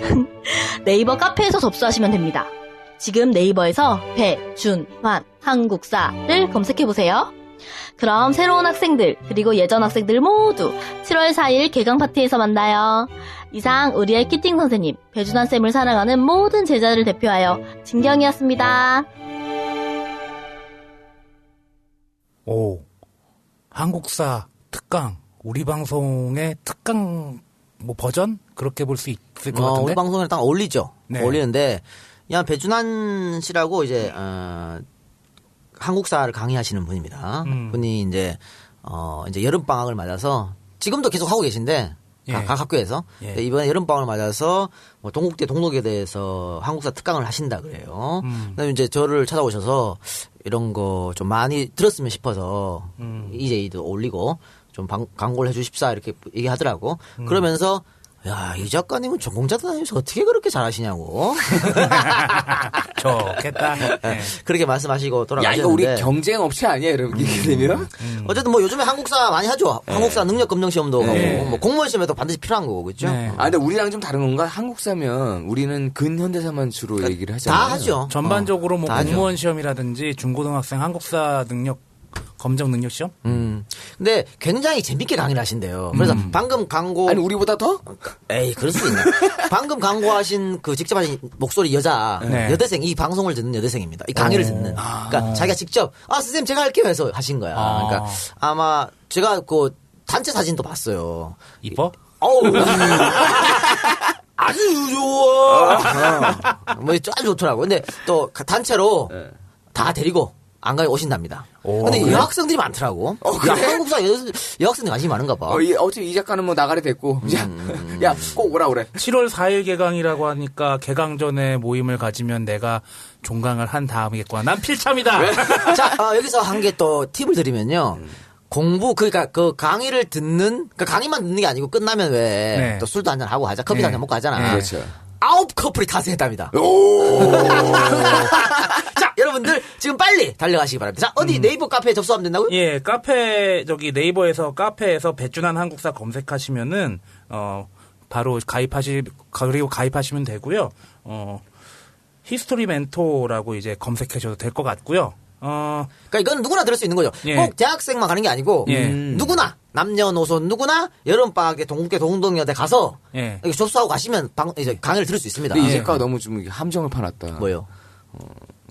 U: 네이버 카페에서 접수하시면 됩니다. 지금 네이버에서 배준환 한국사를 검색해보세요. 그럼 새로운 학생들 그리고 예전 학생들 모두 7월 4일 개강 파티에서 만나요. 이상 우리의 키팅 선생님 배준환 쌤을 사랑하는 모든 제자를 대표하여 진경이었습니다.
Q: 오, 한국사 특강 우리 방송의 특강 뭐 버전 그렇게 볼 수 있을 것 같은데.
K: 우리 방송에 딱 어울리죠.
Q: 네.
K: 어울리는데 그냥 배준환 씨라고 이제 한국사를 강의하시는 분입니다. 분이 이제 여름 방학을 맞아서 지금도 계속 하고 계신데 각 학교에서 이번에 여름 방학을 맞아서 뭐 동국대 동덕여대에서 한국사 특강을 하신다 그래요. 그다음에 이제 저를 찾아오셔서 이런 거 좀 많이 들었으면 싶어서 EJ도 올리고 좀 광고를 해주십사 이렇게 얘기하더라고. 그러면서 야, 이 작가님은 전공자도 아니면서 어떻게 그렇게 잘하시냐고.
Q: 좋겠다.
K: 네. 그렇게 말씀하시고 돌아가셨는데.
P: 야, 이거 우리 경쟁 업체 아니야, 여러분? 이렇게 되면?
K: 어쨌든 뭐 요즘에 한국사 많이 하죠. 한국사 능력 검정 시험도 하고, 뭐 공무원 시험에도 반드시 필요한 거고, 그죠?
P: 근데 우리랑 좀 다른 건가? 한국사면 우리는 근현대사만 주로 얘기를 하잖아요.
K: 다 하죠.
Q: 전반적으로 뭐 공무원 시험이라든지 중고등학생 한국사 능력 검정 능력 시험?
K: 근데 굉장히 재밌게 강의를 하신대요. 그래서 방금 광고.
P: 아니, 우리보다 더?
K: 에이, 그럴 수 있나. 방금 광고하신 직접 하신 목소리 여대생, 이 방송을 듣는 여대생입니다. 이 강의를 듣는. 그러니까 자기가 직접, 선생님 제가 할게요 해서 하신 거야. 그러니까 아마 제가 단체 사진도 봤어요.
Q: 이뻐?
K: 어우. 아주 좋아. 뭐, 아주 좋더라고. 근데 또 단체로 다 데리고 안가에 오신답니다. 근데 여학생들이 많더라고.
P: 그래?
K: 한국사 여학생들이 관심이 많은가 봐.
P: 어차피 이 작가는 뭐 나가래 됐고. 야, 꼭 오라 그래.
Q: 7월 4일 개강이라고 하니까 개강 전에 모임을 가지면 내가 종강을 한 다음이겠구나. 난 필참이다.
K: 자, 여기서 한 개 또 팁을 드리면요. 공부, 그러니까 그 강의를 듣는, 그 강의만 듣는 게 아니고 끝나면 왜 또 술도 한잔 하고 하자. 커피도 한잔 먹고 하잖아.
P: 그렇죠.
K: 9커플이 타세했답니다. 자, 여러분들 지금 빨리 달려가시기 바랍니다. 자, 어디 네이버 카페에 접수하면 된다고요?
Q: 예, 네이버에서 카페에서 배준환 한국사 검색하시면은 바로 가입하시면 되고요. 히스토리 멘토라고 이제 검색하셔도 될 것 같고요.
K: 그러니까 이건 누구나 들을 수 있는 거죠.
Q: 예.
K: 꼭 대학생만 가는 게 아니고
Q: 예.
K: 누구나 남녀노소 누구나 여름방학에 동국대 동동여대 가서
Q: 예.
K: 이렇게 접수하고 가시면 이제 강의를 들을 수 있습니다.
P: 근데 이제가 너무 좀 함정을 파놨다.
K: 뭐요?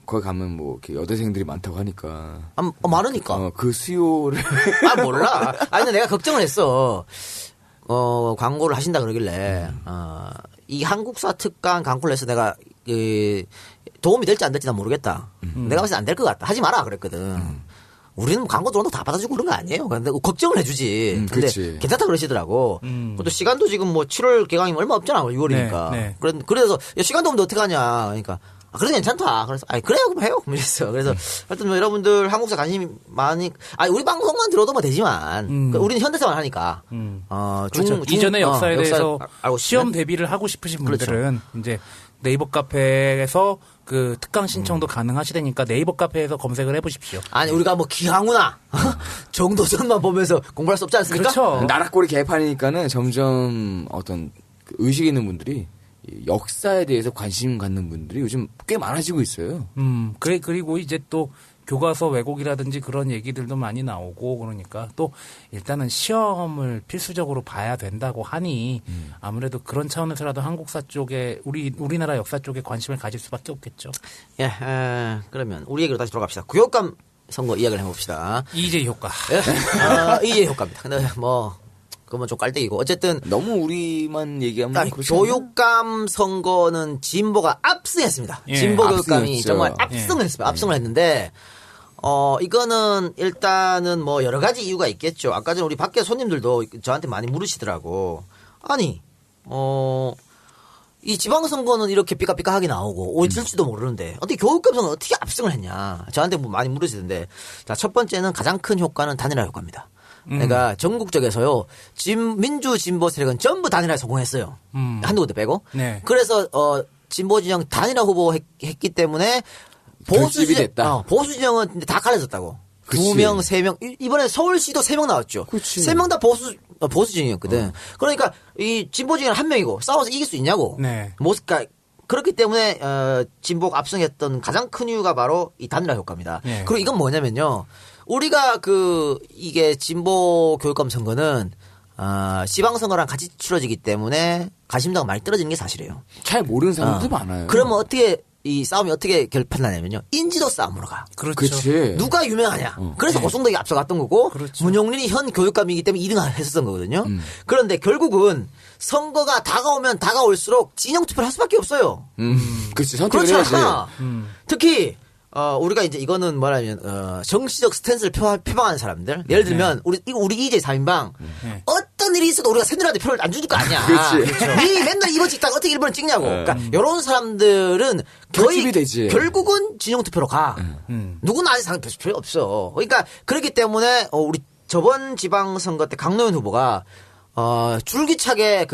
P: 거기 가면 뭐 이렇게 여대생들이 많다고 하니까.
K: 많으니까.
P: 그 수요를.
K: 몰라. 근데 내가 걱정을 했어. 광고를 하신다 그러길래, 이 한국사 특강 광고를 해서 내가, 도움이 될지 안 될지 난 모르겠다. 내가 봤을 때 안 될 것 같다. 하지 마라 그랬거든. 우리는 광고 들어도 다 받아주고 그런 거 아니에요. 근데 걱정을 해주지. 근데
P: 그치.
K: 괜찮다 그러시더라고. 또 시간도 지금 뭐 7월 개강이면 얼마 없잖아. 6월이니까.
Q: 네.
K: 그래서 야, 시간도 없는데 어떡하냐. 그러니까. 그래도 괜찮다. 그래서, 그래요, 그럼 해요. 그랬어. 그래서, 하여튼 뭐 여러분들 한국사 관심이 많이, 우리 방송만 들어도 뭐 되지만, 우리는 현대사만 하니까,
Q: 그렇죠. 이전의 역사에 대해서
K: 알고
Q: 시험 대비를 하고 싶으신
K: 그렇죠.
Q: 분들은 이제 네이버 카페에서 그 특강 신청도 가능하시다니까 네이버 카페에서 검색을 해보십시오.
K: 아니, 우리가 뭐 기항우나, 정도전만 보면서 공부할 수 없지 않습니까?
Q: 그렇죠.
P: 나락골이 개판이니까는 점점 어떤 의식 있는 분들이 역사에 대해서 관심 갖는 분들이 요즘 꽤 많아지고 있어요.
Q: 그리고 이제 또 교과서 왜곡이라든지 그런 얘기들도 많이 나오고 그러니까 또 일단은 시험을 필수적으로 봐야 된다고 하니 아무래도 그런 차원에서라도 한국사 쪽에 우리나라 역사 쪽에 관심을 가질 수밖에 없겠죠.
K: 예, 그러면 우리 얘기로 다시 돌아갑시다. 구역감 선거 이야기를 해봅시다.
Q: 이재 효과.
K: 이재 효과입니다. 근데 뭐 그건 좀 깔때기고 어쨌든
P: 너무 우리만 얘기하면
K: 교육감 선거는 진보가 압승했습니다.
Q: 예.
K: 진보 교육감이
P: 압승했죠.
K: 정말 압승했습니다. 압승을 했는데 이거는 일단은 뭐 여러 가지 이유가 있겠죠. 아까 전에 우리 밖에 손님들도 저한테 많이 물으시더라고. 아니 이 지방선거는 이렇게 삐까삐까하게 나오고 오질지도 모르는데 어떻게 교육감 선거는 어떻게 압승을 했냐. 저한테 뭐 많이 물으시던데 자, 첫 번째는 가장 큰 효과는 단일화 효과입니다. 그러니까 전국적에서요 민주 진보 세력은 전부 단일화에 성공했어요. 한두 군데 빼고.
Q: 네.
K: 그래서 진보 진영 단일화 후보 했기 때문에 보수 진영은 다 갈라졌다고.
P: 그치.
K: 2명, 3명. 이번에 서울시도 3명 나왔죠. 3명 다 보수 진영이었거든. 그러니까 이 진보 진영은 1명이고 싸워서 이길 수 있냐고.
Q: 네.
K: 그러니까 그렇기 때문에 진보가 압승했던 가장 큰 이유가 바로 이 단일화 효과입니다.
Q: 네.
K: 그리고 이건 뭐냐면요. 우리가 이게 진보 교육감 선거는 지방선거랑 같이 치러지기 때문에 관심도가 많이 떨어지는 게 사실이에요.
P: 잘 모르는 사람들 많아요.
K: 그러면 이 싸움이 어떻게 결판나냐면요. 인지도 싸움으로 가.
Q: 그렇죠.
K: 누가 유명하냐. 그래서 고성덕이 앞서갔던 거고 문용린이 현 교육감이기 때문에 2등 했었던 거거든요. 그런데 결국은 선거가 다가오면 다가올수록 진영 투표를 할 수밖에 없어요.
P: 그렇지. 선택을
K: 그렇죠.
P: 해야지.
K: 특히 우리가 이제 이거는 뭐라면 정치적 스탠스를 표방하는 사람들. 예를 들면 우리 이재 3인방 어떤 일이 있어도 우리가 새누리한테 표를 안 줄 거 아니야.
P: 그렇지.
K: 니 맨날 2번 찍다가 어떻게 1번을 찍냐고. 그러니까 이런 사람들은 거의
P: 되지.
K: 결국은 진영 투표로 가. 누구나 아직 상대 필요 없어. 그러니까 그렇기 때문에 우리 저번 지방선거 때 강노현 후보가 줄기차게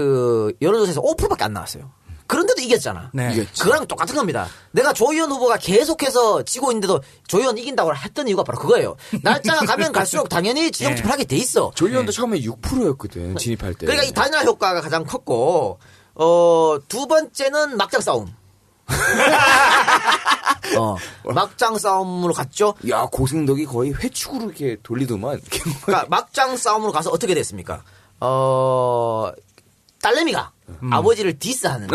K: 여론조사에서 5%밖에 안 나왔어요. 그런데도 이겼잖아.
Q: 네.
K: 그거랑 똑같은 겁니다. 내가 조희연 후보가 계속해서 지고 있는데도 조희연 이긴다고 했던 이유가 바로 그거예요. 날짜가 가면 갈수록 당연히 진영 투표를 하게 돼 있어.
P: 조희연도 처음에 6%였거든. 진입할 때.
K: 그러니까 이 단일화 효과가 가장 컸고 두 번째는 막장 싸움. 막장 싸움으로 갔죠.
P: 야, 고승덕이 거의 회축으로 이렇게 돌리더만.
K: 그러니까 막장 싸움으로 가서 어떻게 됐습니까? 딸내미가 아버지를 디스하는.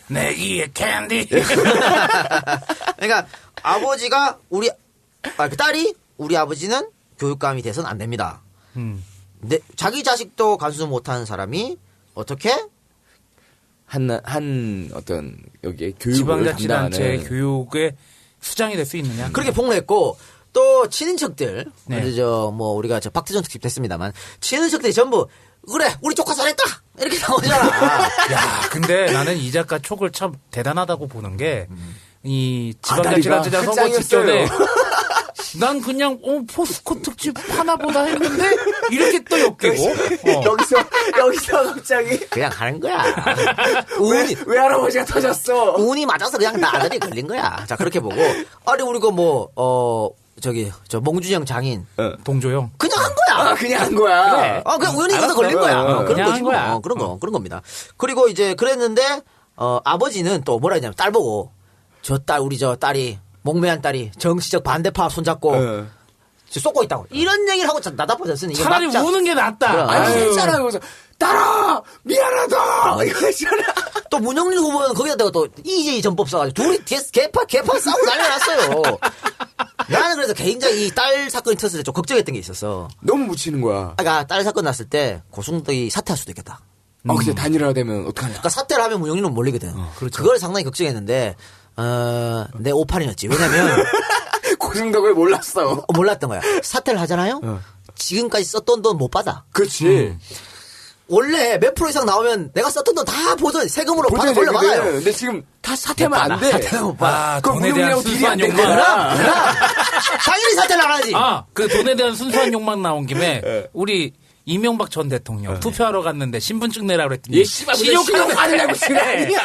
Q: 내기의 캔디.
K: 그러니까 아버지가 그 딸이 우리 아버지는 교육감이 돼서는 안 됩니다. 자기 자식도 간수 못하는 사람이 어떻게?
P: 한 어떤 여기에 교육을
Q: 지방자치단체 교육의 수장이 될 수 있느냐.
K: 그렇게 폭로했고 또 친인척들.
Q: 네.
K: 우리가 박태준 특집 됐습니다만 친인척들이 전부 그래 우리 조카 잘했다 이렇게 나오잖아.
Q: 야, 근데 나는 이 작가 촉을 참 대단하다고 보는 게 이 지방자치단체장 선거 직전에 난 그냥 포스코 특집 하나보다 했는데 이렇게 또 엮이고
P: 여기서 갑자기
K: 그냥 하는 거야. 운이
P: 왜 할아버지가 터졌어?
K: 운이 맞아서 그냥 다 아들이 걸린 거야. 자 그렇게 보고 아니 우리가 저 몽준영 장인
Q: 동조영
K: 그냥 한 거야.
P: 그냥 한 거야.
K: 그래. 그냥 운이 있어서 걸린 거야. 그런 거지 뭐. 그런 겁니다. 그리고 이제 그랬는데 아버지는 또 뭐라 했냐면 딸 보고 우리 딸이 목매한 딸이 정치적 반대파 손잡고 쏟고 있다고. 이런 얘기를 하고 나다퍼졌으니
Q: 차라리 우는 게 낫다.
K: 아니,
P: 진짜라고 그래서 딸아 미안하다 이거 있잖아.
K: 또 문영린 후보는 거기다가 또 EJ 전법 써가지고 둘이 뒤에서 개파 싸우고 난리 났어요. 나는 그래서 개인적으로 이 딸 사건이 터졌을 때 좀 걱정했던 게 있었어.
P: 너무 묻히는 거야.
K: 그러니까 딸 사건 났을 때 고승덕이 사퇴할 수도 있겠다.
P: 근데 단일화 되면 어떡하냐.
K: 그러니까 사퇴를 하면 문영린은 몰리거든.
P: 그렇죠.
K: 그걸 상당히 걱정했는데 내 오판이었지. 왜냐면
P: 고승덕을 몰랐어.
K: 몰랐던 거야. 사퇴를 하잖아요. 지금까지 썼던 돈 못 받아.
P: 그렇지.
K: 원래 몇 프로 이상 나오면 내가 썼던 돈 다 보전 세금으로 올려받아요.
P: 근데 지금 다 사퇴하면 안 돼.
K: 사퇴하면 못 받아.
Q: 그럼 돈에 대한 순수한 욕망.
K: 당연히 사퇴를 안 하지.
Q: 그 돈에 대한 순수한 욕망 나온 김에 우리 이명박 전 대통령 투표하러 갔는데 신분증 내라고 그랬더니
P: 신용카드 받으려고 지금 아니야.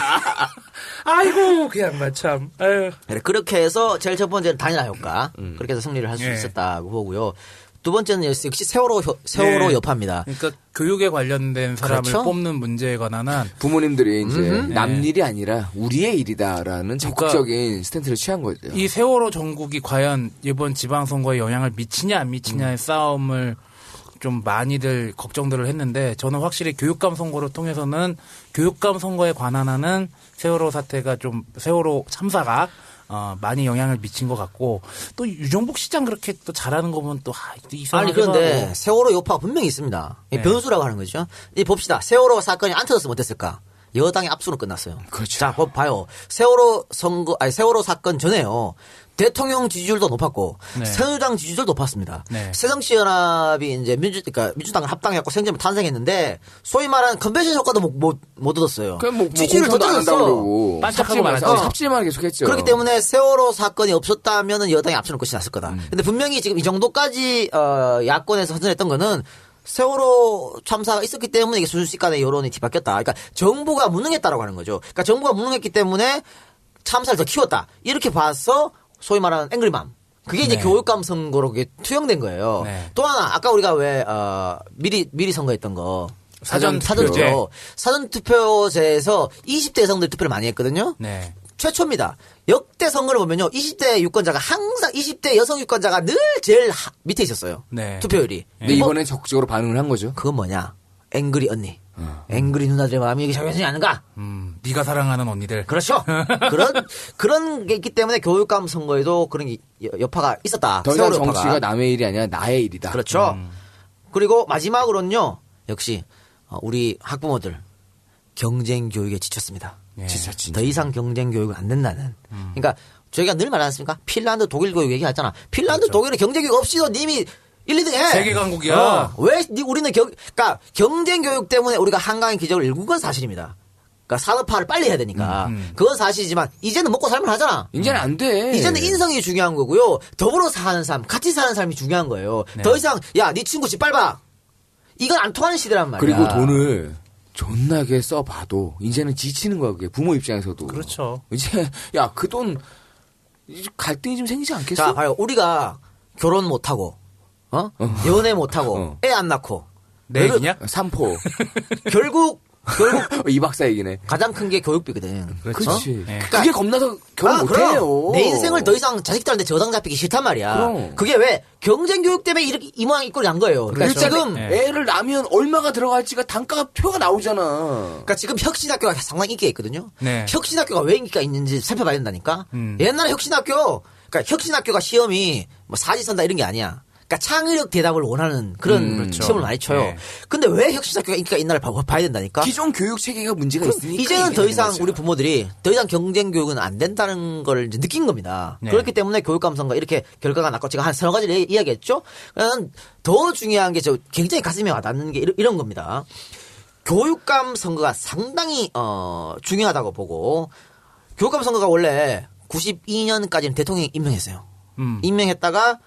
Q: 아이고 그 양반 참. 아유.
K: 그렇게 해서 제일 첫 번째는 단일화 효과. 그렇게 해서 승리를 할 수 있었다고 보고요. 두 번째는 역시 세월호 여파입니다.
Q: 그러니까 교육에 관련된 사람을
K: 그렇죠?
Q: 뽑는 문제에 관한
P: 부모님들이 이제 남 일이 아니라 우리의 일이다라는 적극적인 스탠스를 취한 거죠.
Q: 이 세월호 전국이 과연 이번 지방선거에 영향을 미치냐 안 미치냐의 싸움을 좀 많이들 걱정들을 했는데 저는 확실히 교육감 선거를 통해서는 교육감 선거에 관한하는 세월호 사태가 좀 세월호 참사가 많이 영향을 미친 것 같고 또 유정복 시장 그렇게 또 잘하는 거 보면 또
K: 아니 그런데 세월호 여파가 분명히 있습니다. 변수라고 하는 거죠. 이 봅시다. 세월호 사건이 안 터졌으면 어땠을까? 여당의 압수로 끝났어요.
P: 그렇죠.
K: 자, 봐요. 세월호 사건 전에요. 대통령 지지율도 높았고 새누리당 지지율도 높았습니다. 새정치연합이 이제 민주당을 합당해갖고 생전에 탄생했는데 소위 말하는 컨벤션 효과도 못 얻었어요. 지지율을 더 떨어졌어.
Q: 반짝하고 말았죠.
P: 삽질만 계속했죠.
K: 그렇기 때문에 세월호 사건이 없었다면은 여당이 압수는 끝이 났을 거다. 근데 분명히 지금 이 정도까지 야권에서 선전했던 거는 세월호 참사가 있었기 때문에 이게 순식간에 여론이 뒤바뀌었다. 그러니까 정부가 무능했다라고 하는 거죠. 그러니까 정부가 무능했기 때문에 참사를 더 키웠다. 이렇게 봐서 소위 말하는 앵그리맘. 그게 이제 교육감 선거로 그게 투영된 거예요. 또 하나 아까 우리가 왜 미리 선거했던 거 사전 투표제에서 20대 여성들 투표를 많이 했거든요. 최초입니다. 역대 선거를 보면요. 20대 유권자가 항상 20대 여성 유권자가 늘 제일 밑에 있었어요. 투표율이.
P: 근데 이번에 적극적으로 반응을 한 거죠.
K: 그건 뭐냐? 앵그리 언니. 앵그리 누나들의 마음이 정해지지 않은가?
Q: 네가 사랑하는 언니들.
K: 그렇죠. 그런 게 있기 때문에 교육감 선거에도 그런 여파가 있었다.
P: 더 이상 정치가 남의 일이 아니라 나의 일이다.
K: 그렇죠. 그리고 마지막으로는요. 역시 우리 학부모들 경쟁 교육에 지쳤습니다.
P: 진짜.
K: 더 이상 경쟁 교육은 안 된다는. 그러니까 저희가 늘 말하지 않습니까? 핀란드, 독일 교육 얘기하잖아. 핀란드, 독일은 경쟁 교육 없이도 님이 1, 2등 해.
Q: 세계 강국이야.
K: 왜 우리는 그러니까 경쟁 교육 때문에 우리가 한강의 기적을 일군 건 사실입니다. 그러니까 산업화를 빨리 해야 되니까. 그건 사실이지만 이제는 먹고 살면 하잖아.
P: 이제는 안 돼.
K: 이제는 인성이 중요한 거고요. 더불어 사는 삶, 같이 사는 삶이 중요한 거예요. 더 이상 야, 네 친구 집 빨봐. 이건 안 통하는 시대란 말이야.
P: 그리고 돈을 존나게 써봐도 이제는 지치는 거야. 그게 부모 입장에서도.
Q: 그렇죠.
P: 이제 야, 그 돈 갈등이 좀 생기지 않겠어?
K: 자, 봐요. 우리가 결혼 못하고 연애 못하고 애 안 낳고
Q: 내 얘기냐?
P: 삼포.
K: 결국
P: 이 박사 얘기네.
K: 가장 큰 게 교육비거든.
P: 그렇지. 그게 겁나서 결혼 못해요.
K: 내 인생을 더 이상 자식들한테 저당 잡히기 싫단 말이야.
P: 그럼.
K: 그게 왜 경쟁 교육 때문에 이렇게 이 모양 이 꼴이 난 거예요. 그러니까 지금
P: 애를 낳으면 얼마가 들어갈지가 단가표가 나오잖아.
K: 그러니까 지금 혁신학교가 상당히 인기가 있거든요.
Q: 네.
K: 혁신학교가 왜 인기가 있는지 살펴봐야 된다니까. 옛날에 그러니까 혁신학교가 시험이 뭐 사지선다 이런 게 아니야. 그러니까 창의력 대답을 원하는 그런 시험을 많이 쳐요. 근데 왜 혁신학교가 인기가 있나를 봐야 된다니까.
P: 기존 교육 체계가 문제가 있으니까.
K: 이제는 더 이상 우리 부모들이 더 이상 경쟁 교육은 안 된다는 걸 이제 느낀 겁니다. 그렇기 때문에 교육감 선거 이렇게 결과가 났고 제가 한 서너 가지를 이야기했죠. 더 중요한 게 저 굉장히 가슴에 와닿는 게 이런 겁니다. 교육감 선거가 상당히 중요하다고 보고 교육감 선거가 원래 92년까지는 대통령이 임명했어요. 임명했다가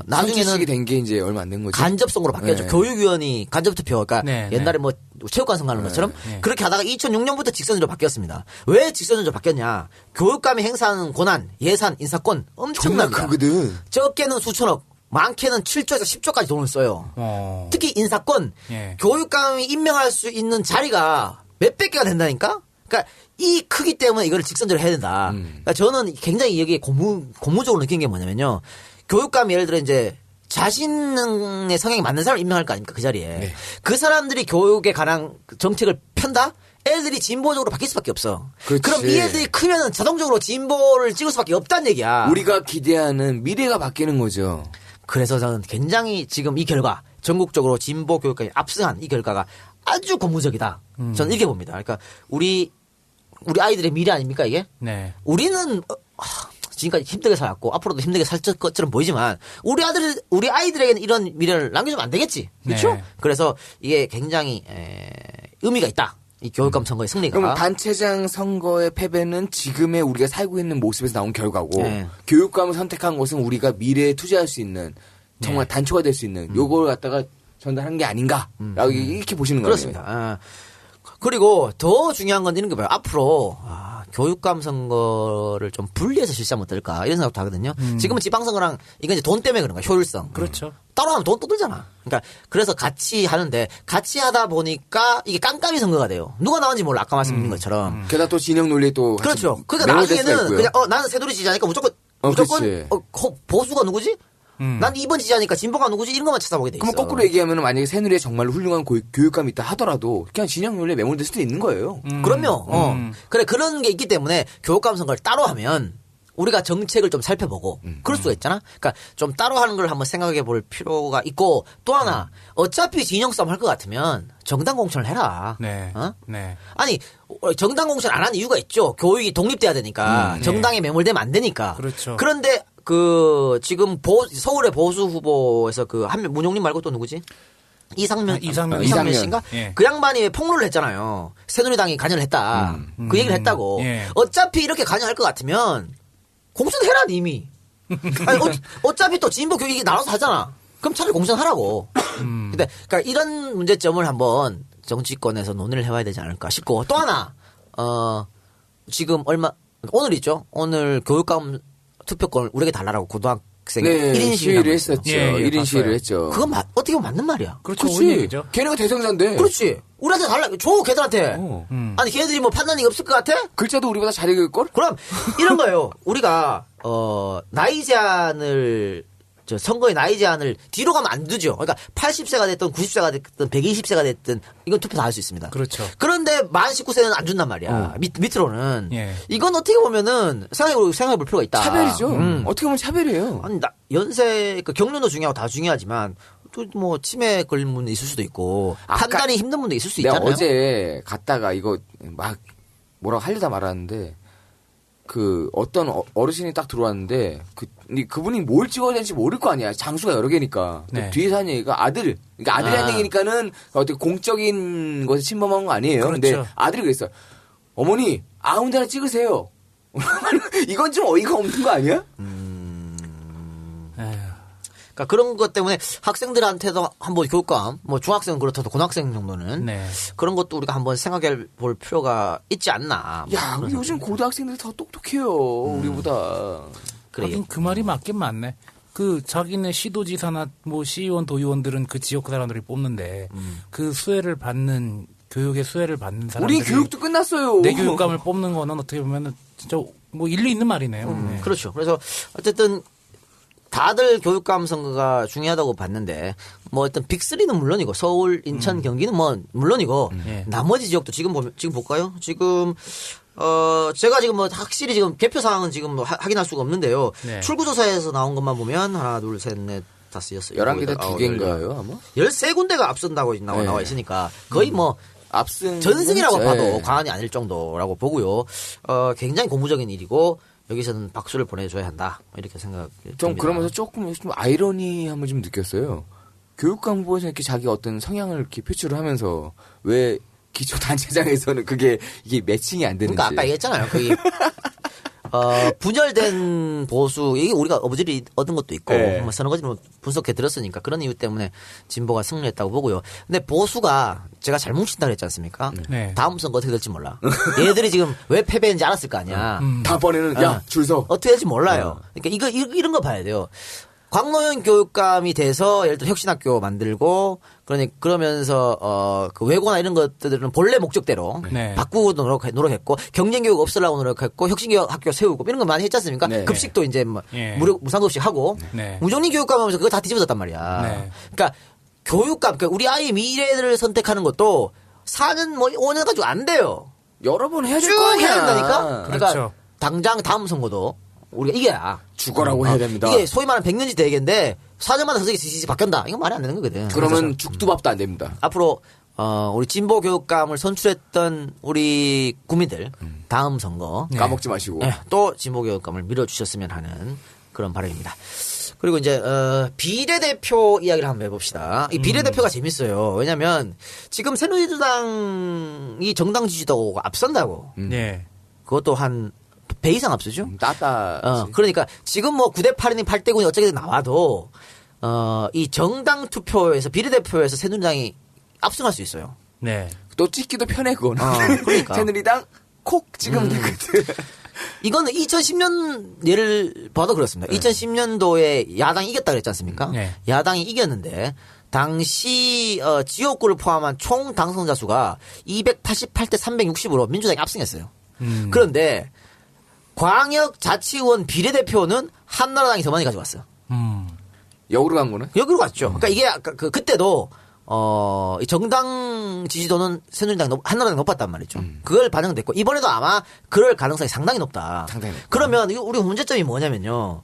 K: 나중에는
P: 된 게 이제 얼마 안 된 거죠.
K: 간접성으로 바뀌었죠. 교육위원이 간접투표. 그러니까 옛날에 뭐 체육관 선거 하는 것처럼 그렇게 하다가 2006년부터 직선제로 바뀌었습니다. 왜 직선제로 바뀌었냐? 교육감이 행사하는 권한, 예산, 인사권 엄청납니다.
P: 존나 크거든.
K: 적게는 수천억, 많게는 7조에서 10조까지 돈을 써요. 특히 인사권, 교육감이 임명할 수 있는 자리가 몇백 개가 된다니까? 그러니까 이 크기 때문에 이거를 직선제로 해야 된다. 그러니까 저는 굉장히 여기에 고무적으로 느낀 게 뭐냐면요. 교육감이 예를 들어 이제 자신의 성향이 맞는 사람을 임명할 거 아닙니까? 그 자리에.
P: 네.
K: 그 사람들이 교육에 관한 정책을 편다? 애들이 진보적으로 바뀔 수밖에 없어.
P: 그렇지.
K: 그럼 이 애들이 크면 자동적으로 진보를 찍을 수밖에 없다는 얘기야.
P: 우리가 기대하는 미래가 바뀌는 거죠.
K: 그래서 저는 굉장히 지금 이 결과, 전국적으로 진보 교육감이 압승한 이 결과가 아주 고무적이다. 저는 이렇게 봅니다. 그러니까 우리 아이들의 미래 아닙니까 이게?
Q: 네.
K: 우리는 지금까지 힘들게 살았고 앞으로도 힘들게 살 것처럼 보이지만 우리 아이들에게는 이런 미래를 남겨주면 안 되겠지. 그렇죠?
Q: 네.
K: 그래서 이게 굉장히 의미가 있다. 이 교육감 선거의 승리가.
P: 그럼 단체장 선거의 패배는 지금의 우리가 살고 있는 모습에서 나온 결과고
K: 네.
P: 교육감을 선택한 것은 우리가 미래에 투자할 수 있는 정말 단초가 될 수 있는 요걸 갖다가 전달한 게 아닌가라고 이렇게 보시는 거예요.
K: 그렇습니다. 그리고 더 중요한 건 이런 게 봐요. 앞으로 교육감 선거를 좀 분리해서 실시하면 어떨까 이런 생각도 하거든요. 지금은 지방선거랑 이건 이제 돈 때문에 그런 거야. 효율성.
Q: 그렇죠.
K: 따로 하면 돈 또 들잖아. 그러니까 그래서 같이 하는데 같이 하다 보니까 이게 깜깜이 선거가 돼요. 누가 나왔는지 몰라. 아까 말씀드린 것처럼.
P: 게다가 또 진영 논리 또
K: 그렇죠. 그러니까 나중에는 그냥 나는 새누리 지지하니까 무조건 보수가 누구지? 난 2번 지지하니까 진보가 누구지? 이런 것만 찾아보게 돼 있어.
P: 그럼 거꾸로 얘기하면 만약에 새누리에 정말로 훌륭한 교육감이 있다 하더라도 그냥 진영 논리에 매몰될 수도 있는 거예요.
K: 그럼요. 그래 그런 게 있기 때문에 교육감 선거를 따로 하면 우리가 정책을 좀 살펴보고 그럴 수가 있잖아. 그러니까 좀 따로 하는 걸 한번 생각해 볼 필요가 있고 또 하나 어차피 진영 싸움 할 것 같으면 정당 공천을 해라.
Q: 네. 네.
K: 아니 정당 공천 안 하는 이유가 있죠. 교육이 독립돼야 되니까 정당에 매몰되면 안 되니까.
Q: 그렇죠.
K: 그런데 지금 서울의 보수 후보에서 한 명 문용님 말고 또 누구지? 이상면 씨인가?
Q: 예.
K: 그 양반이 왜 폭로를 했잖아요. 새누리당이 관여를 했다. 그 얘기를 했다고.
Q: 예.
K: 어차피 이렇게 관여할 것 같으면 공천해라 이미. 아니, 어차피 또 진보 교육이 나눠서 하잖아. 그럼 차라리 공천하라고. 근데 그러니까 이런 문제점을 한번 정치권에서 논의를 해봐야 되지 않을까 싶고 또 하나 지금 오늘 있죠. 오늘 교육감 투표권을 우리에게 달라라고 고등학생이 1인
P: 시위를 했었죠. 1인 시위를 했죠.
K: 그건 어떻게 보면 맞는 말이야.
Q: 그렇죠.
P: 그렇지. 걔네가 대상자인데.
K: 그렇지. 우리한테 달라. 줘 걔들한테. 아니 걔네들이 뭐 판단이 없을 것 같아?
P: 글자도 우리보다 잘 읽을걸?
K: 그럼 이런 거예요. 우리가 나이 제한을 선거의 나이 제한을 뒤로 가면 안 되죠. 그러니까 80세가 됐든 90세가 됐든 120세가 됐든 이건 투표 다 할 수 있습니다.
Q: 그렇죠.
K: 그런데 만 19세는 안 준단 말이야. 밑으로는.
Q: 예.
K: 이건 어떻게 보면은 생각해 볼 필요가 있다.
P: 차별이죠. 어떻게 보면 차별이에요.
K: 아니 연세 경륜도 중요하고 다 중요하지만 또 뭐 치매 걸린 분도 있을 수도 있고 판단이 힘든 분도 있을 수 있잖아요.
P: 내가 어제 갔다가 이거 막 뭐라고 하려다 말았는데 어떤 어르신이 딱 들어왔는데 그분이 뭘 찍어야 되는지 모를 거 아니야. 장수가 여러 개니까.
Q: 네.
P: 뒤에서 한 얘기가 그러니까 아들이 한 얘기니까는 어떻게 공적인 것에 침범한 거 아니에요.
Q: 그렇죠. 근데
P: 아들이 그랬어요. 어머니 아무데나 찍으세요. 이건 좀 어이가 없는 거 아니야?
K: 그러니까 그런 것 때문에 학생들한테도 한번 교육감, 뭐 중학생은 그렇다도 고등학생 정도는 그런 것도 우리가 한번 생각해 볼 필요가 있지 않나.
P: 야, 요즘 고등학생들이 더 똑똑해요. 우리보다.
K: 그래요.
Q: 그 말이 맞긴 맞네. 자기네 시도지사나 뭐 시의원, 도의원들은 그 지역 사람들이 뽑는데 그 수혜를 받는 교육의 수혜를 받는 사람들이
P: 우리 교육도 끝났어요.
Q: 내 교육감을 뽑는 거는 어떻게 보면은 진짜 뭐 일리 있는 말이네요. 네.
K: 그렇죠. 그래서 어쨌든 다들 교육감 선거가 중요하다고 봤는데 뭐 어떤 빅3는 물론이고 서울, 인천, 경기는 뭐 물론이고 나머지 지역도 지금 볼까요? 지금 제가 지금 뭐 확실히 지금 개표 상황은 지금 뭐 확인할 수가 없는데요.
Q: 네.
K: 출구조사에서 나온 것만 보면 하나, 둘, 셋, 넷, 다섯, 여섯,
P: 11개 다 2개인가요, 아마?
K: 13군데가 앞선다고 나와 있으니까 거의 뭐
P: 앞선
K: 전승이라고
P: 네.
K: 봐도 과언이 아닐 정도라고 보고요. 굉장히 고무적인 일이고 여기서는 박수를 보내줘야 한다. 이렇게 생각이 듭니다.
P: 좀 그러면서 조금 아이러니함을 좀 느꼈어요. 교육감 후보에서 이렇게 자기 어떤 성향을 이렇게 표출을 하면서 왜 기초단체장에서는 이게 매칭이 안 되는지.
K: 그러니까 아까 얘기했잖아요. 분열된 보수, 이게 우리가 어부지리 얻은 것도 있고, 뭐 서너 가지로 분석해 들었으니까 그런 이유 때문에 진보가 승리했다고 보고요. 근데 보수가 제가 잘 뭉친다 그랬지 않습니까?
Q: 네.
K: 다음 선거 어떻게 될지 몰라. 얘들이 지금 왜 패배했는지 알았을 거 아니야.
P: 다음번에는 줄 서.
K: 어떻게 될지 몰라요. 그러니까 이런 거 봐야 돼요. 광노현 교육감이 돼서 예를 들어 혁신학교 만들고 그러면서 그 외고나 이런 것들은 본래 목적대로
Q: 네.
K: 바꾸고 노력했고 경쟁교육 없애려고 노력했고 혁신교육 학교 세우고 이런 거 많이 했지 않습니까?
Q: 네.
K: 급식도 이제 뭐
Q: 예.
K: 무상급식 하고
Q: 네.
K: 우정리 교육감 하면서 그거 다 뒤집어졌단 말이야.
Q: 네.
K: 그러니까 교육감, 그러니까 우리 아이의 미래를 선택하는 것도 4년 뭐 5년 가지고 안 돼요.
P: 여러 번 해야 될
K: 쭉
P: 거 아니야.
K: 해야 된다니까? 그러니까
Q: 그렇죠.
K: 당장 다음 선거도 우리가 이겨야.
P: 죽어라고 해야 됩니다.
K: 이게 소위 말하는 100년지 대회인데 4년마다 서서히 바뀐다. 이건 말이 안 되는 거거든.
P: 그러면 죽도 밥도 안 됩니다.
K: 앞으로 우리 진보 교육감을 선출했던 우리 국민들 다음 선거
P: 까먹지 마시고
K: 또 진보 교육감을 밀어주셨으면 하는 그런 바람입니다. 그리고 이제 비례대표 이야기를 한번 해봅시다. 이 비례대표가 재밌어요. 왜냐하면 지금 새누리당이 정당 지지도가 앞선다고.
Q: 네.
K: 그것도 한 배 이상 앞서죠.
P: 따따.
K: 그러니까 지금 뭐 9대 8이니 8대 9니 어쩌게 나와도 이 정당 투표에서 비례대표에서 새누리당이 압승할 수 있어요.
Q: 네.
P: 또 찍기도 편해 그거는.
K: 그러니까.
P: 새누리당 콕 찍으면 되거든.
K: 이거는 2010년 예를 봐도 그렇습니다. 2010년도에 야당이 이겼다 그랬지 않습니까?
Q: 네.
K: 야당이 이겼는데 당시 지역구를 포함한 총 당선자 수가 288대 360으로 민주당이 압승했어요. 그런데 광역자치의원 비례대표는 한나라당이 더 많이 가져왔어요.
P: 역으로 간 거네?
K: 역으로 갔죠. 그러니까 이게 그때도 이 정당 지지도는 새누리당 한나라당 높았단 말이죠. 그걸 반영됐고 이번에도 아마 그럴 가능성이 상당히 높다. 그러면 우리 문제점이 뭐냐면요.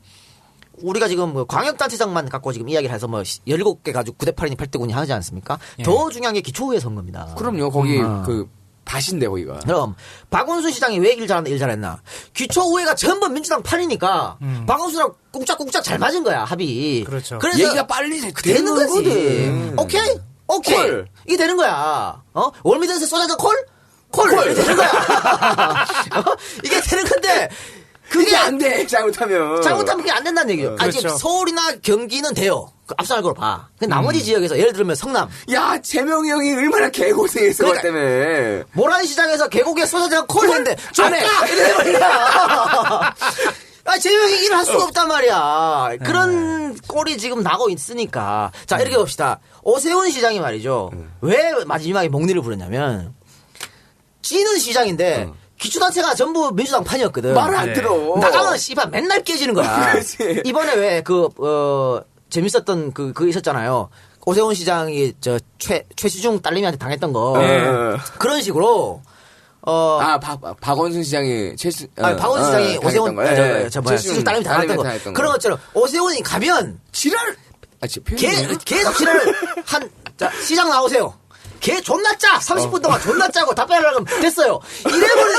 K: 우리가 지금 뭐 광역단체장만 갖고 지금 이야기를 해서 뭐 17개 가지고 9대 8이니 8대 9니 하지 않습니까?
Q: 예.
K: 더 중요한 게 기초의회 선거입니다.
P: 그럼요. 거기 그 밭인데 거기가.
K: 그럼 박원순 시장이 왜 일 잘했나? 기초의회가 전부 민주당 판이니까 박원순하고 꿍짝꿍짝 잘 맞은 거야 합의.
Q: 그렇죠.
K: 그래서
P: 얘기가 빨리
K: 되는 거거든. 오케이.
P: 콜.
K: 이게 되는 거야. 월미전세 소장가 콜? 이게 되는 거야. 이게 되는 건데
P: 그게 안 돼. 잘못하면
K: 그게 안 된다는 얘기예요.
Q: 그렇죠.
K: 지금 서울이나 경기는 돼요. 압승할 걸로 봐. 근데 나머지 지역에서 예를 들면 성남.
P: 야, 재명이 형이 얼마나 개고생했어 그것 때문에.
K: 모란시장에서 계곡에 소장가 콜 했는데 전에 이래 버리야. 재명이 일을 할 수가 없단 말이야. 그런 꼴이 지금 나고 있으니까. 자, 이렇게 봅시다. 오세훈 시장이 말이죠. 왜 마지막에 목리를 부렸냐면, 지는 시장인데, 기초단체가 전부 민주당 판이었거든.
P: 말을 안 들어.
K: 나가면 씨발 맨날 깨지는 거야. 이번에 왜 재밌었던 그 있었잖아요. 오세훈 시장이 최시중 딸내미한테 당했던 거. 그런 식으로.
P: 박원순 시장이
K: 박원순 시장이 오세훈 최시중 딸내미 당했던 거. 그런 것처럼 오세훈이 가면
P: 지랄.
K: 계속 지랄을 시장 나오세요. 걔 존나 짜! 30분 동안 존나 짜고 답변하려고 하면 됐어요. 이래버리,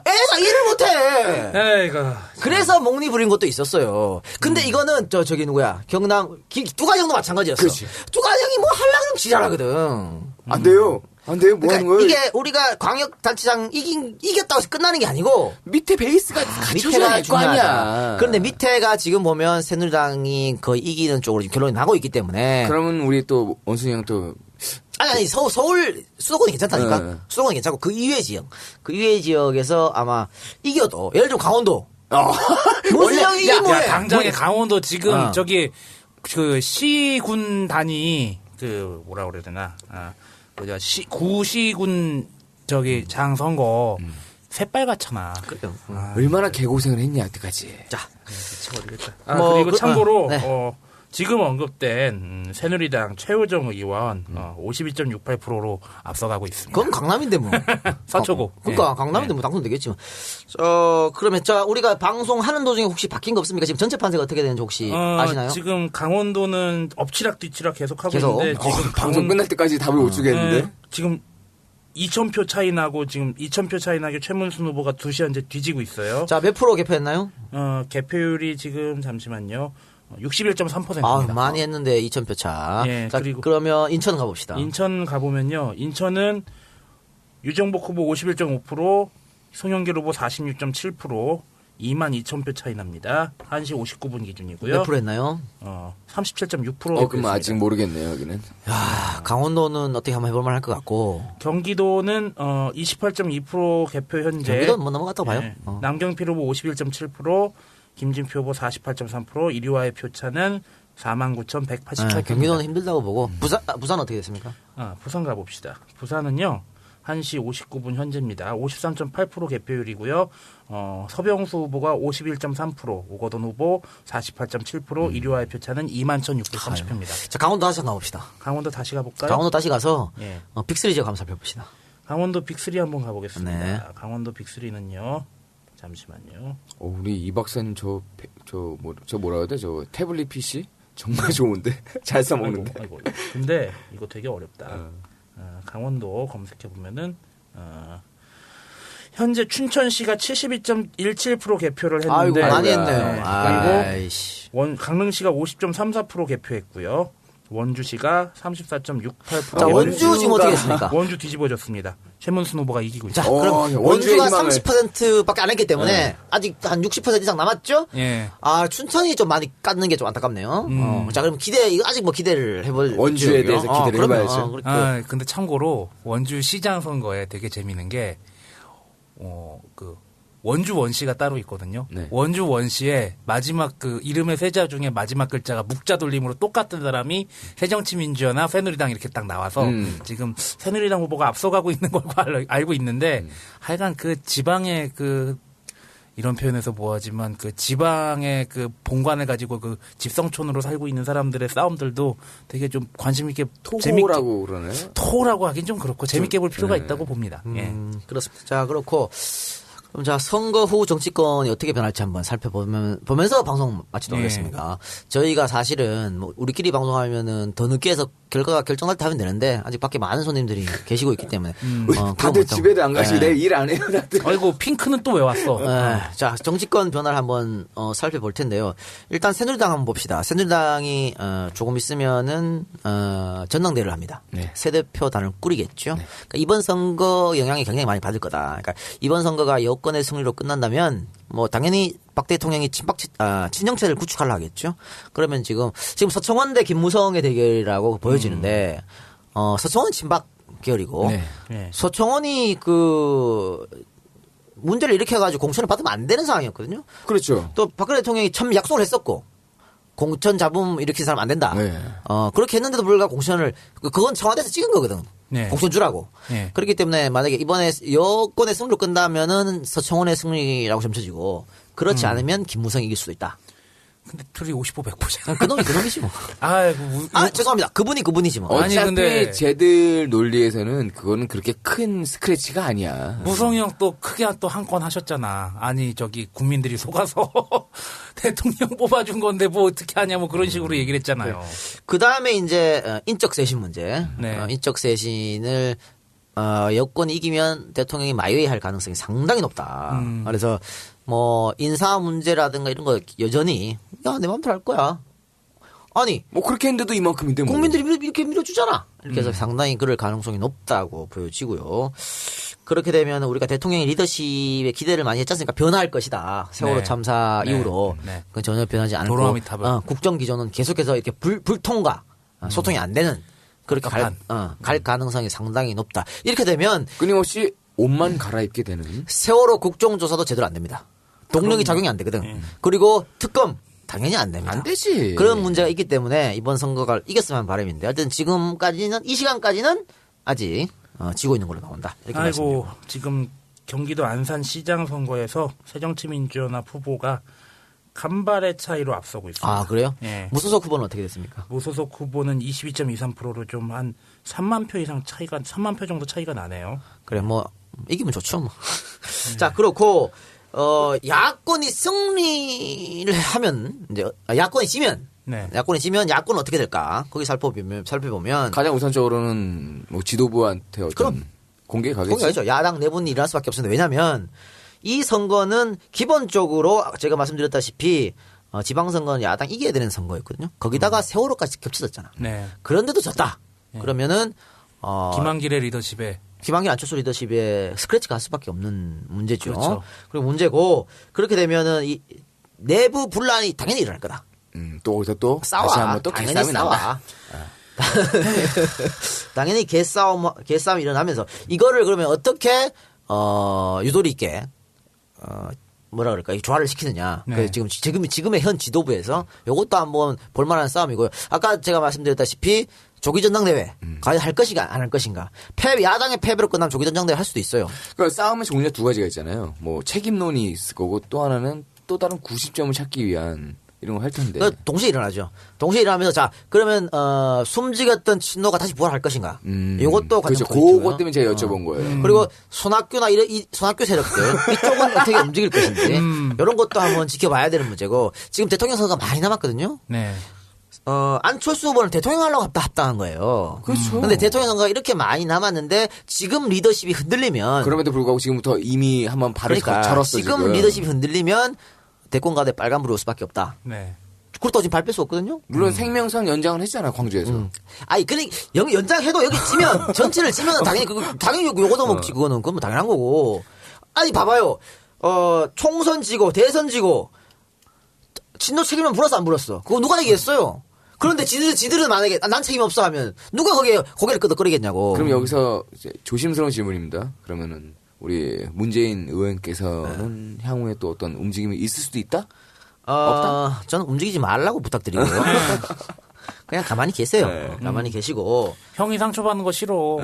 K: 애가 일을 못해!
Q: 에이가.
K: 그래서 목리 부린 것도 있었어요. 근데 이거는, 저기 누구야. 두관형도 마찬가지였어.
P: 그렇지.
K: 두관형이 뭐 하려고 그러면 지랄하거든.
P: 안 돼요. 뭐
K: 그러니까
P: 하는 거예요?
K: 이게 우리가 광역단체장 이겼다고 해서 끝나는 게 아니고.
P: 밑에 베이스가
K: 밑에가
P: 거 아니야.
K: 그런데 밑에가 지금 보면 새누리당이 거의 이기는 쪽으로 결론이 나고 있기 때문에.
P: 그러면 우리 또 원순이 형 또.
K: 아니 서울 수도권이 괜찮다니까. 수도권이 괜찮고 그 이외 지역에서 아마 이겨도 예를 들어 강원도. 무슨 형이 이게 뭐해?
Q: 당장에 강원도 지금 저기 그 시군 단위 그 뭐라 그래야 되나? 구시군 저기 장 선거 새빨갛잖아.
K: 그래요.
P: 얼마나 개고생을 했냐 여태까지.
K: 자,
Q: 미쳐버리겠다. 그리고 참고로 지금 언급된 새누리당 최우정 의원 52.68%로 앞서가고 있습니다.
K: 그건 강남인데 뭐.
Q: 서초구.
K: 그러니까 강남인데 뭐 당선되겠지만. 그러면 우리가 방송하는 도중에 혹시 바뀐 거 없습니까? 지금 전체 판세가 어떻게 되는지 혹시 아시나요?
Q: 지금 강원도는 엎치락 뒤치락 계속 하고 있는데 지금
P: 방송 끝날 때까지 답을 못 주겠는데.
Q: 지금 2,000표 차이 나고 지금 2,000표 차이 나게 최문순 후보가 2시 현재 뒤지고 있어요.
K: 자, 몇 프로 개표했나요?
Q: 개표율이 지금 잠시만요. 61.3%입니다.
K: 많이 했는데 2,000표 차.
Q: 예,
K: 자,
Q: 그리고
K: 그러면 인천 가봅시다.
Q: 인천 가보면요. 인천은 유정복 후보 51.5%, 송영길 후보 46.7%, 22,000표 차이 납니다. 1시 59분 기준이고요.
K: 몇 프로 했나요?
Q: 37.6%.
P: 그럼 아직 모르겠네요, 여기는.
K: 야, 강원도는 어떻게 한번 해볼 만할 것 같고.
Q: 경기도는 28.2% 개표 현재.
K: 경기도는 뭐 넘어갔다고 봐요.
Q: 남경필 후보 51.7%, 김진표 후보 48.3%, 이류화의 표차는 49,188표.
K: 경기도는 힘들다고 보고 부산 어떻게 됐습니까?
Q: 부산 가봅시다. 부산은요. 1시 59분 현재입니다. 53.8% 개표율이고요. 서병수 후보가 51.3%, 오거돈 후보 48.7%, 일요와의 표차는 21,630표입니다.
K: 자, 강원도 다시 가봅시다.
Q: 강원도 다시 가볼까요?
K: 강원도 다시 가서
Q: 예.
K: 빅3 지역 한번 살펴봅시다.
Q: 강원도 빅3 한번 가보겠습니다.
K: 네.
Q: 강원도 빅3는요. 잠시만요.
P: 우리 이 박사님 저 뭐라 해야 돼? 저 태블릿 PC 정말 좋은데 잘 써먹는데.
Q: 아이고. 근데 이거 되게 어렵다. 강원도 검색해 보면은 현재 춘천시가 72.17% 개표를 했는데,
K: 아이고, 많이 했네요.
Q: 그리고 강릉시가 50.34% 개표했고요. 원주시가 34.68%.
K: 자, 원주 지금 어떻게 됐습니까?
Q: 원주 뒤집어졌습니다. 최문순 후보가 이기고 있죠.
K: 자, 그럼 원주가 30%밖에 안 했기 때문에 아직 한 60% 이상 남았죠?
Q: 예.
K: 춘천이 좀 많이 깎는 게 좀 안타깝네요. 자, 그럼 이거 아직 기대를 해볼.
P: 원주에 대해서 기대를 해봐야죠.
Q: 근데 참고로 원주 시장 선거에 되게 재밌는 게, 원주 원시가 따로 있거든요.
P: 네.
Q: 원주 원시의 마지막 이름의 세자 중에 마지막 글자가 묵자 돌림으로 똑같은 사람이 새정치민주연합 새누리당 이렇게 딱 나와서 지금 새누리당 후보가 앞서가고 있는 걸로 알고 있는데 하여간 지방의 이런 표현에서 뭐하지만 지방의 본관을 가지고 집성촌으로 살고 있는 사람들의 싸움들도 되게 좀 관심 있게
P: 토호라고 그러나요?
Q: 토호라고 하긴 좀 그렇고 재밌게 볼 필요가 있다고 봅니다. 예.
K: 그렇습니다. 자, 그렇고 그럼 자, 선거 후 정치권이 어떻게 변할지 한번 살펴보면서 방송 마치도록 하겠습니다. 저희가 사실은 우리끼리 방송하면은 더 늦게 해서 결과가 결정날 때 하면 되는데 아직 밖에 많은 손님들이 계시고 있기 때문에
P: 다들 집에도 안 가시고 내일 일 안 해요, 다들.
Q: 아이고, 핑크는 또 왜 왔어?
K: 자, 정치권 변화를 한번 살펴볼 텐데요. 일단 새누리당 한번 봅시다. 새누리당이 조금 있으면은 전당대회를 합니다.
P: 네.
K: 새 대표단을 꾸리겠죠. 네. 그러니까 이번 선거 영향이 굉장히 많이 받을 거다. 그러니까 이번 선거가 여권의 승리로 끝난다면 당연히 박 대통령이 친정체를 구축하려 하겠죠. 그러면 지금 서청원 대 김무성의 대결이라고 보여지는데 서청원은 친박 계열이고
Q: 네.
K: 서청원이 문제를 일으켜가지고 공천을 받으면 안 되는 상황이었거든요.
P: 그렇죠.
K: 또 박근혜 대통령이 참 약속을 했었고 공천 잡음 일으킨 사람 안 된다.
P: 네.
K: 그렇게 했는데도 불구하고 공천을 그건 청와대에서 찍은 거거든.
Q: 네.
K: 공천 주라고.
Q: 네.
K: 그렇기 때문에 만약에 이번에 여권의 승리로 끝나면은 서청원의 승리라고 점쳐지고 그렇지 않으면 김무성이 이길 수도 있다.
Q: 근데 둘이 55, 100%잖아.
K: 그놈이지 뭐. 죄송합니다. 그분이지 뭐.
P: 어차피 근데 쟤들 논리에서는 그거는 그렇게 큰 스크래치가 아니야.
Q: 무성이 형 또 크게 또 한 건 하셨잖아. 아니 국민들이 속아서 대통령 뽑아준 건데 뭐 어떻게 하냐 뭐 그런 식으로 얘기를 했잖아요.
K: 그 다음에 이제 인적 쇄신 문제.
Q: 네.
K: 인적 쇄신을 여권이 이기면 대통령이 마이웨이 할 가능성이 상당히 높다. 그래서 인사 문제라든가 이런 거 여전히 내 마음대로 할 거야. 아니
P: 그렇게 했는데도 이만큼인데
K: 국민들이 이렇게 밀어주잖아. 이렇게 해서 상당히 그럴 가능성이 높다고 보여지고요. 그렇게 되면 우리가 대통령의 리더십에 기대를 많이 했지 않습니까? 변화할 것이다. 세월호 참사 이후로 그건 전혀 변하지 않고 국정 기조는 계속해서 이렇게 불통과 소통이 안 되는 그렇게 갈 가능성이 상당히 높다. 이렇게 되면
P: 끊임없이 옷만 갈아입게 되는
K: 세월호 국정조사도 제대로 안 됩니다. 동력이 작용이 안 되거든. 그리고 특검 당연히 안 됩니다.
P: 안 되지.
K: 그런 문제가 있기 때문에 이번 선거가 이겼으면 하는 바람인데 하여튼 지금까지는 이 시간까지는 아직 지고 있는 걸로 나온다. 이렇게 말씀드립니다.
Q: 지금 경기도 안산시장 선거에서 새정치민주연합 후보가 간발의 차이로 앞서고 있습니다.
K: 아, 그래요?
Q: 예.
K: 무소속 후보는 어떻게 됐습니까?
Q: 무소속 후보는 22.23%로 좀 한 3만 표 이상 3만 표 정도 차이가 나네요.
K: 그래, 이기면 좋죠, 자, 그렇고, 야권이 승리를 하면, 이제, 야권이 지면, 야권은 어떻게 될까? 거기 살펴보면.
P: 가장 우선적으로는 지도부한테
K: 그럼
P: 공개 가겠죠.
K: 공개하죠. 야당 내분이 일어날 수밖에 없습니다. 왜냐면, 이 선거는 기본적으로 제가 말씀드렸다시피 지방선거는 야당 이겨야 되는 선거였거든요. 거기다가 세월호까지 겹쳐졌잖아.
Q: 네.
K: 그런데도 졌다. 그러면은
Q: 김한길의 리더십에
K: 김한길 안철수 리더십에 스크래치가 갈 수밖에 없는 문제죠.
Q: 그렇죠.
K: 그리고 문제고 그렇게 되면은 이 내부 분란이 당연히 일어날 거다.
P: 또 어디서 또
K: 싸워.
P: 다시 한번 또 개싸움이 난다.
K: 당연히 개싸움이 일어나면서 이거를 그러면 어떻게 유도리 있게 뭐라 그럴까, 조화를 시키느냐.
Q: 네.
K: 지금의 현 지도부에서 요것도 한번 볼만한 싸움이고요. 아까 제가 말씀드렸다시피 조기 전당대회 과연 할 것인가 안 할 것인가. 야당의 패배로 끝나면 조기 전당대회 할 수도 있어요.
P: 그러니까 싸움의 종류가 두 가지가 있잖아요. 뭐 책임론이 있을 거고 또 하나는 또 다른 90점을 찾기 위한 이런 거 할 텐데.
K: 그러니까 동시에 일어나죠. 동시에 일어나면서 자 그러면 숨지겼던 친노가 다시 부활할 것인가. 이것도
P: 그렇죠. 그것 때문에 제가 여쭤본 거예요.
K: 그리고 손학규나 이 손학규 세력들 이쪽은 어떻게 움직일 것인지 이런 것도 한번 지켜봐야 되는 문제고 지금 대통령 선거가 많이 남았거든요.
Q: 네.
K: 안철수 후보는 대통령 하려고 합당한 거예요.
P: 그렇죠.
K: 근데 대통령 선거가 이렇게 많이 남았는데 지금 리더십이 흔들리면
P: 그럼에도 불구하고 지금부터 이미 한번 발을 절었어.
K: 지금 리더십이 흔들리면 대권가대 빨간불이 올 수밖에 없다.
Q: 네.
K: 그렇다고 지금 발 뺄 수 없거든요.
P: 물론 생명상 연장을 했잖아 광주에서.
K: 아니 그래 연장해도 여기 지면 전체를 지면 당연히 요거도 먹지 그거는 그건 뭐 당연한 거고. 아니 봐봐요. 총선 지고 대선 지고 친노 책임은 물었어 안 물었어? 그거 누가 얘기했어요? 그런데 지들은 만약에 난 책임 없어 하면 누가 거기에 고개를 끄덕거리겠냐고.
P: 그럼 여기서 이제 조심스러운 질문입니다. 그러면은 우리 문재인 의원께서는 향후에 또 어떤 움직임이 있을 수도 있다? 없다?
K: 저는 움직이지 말라고 부탁드리고요. 그냥 가만히 계세요.
P: 네.
K: 가만히 계시고.
Q: 형이 상처받는 거 싫어.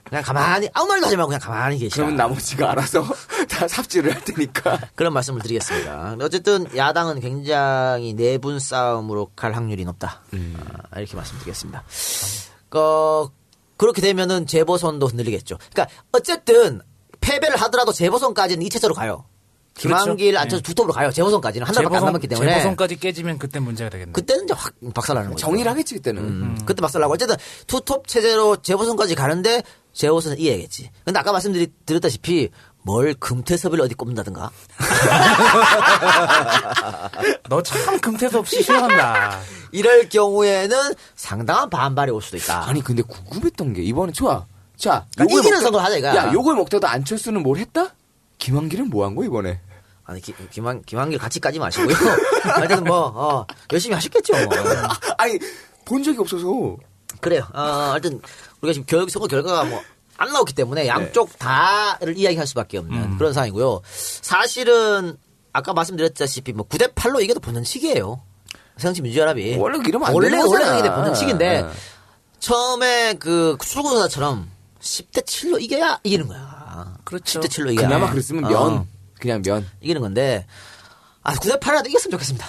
K: 그냥 가만히 아무 말도 하지 말고 그냥 가만히 계시라.
P: 그러면 나머지가 알아서 다 삽질을 할 테니까.
K: 그런 말씀을 드리겠습니다. 어쨌든 야당은 굉장히 내분 싸움으로 갈 확률이 높다. 이렇게 말씀드리겠습니다. 그렇게 되면은 재보선도 흔들리겠죠. 그러니까 어쨌든 패배를 하더라도 재보선까지는 2차적으로 가요. 김한길,
Q: 그렇죠.
K: 안철수 두 톱으로 가요. 재보선까지는 한 달밖에 안 남았기 때문에.
Q: 재보선까지 깨지면 그때 문제가 되겠네.
K: 그때는 이제 확 박살나는 거죠.
P: 정리를 하겠지 그때는.
K: 그때 박살나고 어쨌든 투톱 체제로 재보선까지 가는데 재보선은 이해하겠지. 근데 아까 말씀드렸다시피 뭘 금태섭을 어디 꼽는다든가.
Q: 너 참 금태섭 씨 싫어한다.
K: 이럴 경우에는 상당한 반발이 올 수도 있다.
P: 아니 근데 궁금했던 게 이번에 좋아. 자,
K: 그러니까 이기는 선거 하자 이거야.
P: 야, 요걸 먹다도 안철수는 뭘 했다? 김한길은 뭐 한 거야 이번에?
K: 아니 김한길 같이 까지 마시고요. 하여튼 열심히 하셨겠죠.
P: 아니 본 적이 없어서.
K: 그래요. 하여튼 우리가 지금 선거 결과가 뭐 안 나왔기 때문에 양쪽 다를 이야기할 수밖에 없는 그런 상황이고요. 사실은 아까 말씀드렸다시피 뭐 9대8로 이겨도 본전치기예요. 새정치민주연합이
P: 원래 이러면 안 되는 거잖아.
K: 원래 이게 본전치기인데 처음에 그 출구조사처럼 10대7로 이겨야 이기는 거야.
Q: 그렇죠.
K: 10대7로 이겨야.
P: 그나마 그랬으면 그냥 면.
K: 이기는 건데 9대8이라도 이겼으면 좋겠습니다.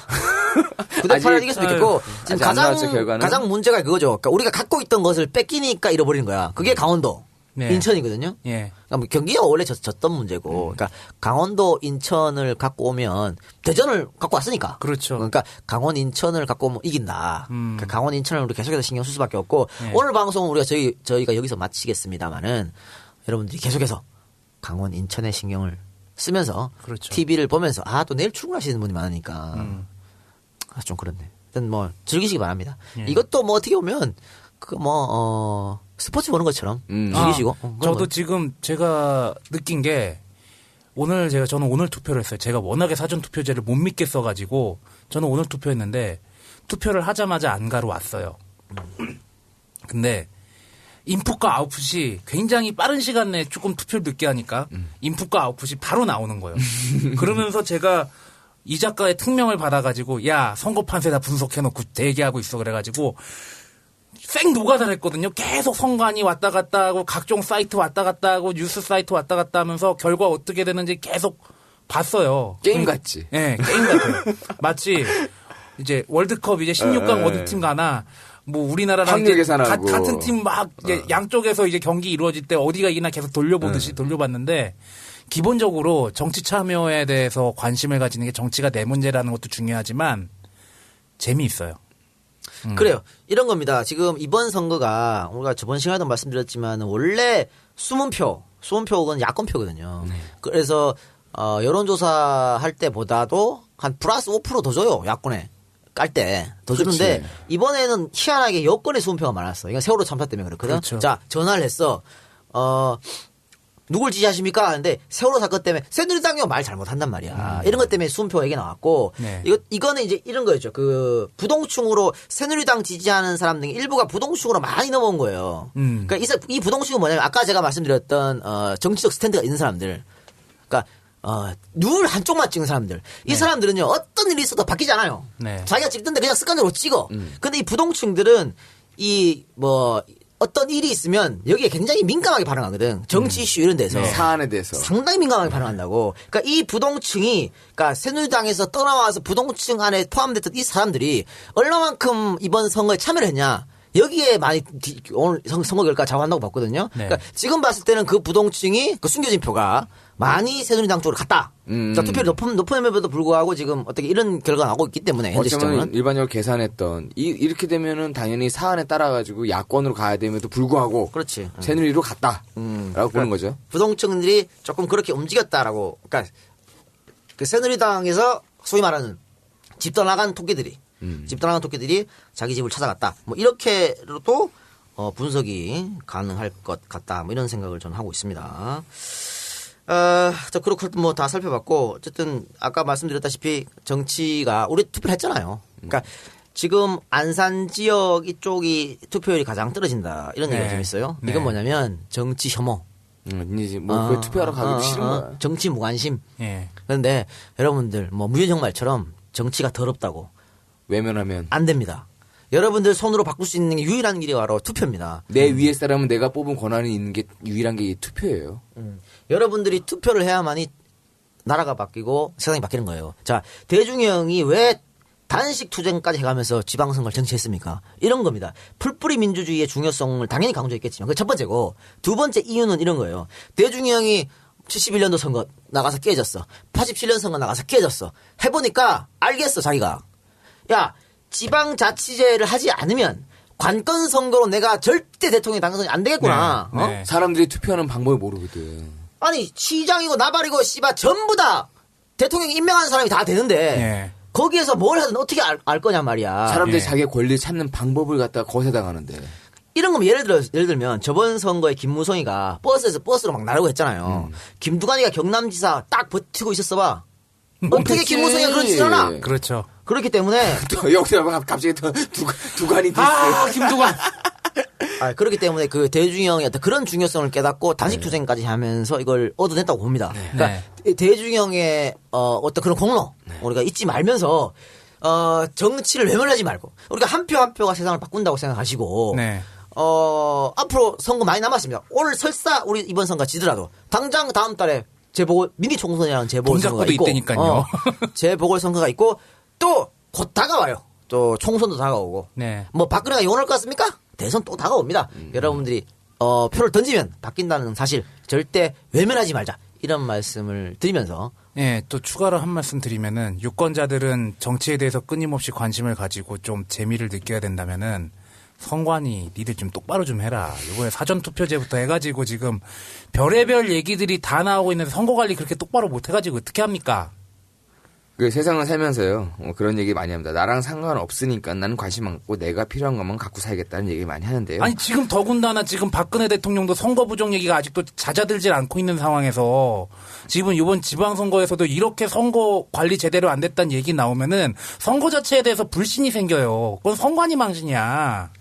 K: 9대8이라도 이겼으면 좋겠고 지금 가장 문제가 그거죠. 그러니까 우리가 갖고 있던 것을 뺏기니까 잃어버리는 거야. 그게 강원도.
Q: 네.
K: 인천이거든요.
Q: 예.
K: 그러니까 경기가 원래 졌던 문제고, 그러니까 강원도 인천을 갖고 오면 대전을 갖고 왔으니까.
Q: 그렇죠.
K: 그러니까 강원 인천을 갖고 오면 이긴다. 그러니까 강원 인천을 우리 계속해서 신경 쓸 수밖에 없고
Q: 예.
K: 오늘 방송은 우리가 저희가 여기서 마치겠습니다만은 여러분들이 계속해서 강원 인천에 신경을 쓰면서
Q: 그렇죠.
K: TV를 보면서 또 내일 출근하시는 분이 많으니까 좀 그렇네. 일단 뭐 즐기시기 바랍니다.
Q: 예.
K: 이것도 뭐 어떻게 보면 스포츠 보는 것처럼 즐기시고.
Q: 저도 지금 제가 느낀 게 저는 오늘 투표를 했어요. 제가 워낙에 사전 투표제를 못 믿겠어가지고 저는 오늘 투표했는데 투표를 하자마자 안가로 왔어요. 근데 인풋과 아웃풋이 굉장히 빠른 시간 내에 조금 투표를 늦게 하니까 인풋과 아웃풋이 바로 나오는 거예요. 그러면서 제가 이 작가의 특명을 받아가지고 야 선거 판세 다 분석해놓고 대기하고 있어 그래가지고 생 노가다를 했거든요. 계속 선관위 왔다 갔다 하고 각종 사이트 왔다 갔다 하고 뉴스 사이트 왔다 갔다 하면서 결과 어떻게 되는지 계속 봤어요.
P: 게임 같지?
Q: 네, 게임 같아요. 마치 이제 월드컵 이제 16강 어느 팀 가나 뭐 우리나라랑 이제 같은 팀 막 양쪽에서 이제 경기 이루어질 때 어디가 이기나 계속 돌려보듯이 돌려봤는데 기본적으로 정치 참여에 대해서 관심을 가지는 게 정치가 내 문제라는 것도 중요하지만 재미있어요.
K: 그래요. 이런 겁니다. 지금 이번 선거가 우리가 저번 시간에도 말씀드렸지만 원래 수문표는 야권표거든요. 그래서 여론조사 할 때보다도 한 플러스 5% 더 줘요. 야권에 깔 때 더 주는데 이번에는 희한하게 여권의 수문표가 많았어. 이건 세월호 참사 때문에 그렇거든.
Q: 그렇죠.
K: 자 전화를 했어. 누굴 지지하십니까? 하는데 세월호 사건 때문에 새누리당이 말 잘못한단 말이야. 이런 것 때문에 수문표가 얘기 나왔고
Q: 네.
K: 이거는 이제 이런 거였죠. 그 부동층으로 새누리당 지지하는 사람 등 일부가 부동층으로 많이 넘어온 거예요. 그러니까 이 부동층은 뭐냐면 아까 제가 말씀드렸던 정치적 스탠드가 있는 사람들. 그러니까 늘 한쪽만 찍는 사람들. 이 사람들은요, 어떤 일이 있어도 바뀌지 않아요.
Q: 네.
K: 자기가 찍던데 그냥 습관적으로 찍어. 근데 이 부동층들은 어떤 일이 있으면 여기에 굉장히 민감하게 반응하거든. 정치 이슈 이런 데서.
P: 사안에 대해서.
K: 상당히 민감하게 반응한다고. 그러니까 이 부동층이, 그러니까 새누리당에서 떠나와서 부동층 안에 포함됐던 이 사람들이 얼마만큼 이번 선거에 참여를 했냐. 여기에 많이 오늘 선거 결과 좌우한다고 봤거든요.
Q: 네.
K: 그러니까 지금 봤을 때는 그 부동층이 그 숨겨진 표가 많이 새누리당 쪽으로 갔다. 그러니까 투표율이 높음에도 불구하고 지금 어떻게 이런 결과가 나오고 있기 때문에 현재
P: 어쩌면
K: 시점은.
P: 일반적으로 계산했던 이렇게 되면은 당연히 사안에 따라 가지고 야권으로 가야 됨에도 불구하고
K: 그렇지.
P: 새누리로 갔다라고 보는 거죠.
K: 부동층들이 조금 그렇게 움직였다라고. 그러니까 그 새누리당에서 소위 말하는 집 떠나간 토끼들이 자기 집을 찾아갔다. 뭐 이렇게로도 분석이 가능할 것 같다. 뭐 이런 생각을 저는 하고 있습니다. 자, 그렇고 뭐 다 살펴봤고 어쨌든 아까 말씀드렸다시피 정치가 우리 투표를 했잖아요. 그러니까 지금 안산 지역 이쪽이 투표율이 가장 떨어진다. 이런 얘기가 좀 있어요. 이건 뭐냐면 정치 혐오.
P: 이제 뭐 투표하러 가기도 싫은 거야.
K: 정치 무관심. 그런데 여러분들 뭐 무윤형 말처럼 정치가 더럽다고.
P: 외면하면
K: 안 됩니다. 여러분들 손으로 바꿀 수 있는 게 유일한 길이 바로 투표입니다.
P: 내 위에 사람은 내가 뽑은 권한이 있는 게 유일한 게 투표예요.
K: 여러분들이 투표를 해야만이 나라가 바뀌고 세상이 바뀌는 거예요. 자, 대중형이 왜 단식 투쟁까지 해가면서 지방선거를 정치했습니까? 이런 겁니다. 풀뿌리 민주주의의 중요성을 당연히 강조했겠지만 그게 첫 번째고 두 번째 이유는 이런 거예요. 대중형이 71년도 선거 나가서 깨졌어. 87년 선거 나가서 깨졌어. 해보니까 알겠어 자기가. 야, 지방자치제를 하지 않으면 관건 선거로 내가 절대 대통령 당선이 안 되겠구나.
P: 사람들이 투표하는 방법을 모르거든.
K: 아니 시장이고 나발이고 씨발 전부 다 대통령 임명한 사람이 다 되는데 거기에서 뭘 하든 어떻게 알 거냐 말이야.
P: 사람들이 자기의 권리를 찾는 방법을 갖다가 거세당하는데.
K: 이런 거면 예를 들면 저번 선거에 김무성이가 버스로 막 나르고 했잖아요. 김두관이가 경남지사 딱 버티고 있었어 봐. 어떻게 김무성이가 그런 짓을 하나?
Q: 그렇죠.
K: 그렇기 때문에
P: 또 여기서 갑자기 또 두관이 됐어.
Q: 김두관.
K: 그렇기 때문에 그 대중형의 어떤 그런 중요성을 깨닫고 단식 투쟁까지 하면서 이걸 얻어냈다고 봅니다. 그러니까 대중형의 어떤 그런 공로 우리가 잊지 말면서 정치를 외면하지 말고 우리가 한 표 한 표가 세상을 바꾼다고 생각하시고 앞으로 선거 많이 남았습니다. 오늘 설사 우리 이번 선거 지더라도 당장 다음 달에 미니 총선이라는 재보궐선거가 있고 재보궐선거가 있고 또 곧 다가와요. 또 총선도 다가오고 뭐 박근혜가 용할 것 같습니까? 대선 또 다가옵니다. 여러분들이 표를 던지면 바뀐다는 사실 절대 외면하지 말자. 이런 말씀을 드리면서
Q: 또 추가로 한 말씀 드리면은 유권자들은 정치에 대해서 끊임없이 관심을 가지고 좀 재미를 느껴야 된다면은 선관위 니들 좀 똑바로 좀 해라. 이번에 사전투표제부터 해가지고 지금 별의별 얘기들이 다 나오고 있는데 선거관리 그렇게 똑바로 못해가지고 어떻게 합니까?
P: 그 세상을 살면서요 그런 얘기 많이 합니다. 나랑 상관없으니까 나는 관심 안 갖고 내가 필요한 것만 갖고 살겠다는 얘기 많이 하는데요.
Q: 아니 지금 더군다나 지금 박근혜 대통령도 선거 부정 얘기가 아직도 잦아들질 않고 있는 상황에서 지금 이번 지방선거에서도 이렇게 선거 관리 제대로 안 됐다는 얘기 나오면은 선거 자체에 대해서 불신이 생겨요. 그건 선관위 망신이야.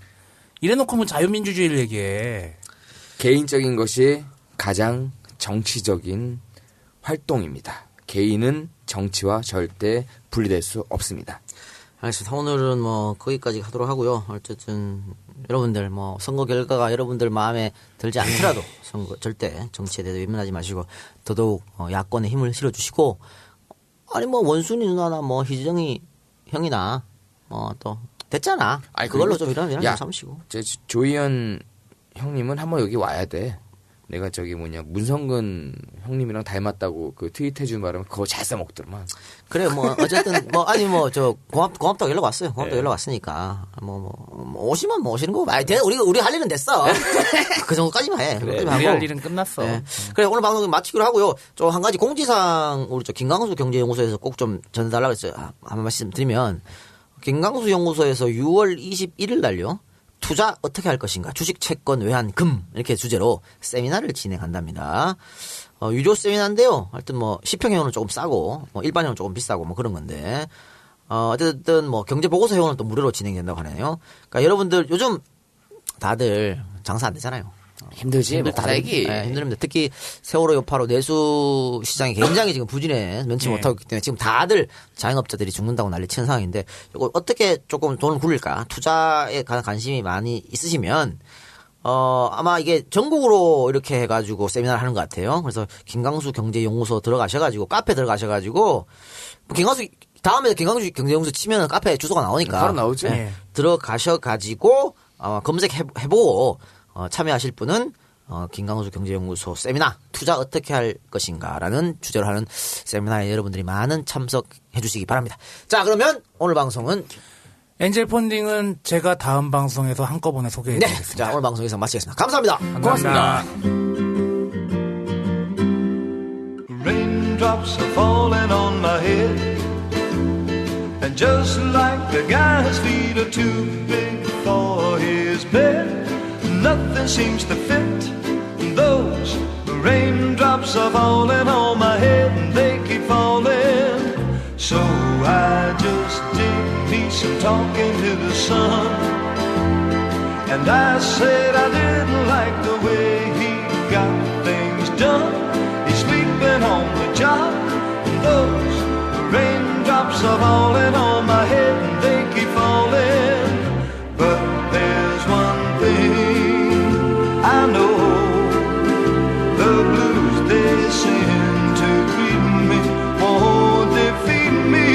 Q: 이래놓고 뭐 자유민주주의를 얘기해.
P: 개인적인 것이 가장 정치적인 활동입니다. 개인은 정치와 절대 분리될 수 없습니다.
K: 알겠습니다. 오늘은 뭐 거기까지 하도록 하고요. 어쨌든 여러분들 뭐 선거 결과가 여러분들 마음에 들지 않더라도 선거 절대 정치에 대해서 외면하지 마시고 더더욱 야권에 힘을 실어주시고 아니 뭐 원순이 누나나 뭐 희정이 형이나 또 됐잖아. 그걸로 좀 이러면 좀 참으시고.
P: 조희연 형님은 한번 여기 와야 돼. 내가 문성근 형님이랑 닮았다고 그 트윗해준 바람에 그거 잘 써먹더만.
K: 그래, 뭐, 어쨌든, 고맙다고 연락 왔어요. 고맙다고 연락 왔으니까. 오시면 뭐 오시는 거고. 우리 할 일은 됐어. 그 정도까지만 해.
Q: 그래, 우리 할 일은 끝났어.
K: 네. 그래, 오늘 방송 마치기로 하고요. 좀 한 가지 공지사항, 우리 김강수 경제연구소에서 꼭 좀 전달하려고 했어요. 한 말씀 드리면, 김강수 연구소에서 6월 21일 날요. 투자 어떻게 할 것인가 주식 채권 외환 금 이렇게 주제로 세미나를 진행한답니다. 유료 세미나인데요. 하여튼 뭐 10평형은 조금 싸고 일반형은 조금 비싸고 뭐 그런 건데 어쨌든 뭐 경제 보고서 형은 또 무료로 진행된다고 하네요. 그러니까 여러분들 요즘 다들 장사 안 되잖아요.
P: 힘들지, 먹고 살기.
K: 네, 힘듭니다. 특히 세월호 여파로 내수 시장이 굉장히 지금 부진해 면치 못하고 있기 때문에 지금 다들 자영업자들이 죽는다고 난리치는 상황인데 이걸 어떻게 조금 돈을 굴릴까 투자에 관한 관심이 많이 있으시면 아마 이게 전국으로 이렇게 해가지고 세미나를 하는 것 같아요. 그래서 김강수 경제연구소 들어가셔가지고 카페 들어가셔가지고 다음에 김강수 경제연구소 치면 카페 주소가 나오니까
P: 바로 나오죠.
K: 네, 들어가셔가지고 검색해보고 참여하실 분은 김강수 경제연구소 세미나 투자 어떻게 할 것인가라는 주제로 하는 세미나에 여러분들이 많은 참석해 주시기 바랍니다. 자, 그러면 오늘 방송은
Q: 엔젤 펀딩은 제가 다음 방송에서 한꺼번에 소개해드리겠습니다.
K: 자, 오늘 방송에서 마치겠습니다. 감사합니다.
Q: 고맙습니다.
T: Raindrops are falling on my head, and just like the guy's feet are too big for his bed, nothing seems to fit. Those raindrops are falling on my head, and they keep falling. So I just did me some talking to the sun, and I said I didn't like the way he got things done. He's sleeping on the job, and those raindrops are falling on my head, and they keep falling. But there's one thing I know, the blues they send to greet me won't defeat me.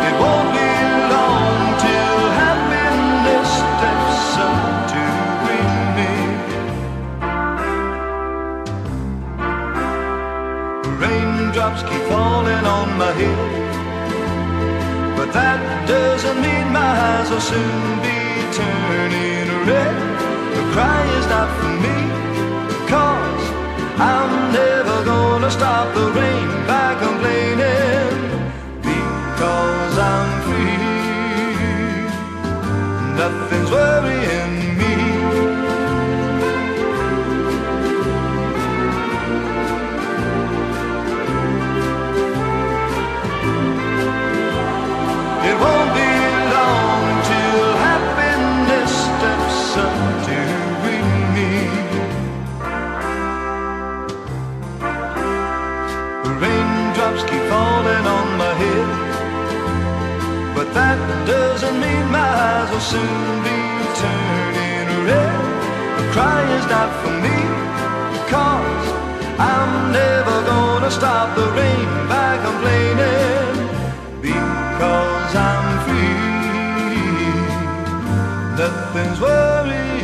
T: It won't be long till happiness steps up to greet me. Raindrops keep falling on my head, but that doesn't mean my eyes will soon be turning red. The cry is not for me, 'cause I'm never gonna stop the rain by complaining, because I'm free. Nothing's worrying me. It won't be long till happiness steps up to greet me. Raindrops keep falling on my head, but that doesn't mean my eyes will soon be turning red. The cry is not for me, 'cause I'm never gonna stop the rain by complaining, because I'm free. Nothing's worrying